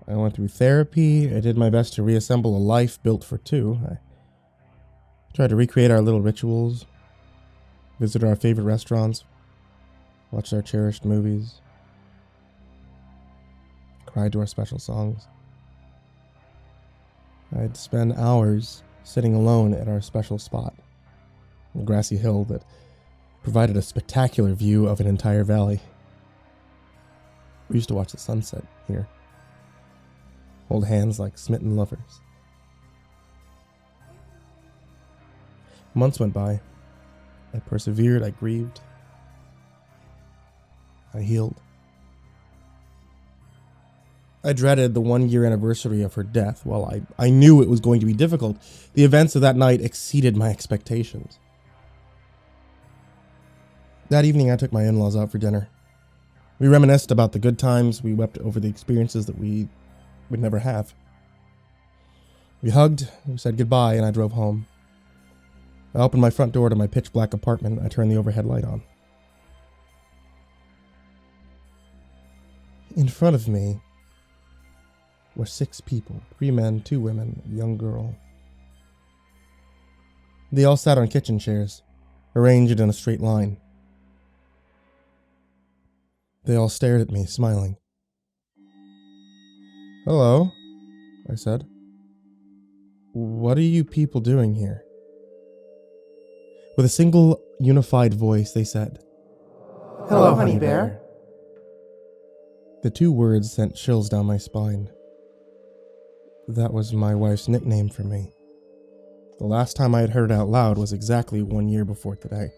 I went through therapy. I did my best to reassemble a life built for two. I tried to recreate our little rituals, visit our favorite restaurants, watch our cherished movies, cried to our special songs. I'd spend hours sitting alone at our special spot, a grassy hill that provided a spectacular view of an entire valley. We used to watch the sunset here, hold hands like smitten lovers. Months went by. I persevered, I grieved, I healed. I dreaded the 1-year anniversary of her death. While I knew it was going to be difficult, the events of that night exceeded my expectations. That evening, I took my in-laws out for dinner. We reminisced about the good times. We wept over the experiences that we would never have. We hugged, we said goodbye, and I drove home. I opened my front door to my pitch-black apartment. I turned the overhead light on. In front of me were 6 people, 3 men, 2 women, a young girl. They all sat on kitchen chairs, arranged in a straight line. They all stared at me, smiling. "Hello," I said. "What are you people doing here?" With a single, unified voice, they said, "Hello, honey bear." The 2 words sent chills down my spine. That was my wife's nickname for me. The last time I had heard it out loud was exactly 1 year before today.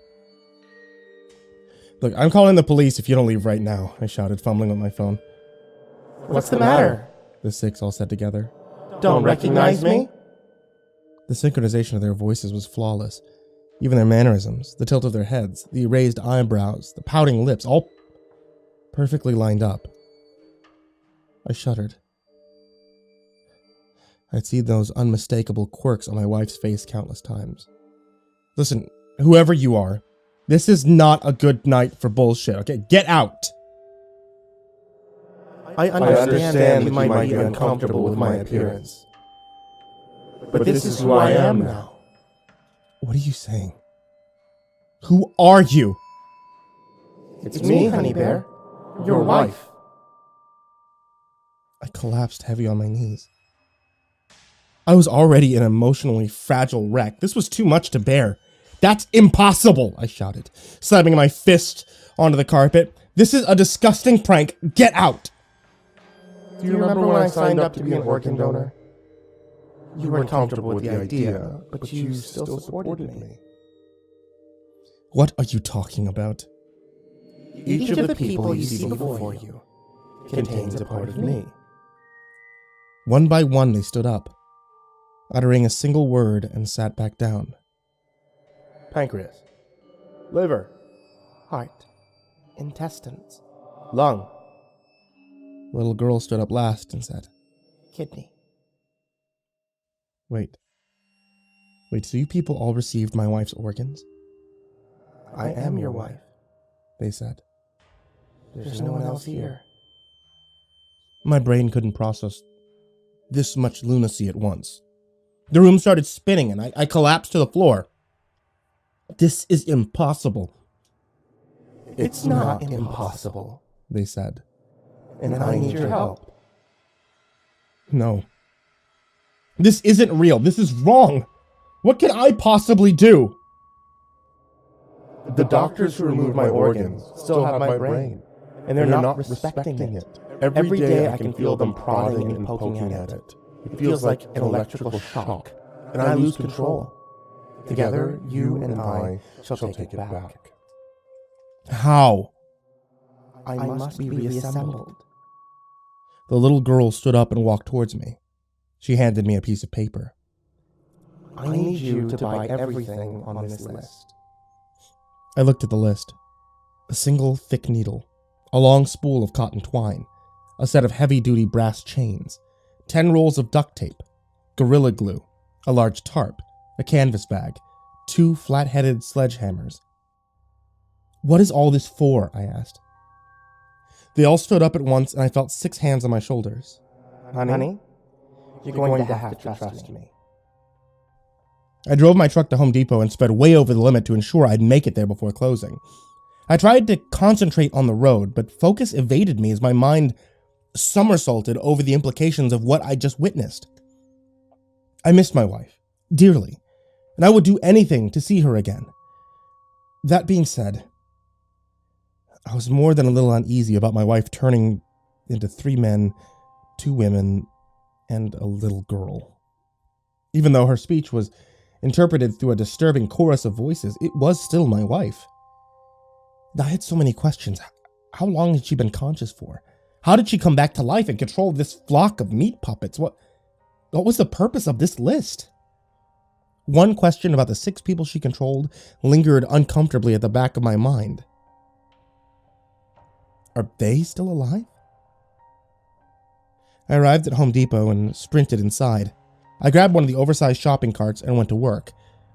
"Look, I'm calling the police if you don't leave right now," I shouted, fumbling with my phone. "What's the matter?" The 6 all said together. "Don't recognize me?" The synchronization of their voices was flawless. Even their mannerisms, the tilt of their heads, the raised eyebrows, the pouting lips, all perfectly lined up. I shuddered. I'd seen those unmistakable quirks on my wife's face countless times. "Listen, whoever you are, this is not a good night for bullshit, okay? Get out!" I understand you might be uncomfortable with my appearance, but this is who I am now. What are you saying? Who are you? It's me, honey bear, your wife. I collapsed heavy on my knees. I was already an emotionally fragile wreck. This was too much to bear. "That's impossible," I shouted, slamming my fist onto the carpet. "This is a disgusting prank. Get out!" Do you remember when I signed up to be an organ donor? You weren't comfortable with the idea, but you still supported me. What are you talking about? Each of the people you see before you contains a part of me. One by one, they stood up, uttering a single word, and sat back down. Pancreas, liver, heart, intestines, lung. The little girl stood up last and said, Kidney. Wait, so you people all received my wife's organs? I am your wife, they said. There's no one else here. My brain couldn't process this much lunacy at once. The room started spinning and I collapsed to the floor. This is impossible. It's not impossible, they said. And I need your help. No. This isn't real. This is wrong. What can I possibly do? The doctors who removed my organs still have my brain, and they're not respecting it. Every day I can feel them prodding and poking at it. It feels like an electrical shock, and I lose control. Together, you and I shall take it back. How? I must be reassembled. The little girl stood up and walked towards me. She handed me a piece of paper. I need you to buy everything on this list. I looked at the list. A single thick needle, a long spool of cotton twine, a set of heavy-duty brass chains, 10 rolls of duct tape, Gorilla Glue, a large tarp, a canvas bag, 2 flat-headed sledgehammers. What is all this for? I asked. They all stood up at once, and I felt 6 hands on my shoulders. Honey, you're going to have to trust me. I drove my truck to Home Depot and sped way over the limit to ensure I'd make it there before closing. I tried to concentrate on the road, but focus evaded me as my mind somersaulted over the implications of what I just witnessed. I missed my wife, dearly, and I would do anything to see her again. That being said, I was more than a little uneasy about my wife turning into 3 men, 2 women, and a little girl. Even though her speech was interpreted through a disturbing chorus of voices, it was still my wife. I had so many questions. How long had she been conscious for? How did she come back to life and control this flock of meat puppets? What was the purpose of this list? One question about the 6 people she controlled lingered uncomfortably at the back of my mind. Are they still alive? I arrived at Home Depot and sprinted inside. I grabbed one of the oversized shopping carts and went to work.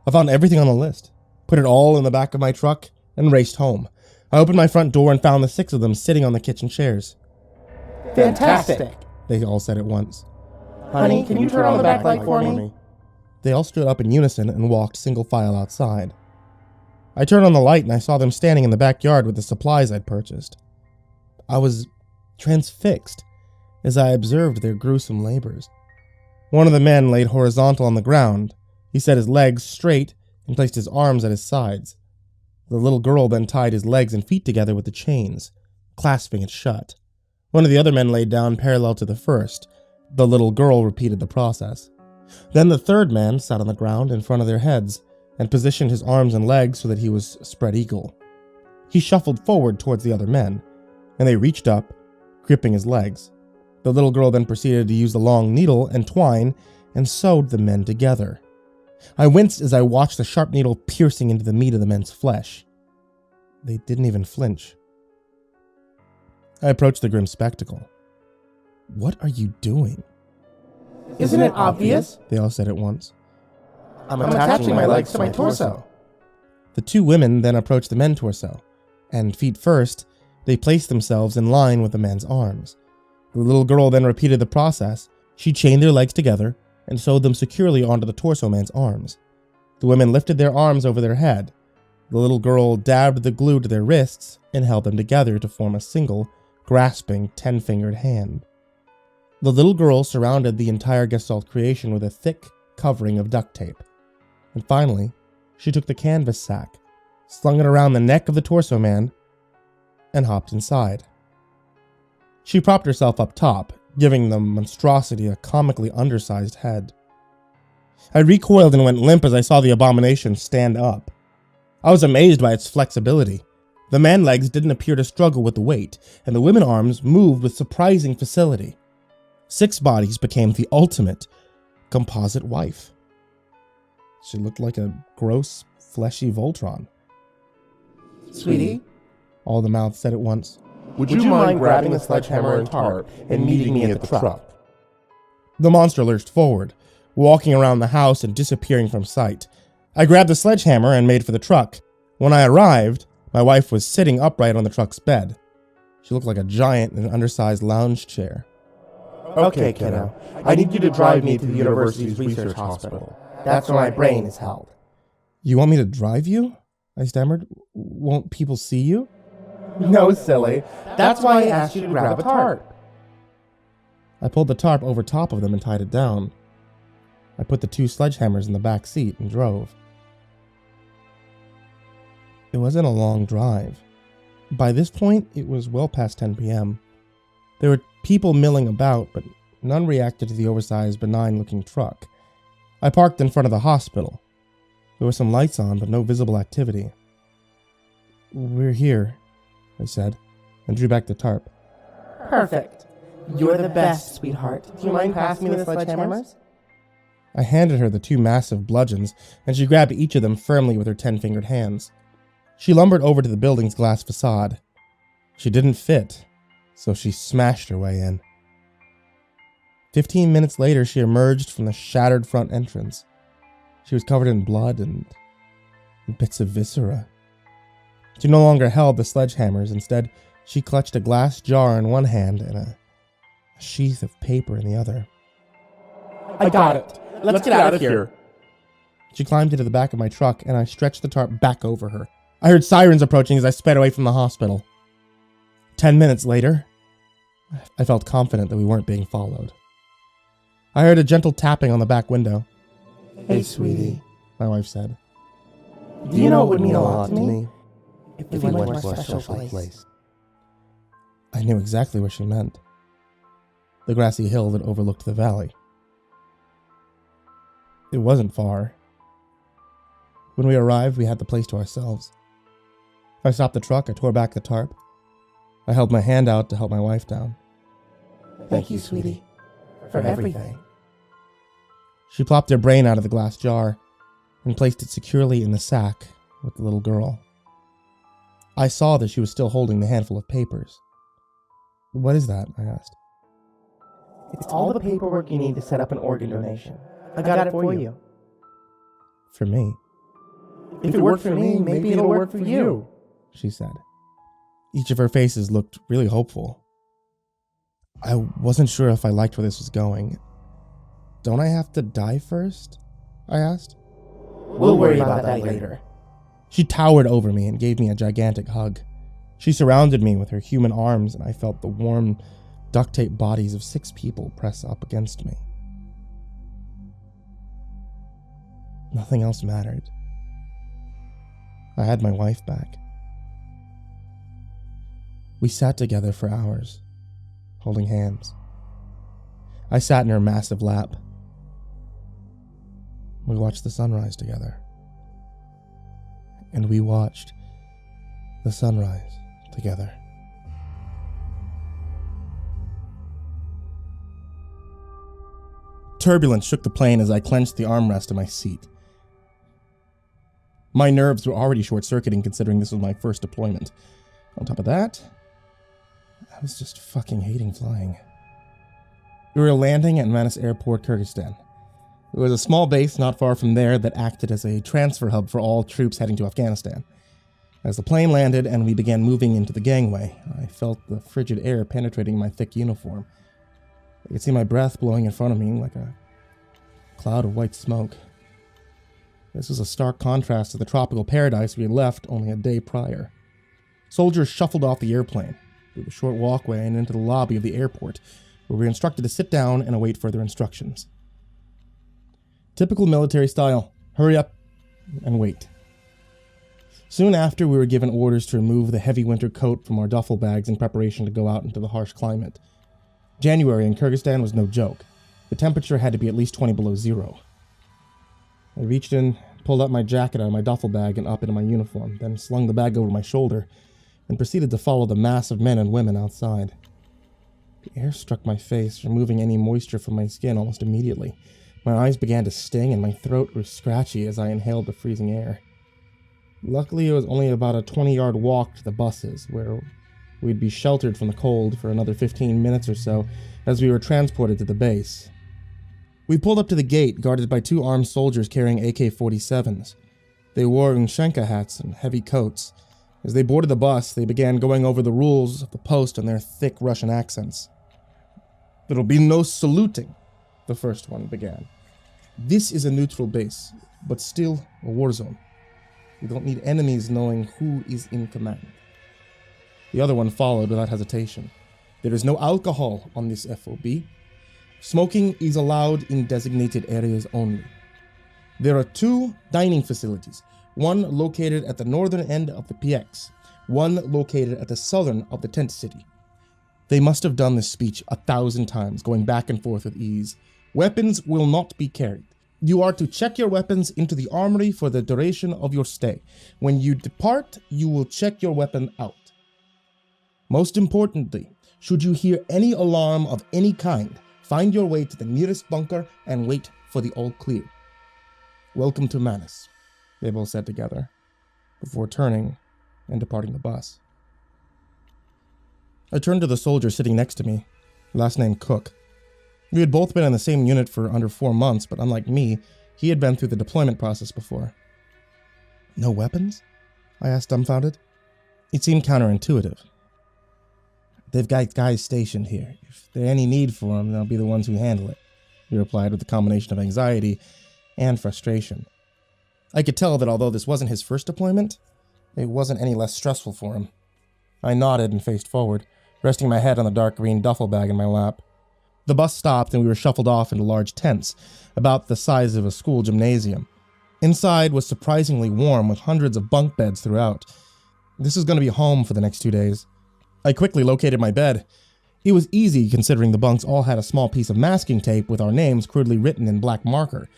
I found everything on the list, put it all in the back of my truck, and raced home. I opened my front door and found the 6 of them sitting on the kitchen chairs. Fantastic, they all said at once. Honey, can you turn on the backlight for me? They all stood up in unison and walked single file outside. I turned on the light and I saw them standing in the backyard with the supplies I'd purchased. I was transfixed as I observed their gruesome labors. One of the men laid horizontal on the ground. He set his legs straight and placed his arms at his sides. The little girl then tied his legs and feet together with the chains, clasping it shut. One of the other men laid down parallel to the first. The little girl repeated the process. Then the third man sat on the ground in front of their heads and positioned his arms and legs so that he was spread eagle. He shuffled forward towards the other men, and they reached up, gripping his legs. The little girl then proceeded to use the long needle and twine and sewed the men together. I winced as I watched the sharp needle piercing into the meat of the men's flesh. They didn't even flinch. I approached the grim spectacle. What are you doing? Isn't it obvious? They all said at once. I'm attaching my legs to my torso. The 2 women then approached the men's torso, and feet first, they placed themselves in line with the men's arms. The little girl then repeated the process. She chained their legs together and sewed them securely onto the torso man's arms. The women lifted their arms over their head. The little girl dabbed the glue to their wrists and held them together to form a single, grasping 10-fingered hand. The little girl surrounded the entire Gestalt creation with a thick covering of duct tape. And finally, she took the canvas sack, slung it around the neck of the torso man, and hopped inside. She propped herself up top, giving the monstrosity a comically undersized head. I recoiled and went limp as I saw the abomination stand up. I was amazed by its flexibility. The man legs didn't appear to struggle with the weight, and the women arms moved with surprising facility. 6 bodies became the ultimate composite wife. She looked like a gross, fleshy Voltron. Sweetie? All the mouths said at once. Would you mind grabbing a sledgehammer and tarp and meeting me at the truck? The monster lurched forward, walking around the house and disappearing from sight. I grabbed the sledgehammer and made for the truck. When I arrived, my wife was sitting upright on the truck's bed. She looked like a giant in an undersized lounge chair. Okay, kiddo. I need you to drive me to the university's research hospital. That's where my brain is held. You want me to drive you? I stammered. Won't people see you? No, silly. That's why I asked you to grab a tarp. I pulled the tarp over top of them and tied it down. I put the 2 sledgehammers in the back seat and drove. It wasn't a long drive. By this point, it was well past 10 p.m. There were people milling about, but none reacted to the oversized, benign-looking truck. I parked in front of the hospital. There were some lights on, but no visible activity. We're here, I said, and drew back the tarp. Perfect. You're the best, sweetheart. Do you mind passing me the sledgehammers? I handed her the 2 massive bludgeons, and she grabbed each of them firmly with her 10-fingered hands. She lumbered over to the building's glass facade. She didn't fit, so she smashed her way in. 15 minutes later, she emerged from the shattered front entrance. She was covered in blood and bits of viscera. She no longer held the sledgehammers. Instead, she clutched a glass jar in one hand and a sheath of paper in the other. I got it. Let's get out of here. She climbed into the back of my truck, and I stretched the tarp back over her. I heard sirens approaching as I sped away from the hospital. 10 minutes later, I felt confident that we weren't being followed. I heard a gentle tapping on the back window. Hey, sweetie, my wife said. Do you know it would mean a lot to me if we went to our special place? I knew exactly what she meant. The grassy hill that overlooked the valley. It wasn't far. When we arrived, we had the place to ourselves. I stopped the truck, I tore back the tarp. I held my hand out to help my wife down. Thank you, sweetie, for everything. She plopped her brain out of the glass jar and placed it securely in the sack with the little girl. I saw that she was still holding the handful of papers. What is that? I asked. It's all the paperwork you need to set up an organ donation. I got it for you. For me? If it worked for me, maybe it'll work for you, she said. Each of her faces looked really hopeful. I wasn't sure if I liked where this was going. Don't I have to die first? I asked. We'll worry about that later. She towered over me and gave me a gigantic hug. She surrounded me with her human arms, and I felt the warm, duct-tape bodies of 6 people press up against me. Nothing else mattered. I had my wife back. We sat together for hours, holding hands. I sat in her massive lap. We watched the sunrise together. And we watched the sunrise together. Turbulence shook the plane as I clenched the armrest of my seat. My nerves were already short-circuiting considering this was my first deployment. On top of that, I was just fucking hating flying. We were landing at Manas Airport, Kyrgyzstan. It was a small base not far from there that acted as a transfer hub for all troops heading to Afghanistan. As the plane landed and we began moving into the gangway, I felt the frigid air penetrating my thick uniform. I could see my breath blowing in front of me like a cloud of white smoke. This was a stark contrast to the tropical paradise we had left only a day prior. Soldiers shuffled off the airplane, through the short walkway and into the lobby of the airport, where we were instructed to sit down and await further instructions. Typical military style, hurry up and wait. Soon after, we were given orders to remove the heavy winter coat from our duffel bags in preparation to go out into the harsh climate. January in Kyrgyzstan was no joke. The temperature had to be at least 20 below zero. I reached in, pulled out my jacket out of my duffel bag and up into my uniform, then slung the bag over my shoulder, and proceeded to follow the mass of men and women outside. The air struck my face, removing any moisture from my skin almost immediately. My eyes began to sting and my throat grew scratchy as I inhaled the freezing air. Luckily, it was only about a 20-yard walk to the buses, where we'd be sheltered from the cold for another 15 minutes or so as we were transported to the base. We pulled up to the gate, guarded by 2 armed soldiers carrying AK-47s. They wore Unshenka hats and heavy coats. As they boarded the bus, they began going over the rules of the post in their thick Russian accents. "There'll be no saluting," the first one began. "This is a neutral base, but still a war zone. We don't need enemies knowing who is in command." The other one followed without hesitation. "There is no alcohol on this FOB. Smoking is allowed in designated areas only. There are 2 dining facilities, one located at the northern end of the PX, one located at the southern of the tent city." They must have done this speech 1,000 times, going back and forth with ease. "Weapons will not be carried. You are to check your weapons into the armory for the duration of your stay. When you depart, you will check your weapon out. Most importantly, should you hear any alarm of any kind, Find your way to the nearest bunker and wait for the all clear. Welcome to Manus, they both said together, before turning and departing the bus. I turned to the soldier sitting next to me, last name Cook. We had both been in the same unit for under 4 months, but unlike me, he had been through the deployment process before. No weapons? I asked, dumbfounded. It seemed counterintuitive. They've got guys stationed here. If there's any need for them, they'll be the ones who handle it, he replied with a combination of anxiety and frustration. I could tell that although this wasn't his first deployment, it wasn't any less stressful for him. I nodded and faced forward, resting my head on the dark green duffel bag in my lap. The bus stopped and we were shuffled off into large tents, about the size of a school gymnasium. Inside was surprisingly warm, with hundreds of bunk beds throughout. This was going to be home for the next 2 days. I quickly located my bed. It was easy considering the bunks all had a small piece of masking tape with our names crudely written in black marker.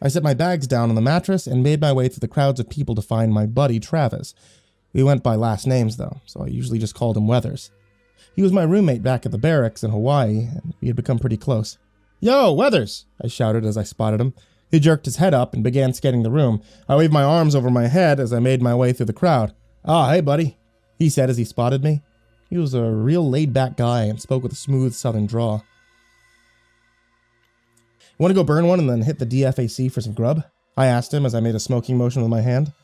I set my bags down on the mattress and made my way through the crowds of people to find my buddy Travis. We went by last names though, so I usually just called him Weathers. He was my roommate back at the barracks in Hawaii, and we had become pretty close. "Yo, Weathers!" I shouted as I spotted him. He jerked his head up and began scanning the room. I waved my arms over my head as I made my way through the crowd. "Ah, hey buddy," he said as he spotted me. He was a real laid-back guy and spoke with a smooth southern drawl. "Want to go burn one and then hit the DFAC for some grub?" I asked him as I made a smoking motion with my hand.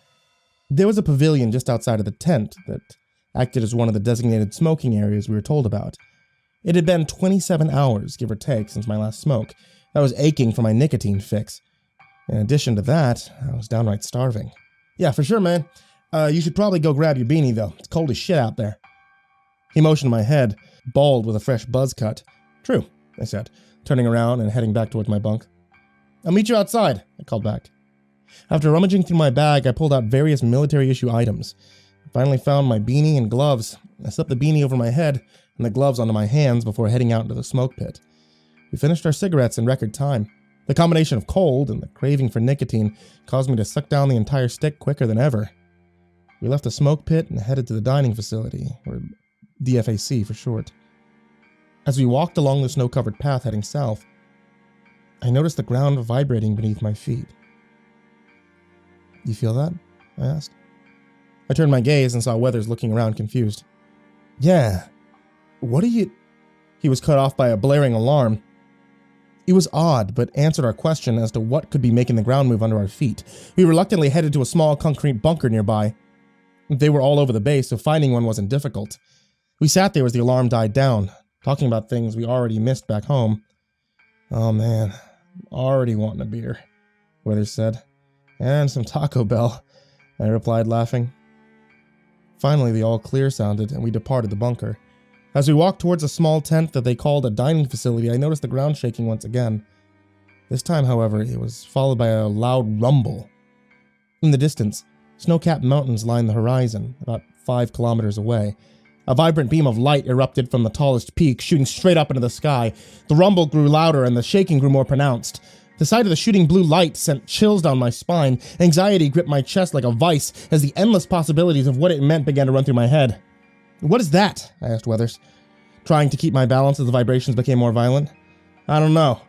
There was a pavilion just outside of the tent that acted as one of the designated smoking areas we were told about. It had been 27 hours, give or take, since my last smoke. I was aching for my nicotine fix. In addition to that, I was downright starving. "Yeah, for sure, man. You should probably go grab your beanie, though. It's cold as shit out there." He motioned my head, bald with a fresh buzz cut. "True," I said, turning around and heading back towards my bunk. "I'll meet you outside," I called back. After rummaging through my bag, I pulled out various military-issue items. I finally found my beanie and gloves. I slipped the beanie over my head and the gloves onto my hands before heading out into the smoke pit. We finished our cigarettes in record time. The combination of cold and the craving for nicotine caused me to suck down the entire stick quicker than ever. We left the smoke pit and headed to the dining facility, or DFAC for short. As we walked along the snow-covered path heading south, I noticed the ground vibrating beneath my feet. "You feel that?" I asked. I turned my gaze and saw Weathers looking around confused. "Yeah. What are you—" He was cut off by a blaring alarm. It was odd, but answered our question as to what could be making the ground move under our feet. We reluctantly headed to a small concrete bunker nearby. They were all over the base, so finding one wasn't difficult. We sat there as the alarm died down, talking about things we already missed back home. "Oh man, I'm already wanting a beer," Weathers said. "And some Taco Bell," I replied, laughing. Finally, the all clear sounded, and we departed the bunker. As we walked towards a small tent that they called a dining facility, I noticed the ground shaking once again. This time, however, it was followed by a loud rumble. In the distance, snow-capped mountains lined the horizon, about 5 kilometers away. A vibrant beam of light erupted from the tallest peak, shooting straight up into the sky. The rumble grew louder, and the shaking grew more pronounced. The sight of the shooting blue light sent chills down my spine. Anxiety gripped my chest like a vice as the endless possibilities of what it meant began to run through my head. "What is that?" I asked Weathers, trying to keep my balance as the vibrations became more violent. "I don't know,"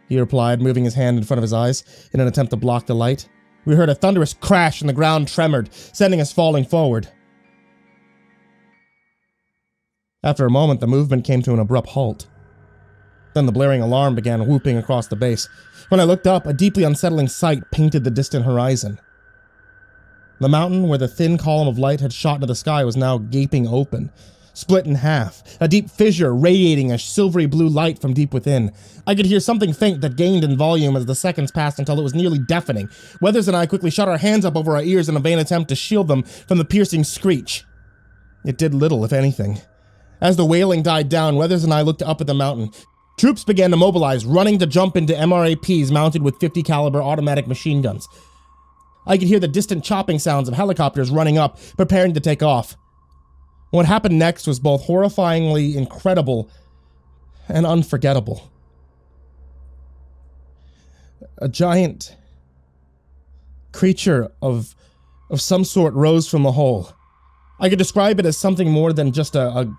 he replied, moving his hand in front of his eyes in an attempt to block the light. We heard a thunderous crash and the ground tremored, sending us falling forward. After a moment, the movement came to an abrupt halt. Then the blaring alarm began whooping across the base. When I looked up, a deeply unsettling sight painted the distant horizon. The mountain where the thin column of light had shot into the sky was now gaping open, split in half, a deep fissure radiating a silvery blue light from deep within. I could hear something faint that gained in volume as the seconds passed until it was nearly deafening. Weathers and I quickly shot our hands up over our ears in a vain attempt to shield them from the piercing screech. It did little, if anything. As the wailing died down, Weathers and I looked up at the mountain. Troops began to mobilize, running to jump into MRAPs mounted with 50 caliber automatic machine guns. I could hear the distant chopping sounds of helicopters running up, preparing to take off. What happened next was both horrifyingly incredible and unforgettable. A giant creature of some sort rose from the hole. I could describe it as something more than just a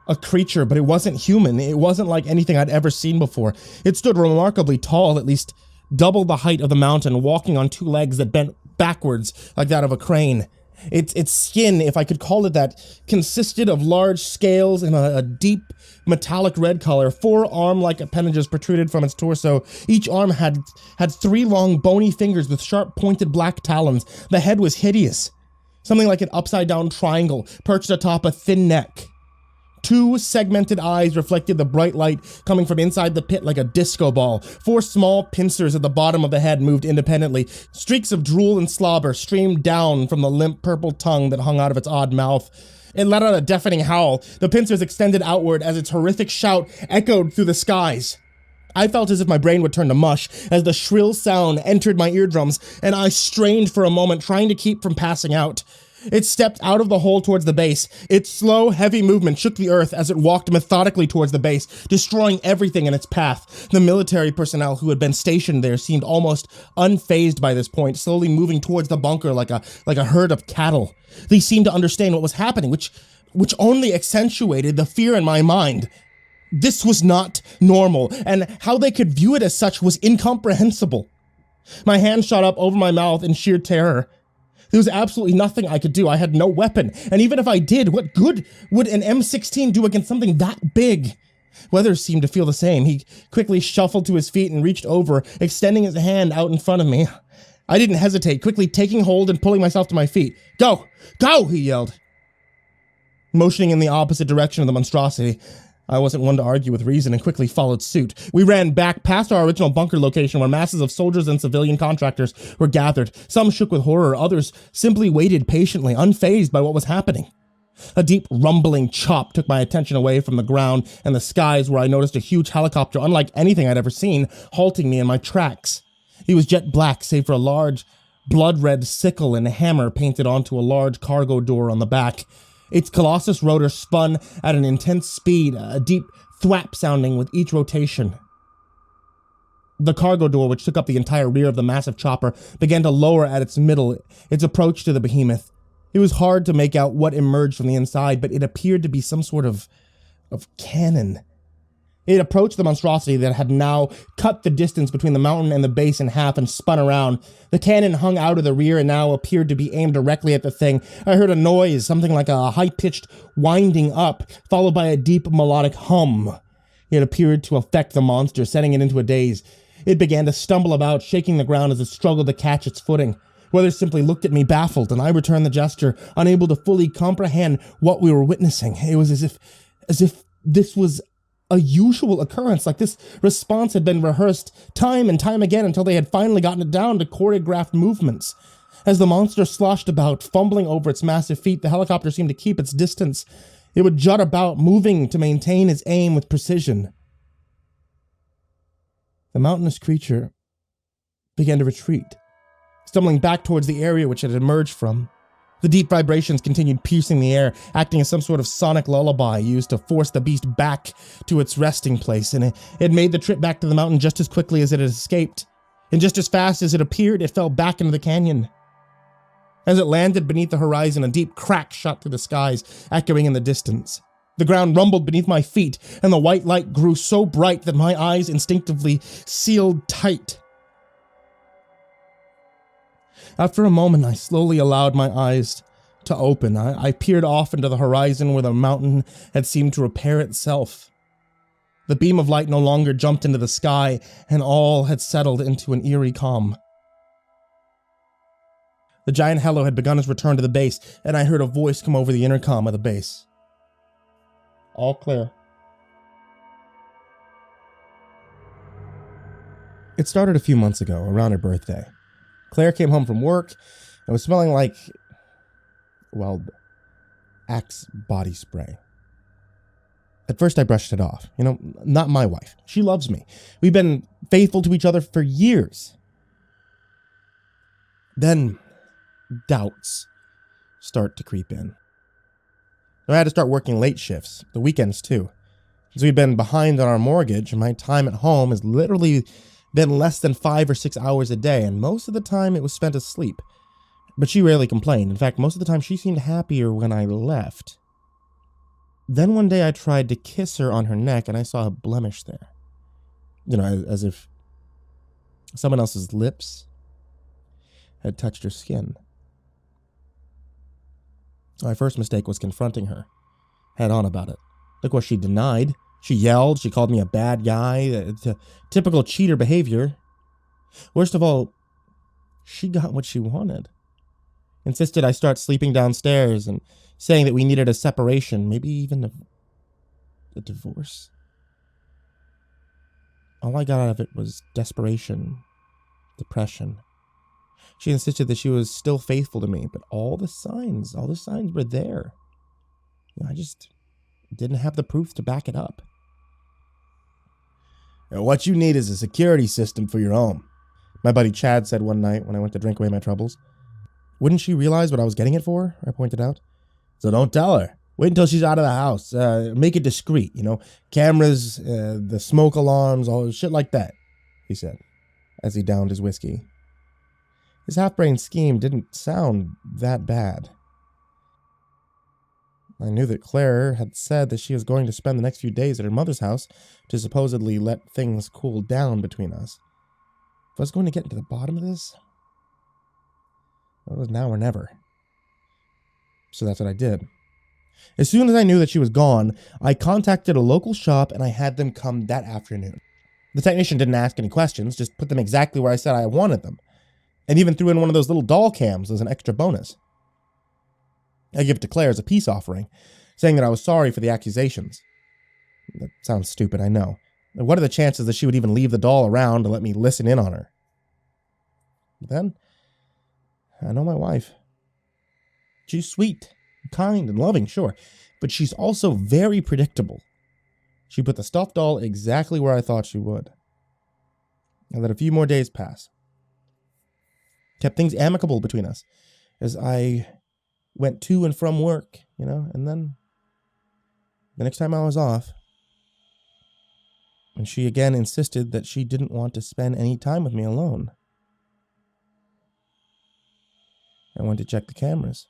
A creature, but it wasn't human. It wasn't like anything I'd ever seen before. It stood remarkably tall, at least double the height of the mountain, walking on two legs that bent backwards like that of a crane. Its skin, if I could call it that, consisted of large scales in a deep metallic red color. 4 arm-like appendages protruded from its torso. Each arm had 3 long bony fingers with sharp pointed black talons. The head was hideous, something like an upside-down triangle perched atop a thin neck. 2 segmented eyes reflected the bright light coming from inside the pit like a disco ball. 4 small pincers at the bottom of the head moved independently. Streaks of drool and slobber streamed down from the limp purple tongue that hung out of its odd mouth. It let out a deafening howl. The pincers extended outward as its horrific shout echoed through the skies. I felt as if my brain would turn to mush as the shrill sound entered my eardrums, and I strained for a moment, trying to keep from passing out. It stepped out of the hole towards the base. Its slow, heavy movement shook the earth as it walked methodically towards the base, destroying everything in its path. The military personnel who had been stationed there seemed almost unfazed by this point, slowly moving towards the bunker like a herd of cattle. They seemed to understand what was happening, which only accentuated the fear in my mind. This was not normal, and how they could view it as such was incomprehensible. My hand shot up over my mouth in sheer terror. There was absolutely nothing I could do. I had no weapon, and even if I did, what good would an M16 do against something that big? Weathers seemed to feel the same. He quickly shuffled to his feet and reached over, extending his hand out in front of me. I didn't hesitate, quickly taking hold and pulling myself to my feet. "Go! Go!" he yelled, motioning in the opposite direction of the monstrosity. I wasn't one to argue with reason and quickly followed suit. We ran back past our original bunker location where masses of soldiers and civilian contractors were gathered. Some shook with horror, others simply waited patiently, unfazed by what was happening. A deep rumbling chop took my attention away from the ground and the skies, where I noticed a huge helicopter unlike anything I'd ever seen, halting me in my tracks. He was jet black save for a large blood-red sickle and a hammer painted onto a large cargo door on the back. Its Colossus rotor spun at an intense speed, a deep thwap sounding with each rotation. The cargo door, which took up the entire rear of the massive chopper, began to lower at its middle, its approach to the behemoth. It was hard to make out what emerged from the inside, but it appeared to be some sort of cannon. It approached the monstrosity that had now cut the distance between the mountain and the base in half and spun around. The cannon hung out of the rear and now appeared to be aimed directly at the thing. I heard a noise, something like a high-pitched winding up, followed by a deep melodic hum. It appeared to affect the monster, setting it into a daze. It began to stumble about, shaking the ground as it struggled to catch its footing. Weathers simply looked at me baffled, and I returned the gesture, unable to fully comprehend what we were witnessing. It was as if this was a usual occurrence, like this response had been rehearsed time and time again until they had finally gotten it down to choreographed movements. As the monster sloshed about, fumbling over its massive feet, the helicopter seemed to keep its distance. It would jut about, moving to maintain its aim with precision. The mountainous creature began to retreat, stumbling back towards the area which it had emerged from. The deep vibrations continued piercing the air, acting as some sort of sonic lullaby used to force the beast back to its resting place, and it made the trip back to the mountain just as quickly as it had escaped. And just as fast as it appeared, it fell back into the canyon. As it landed beneath the horizon, a deep crack shot through the skies, echoing in the distance. The ground rumbled beneath my feet, and the white light grew so bright that my eyes instinctively sealed tight. After a moment, I slowly allowed my eyes to open. I peered off into the horizon where the mountain had seemed to repair itself. The beam of light no longer jumped into the sky, and all had settled into an eerie calm. The giant hello had begun its return to the base, and I heard a voice come over the intercom of the base. "All clear." It started a few months ago, around her birthday. Claire came home from work and was smelling like, well, Axe body spray. At first I brushed it off. Not my wife. She loves me. We've been faithful to each other for years. Then doubts start to creep in. I had to start working late shifts, the weekends too. Since we'd been behind on our mortgage, my time at home has literally been less than 5 or 6 hours a day, and most of the time it was spent asleep. But she rarely complained. In fact, most of the time she seemed happier when I left. Then one day I tried to kiss her on her neck and I saw a blemish there. You know, as if someone else's lips had touched her skin. My first mistake was confronting her head on about it. Of course, she denied. She yelled. She called me a bad guy. Typical cheater behavior. Worst of all, she got what she wanted. Insisted I start sleeping downstairs and saying that we needed a separation, maybe even a divorce. All I got out of it was desperation, depression. She insisted that she was still faithful to me, but all the signs were there. I just didn't have the proof to back it up. What you need is a security system for your home, my buddy Chad said one night when I went to drink away my troubles. Wouldn't she realize what I was getting it for? I pointed out. So don't tell her. Wait until she's out of the house. Make it discreet, cameras, the smoke alarms, all shit like that, he said, as he downed his whiskey. His half-brained scheme didn't sound that bad. I knew that Claire had said that she was going to spend the next few days at her mother's house to supposedly let things cool down between us. If I was going to get into the bottom of this, it was now or never. So that's what I did. As soon as I knew that she was gone, I contacted a local shop and I had them come that afternoon. The technician didn't ask any questions, just put them exactly where I said I wanted them. And even threw in one of those little doll cams as an extra bonus. I give it to Claire as a peace offering, saying that I was sorry for the accusations. That sounds stupid, I know. What are the chances that she would even leave the doll around to let me listen in on her? But then, I know my wife. She's sweet, kind, and loving, sure, but she's also very predictable. She put the stuffed doll exactly where I thought she would. I let a few more days pass. Kept things amicable between us as I went to and from work, and then the next time I was off, and she again insisted that she didn't want to spend any time with me alone. I went to check the cameras.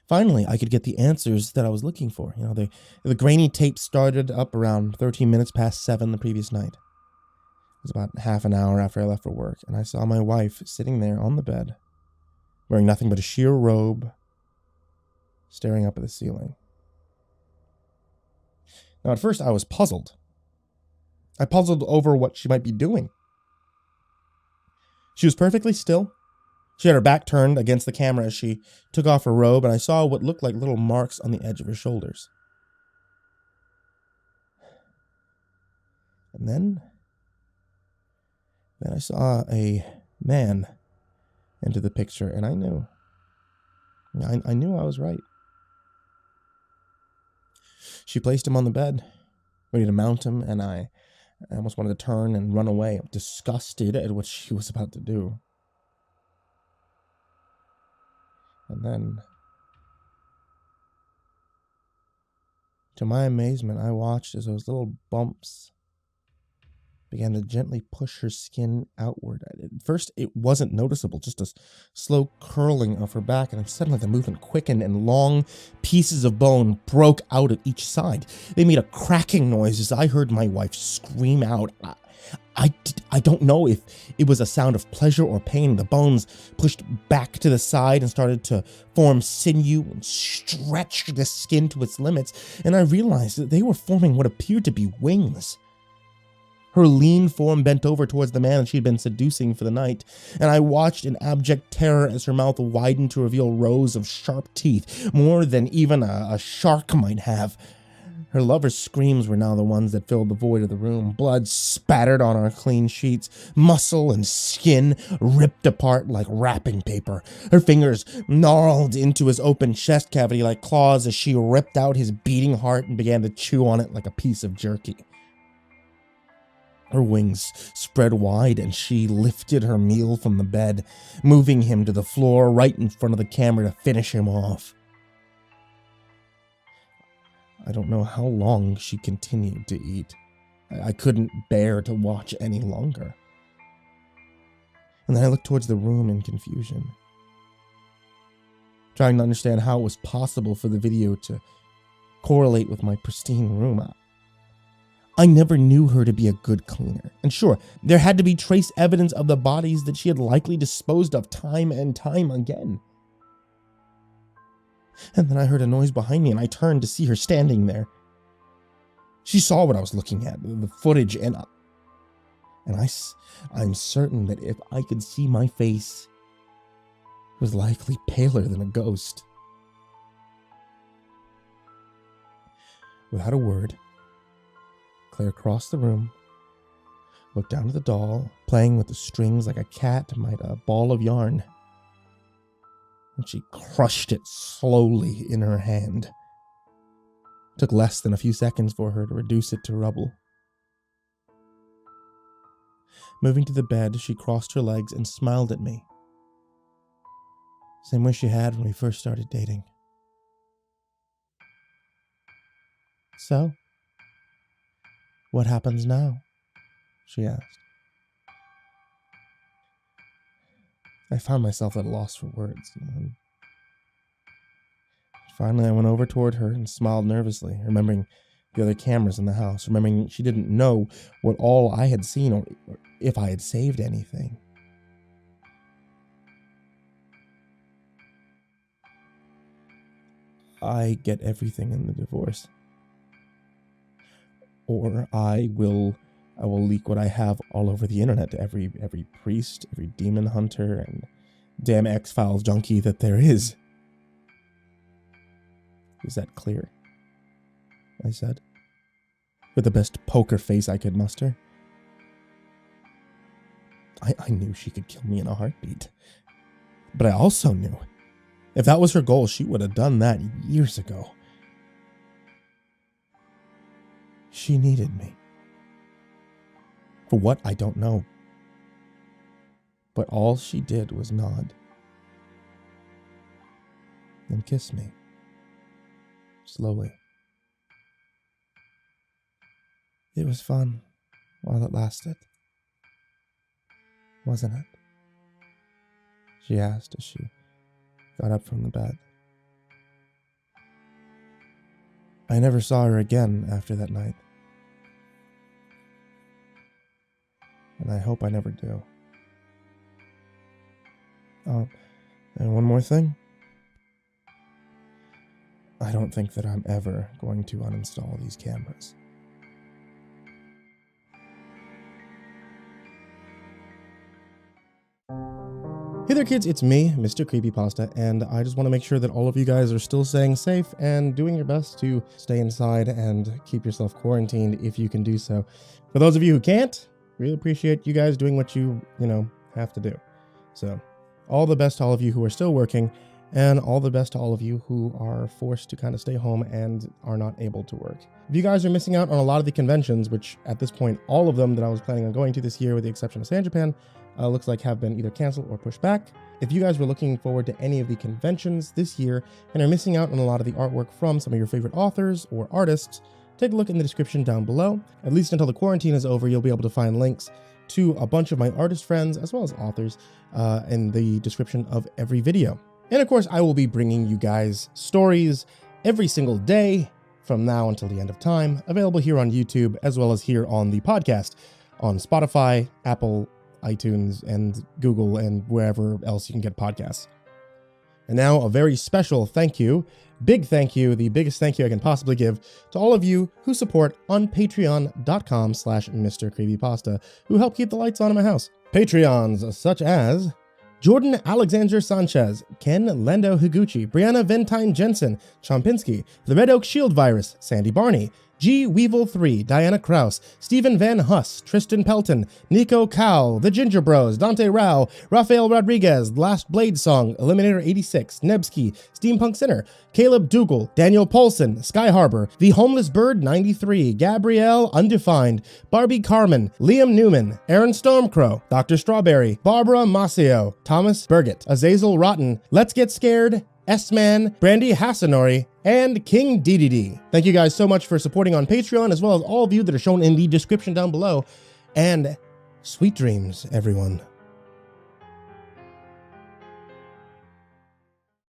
Finally, I could get the answers that I was looking for. The grainy tape started up around 13 minutes past 7 the previous night. It was about half an hour after I left for work, and I saw my wife sitting there on the bed, wearing nothing but a sheer robe, staring up at the ceiling. Now, at first, I was puzzled. I puzzled over what she might be doing. She was perfectly still. She had her back turned against the camera as she took off her robe, and I saw what looked like little marks on the edge of her shoulders. And then I saw a man enter the picture, and I knew. I knew I was right. She placed him on the bed, ready to mount him, and I almost wanted to turn and run away, disgusted at what she was about to do. And then, to my amazement, I watched as those little bumps began to gently push her skin outward. At first, it wasn't noticeable, just a slow curling of her back, and then suddenly the movement quickened and long pieces of bone broke out at each side. They made a cracking noise as I heard my wife scream out. I don't know if it was a sound of pleasure or pain. The bones pushed back to the side and started to form sinew and stretched the skin to its limits, and I realized that they were forming what appeared to be wings. Her lean form bent over towards the man she'd been seducing for the night, and I watched in abject terror as her mouth widened to reveal rows of sharp teeth, more than even a shark might have. Her lover's screams were now the ones that filled the void of the room. Blood spattered on our clean sheets, muscle and skin ripped apart like wrapping paper. Her fingers gnarled into his open chest cavity like claws as she ripped out his beating heart and began to chew on it like a piece of jerky. Her wings spread wide, and she lifted her meal from the bed, moving him to the floor right in front of the camera to finish him off. I don't know how long she continued to eat. I couldn't bear to watch any longer. And then I looked towards the room in confusion, trying to understand how it was possible for the video to correlate with my pristine room. I never knew her to be a good cleaner. And sure, there had to be trace evidence of the bodies that she had likely disposed of time and time again. And then I heard a noise behind me and I turned to see her standing there. She saw what I was looking at, the footage, and I'm certain that if I could see my face, it was likely paler than a ghost. Without a word, Claire crossed the room, looked down at the doll, playing with the strings like a cat might a ball of yarn, and she crushed it slowly in her hand. It took less than a few seconds for her to reduce it to rubble. Moving to the bed, she crossed her legs and smiled at me. Same way she had when we first started dating. So, what happens now? She asked. I found myself at a loss for words. Finally, I went over toward her and smiled nervously, remembering the other cameras in the house, remembering she didn't know what all I had seen or if I had saved anything. I get everything in the divorce. Or I will leak what I have all over the internet to every priest, every demon hunter, and damn X-Files junkie that there is. Is that clear? I said, with the best poker face I could muster. I knew she could kill me in a heartbeat. But I also knew, if that was her goal, she would have done that years ago. She needed me. For what, I don't know. But all she did was nod. And kiss me. Slowly. It was fun while it lasted. Wasn't it? She asked as she got up from the bed. I never saw her again after that night. And I hope I never do. Oh, and one more thing. I don't think that I'm ever going to uninstall these cameras. Hey there kids, it's me, Mrcreepypasta, and I just want to make sure that all of you guys are still staying safe and doing your best to stay inside and keep yourself quarantined if you can do so. For those of you who can't, really appreciate you guys doing what you have to do. So, all the best to all of you who are still working, and all the best to all of you who are forced to kind of stay home and are not able to work. If you guys are missing out on a lot of the conventions, which at this point, all of them that I was planning on going to this year, with the exception of San Japan, looks like have been either canceled or pushed back. If you guys were looking forward to any of the conventions this year and are missing out on a lot of the artwork from some of your favorite authors or artists, take a look in the description down below. At least until the quarantine is over, you'll be able to find links to a bunch of my artist friends as well as authors in the description of every video. And of course, I will be bringing you guys stories every single day from now until the end of time, available here on YouTube as well as here on the podcast on Spotify, Apple, iTunes, and Google, and wherever else you can get podcasts. And now a very special thank you, big thank you, the biggest thank you I can possibly give to all of you who support on patreon.com/Mrcreepypasta, who help keep the lights on in my house. Patreons such as Jordan Alexander Sanchez, Ken Lando Higuchi, Brianna Van Tine-Janzen, Chompski, TheRedOakShieldVirus, Sindee Barney, G. Weevil 3, Diana Kraus, Stephen VanHuss, Tristain Pelton, Nico, TheGingerBroz, Dante Rowe, Raphael Rodriguez, Lastbladesong, Eliminator 86, Nebsky, SteampunkSinner, Kaleb Dougal, Daniel Poulsen, Sky Harbor, The Homeless Bird 93, Gabrielle Undefined, Barbie Carmen, Liam Newman, Aaron Stormcrow, Dr. Strawberry, Barbara Masio, Thomas Burgett, Azazel Rotten, Let's Get Scared, S-Man, Brandy Hasanori, and King DDD. Thank you guys so much for supporting on Patreon, as well as all of you that are shown in the description down below. And sweet dreams, everyone.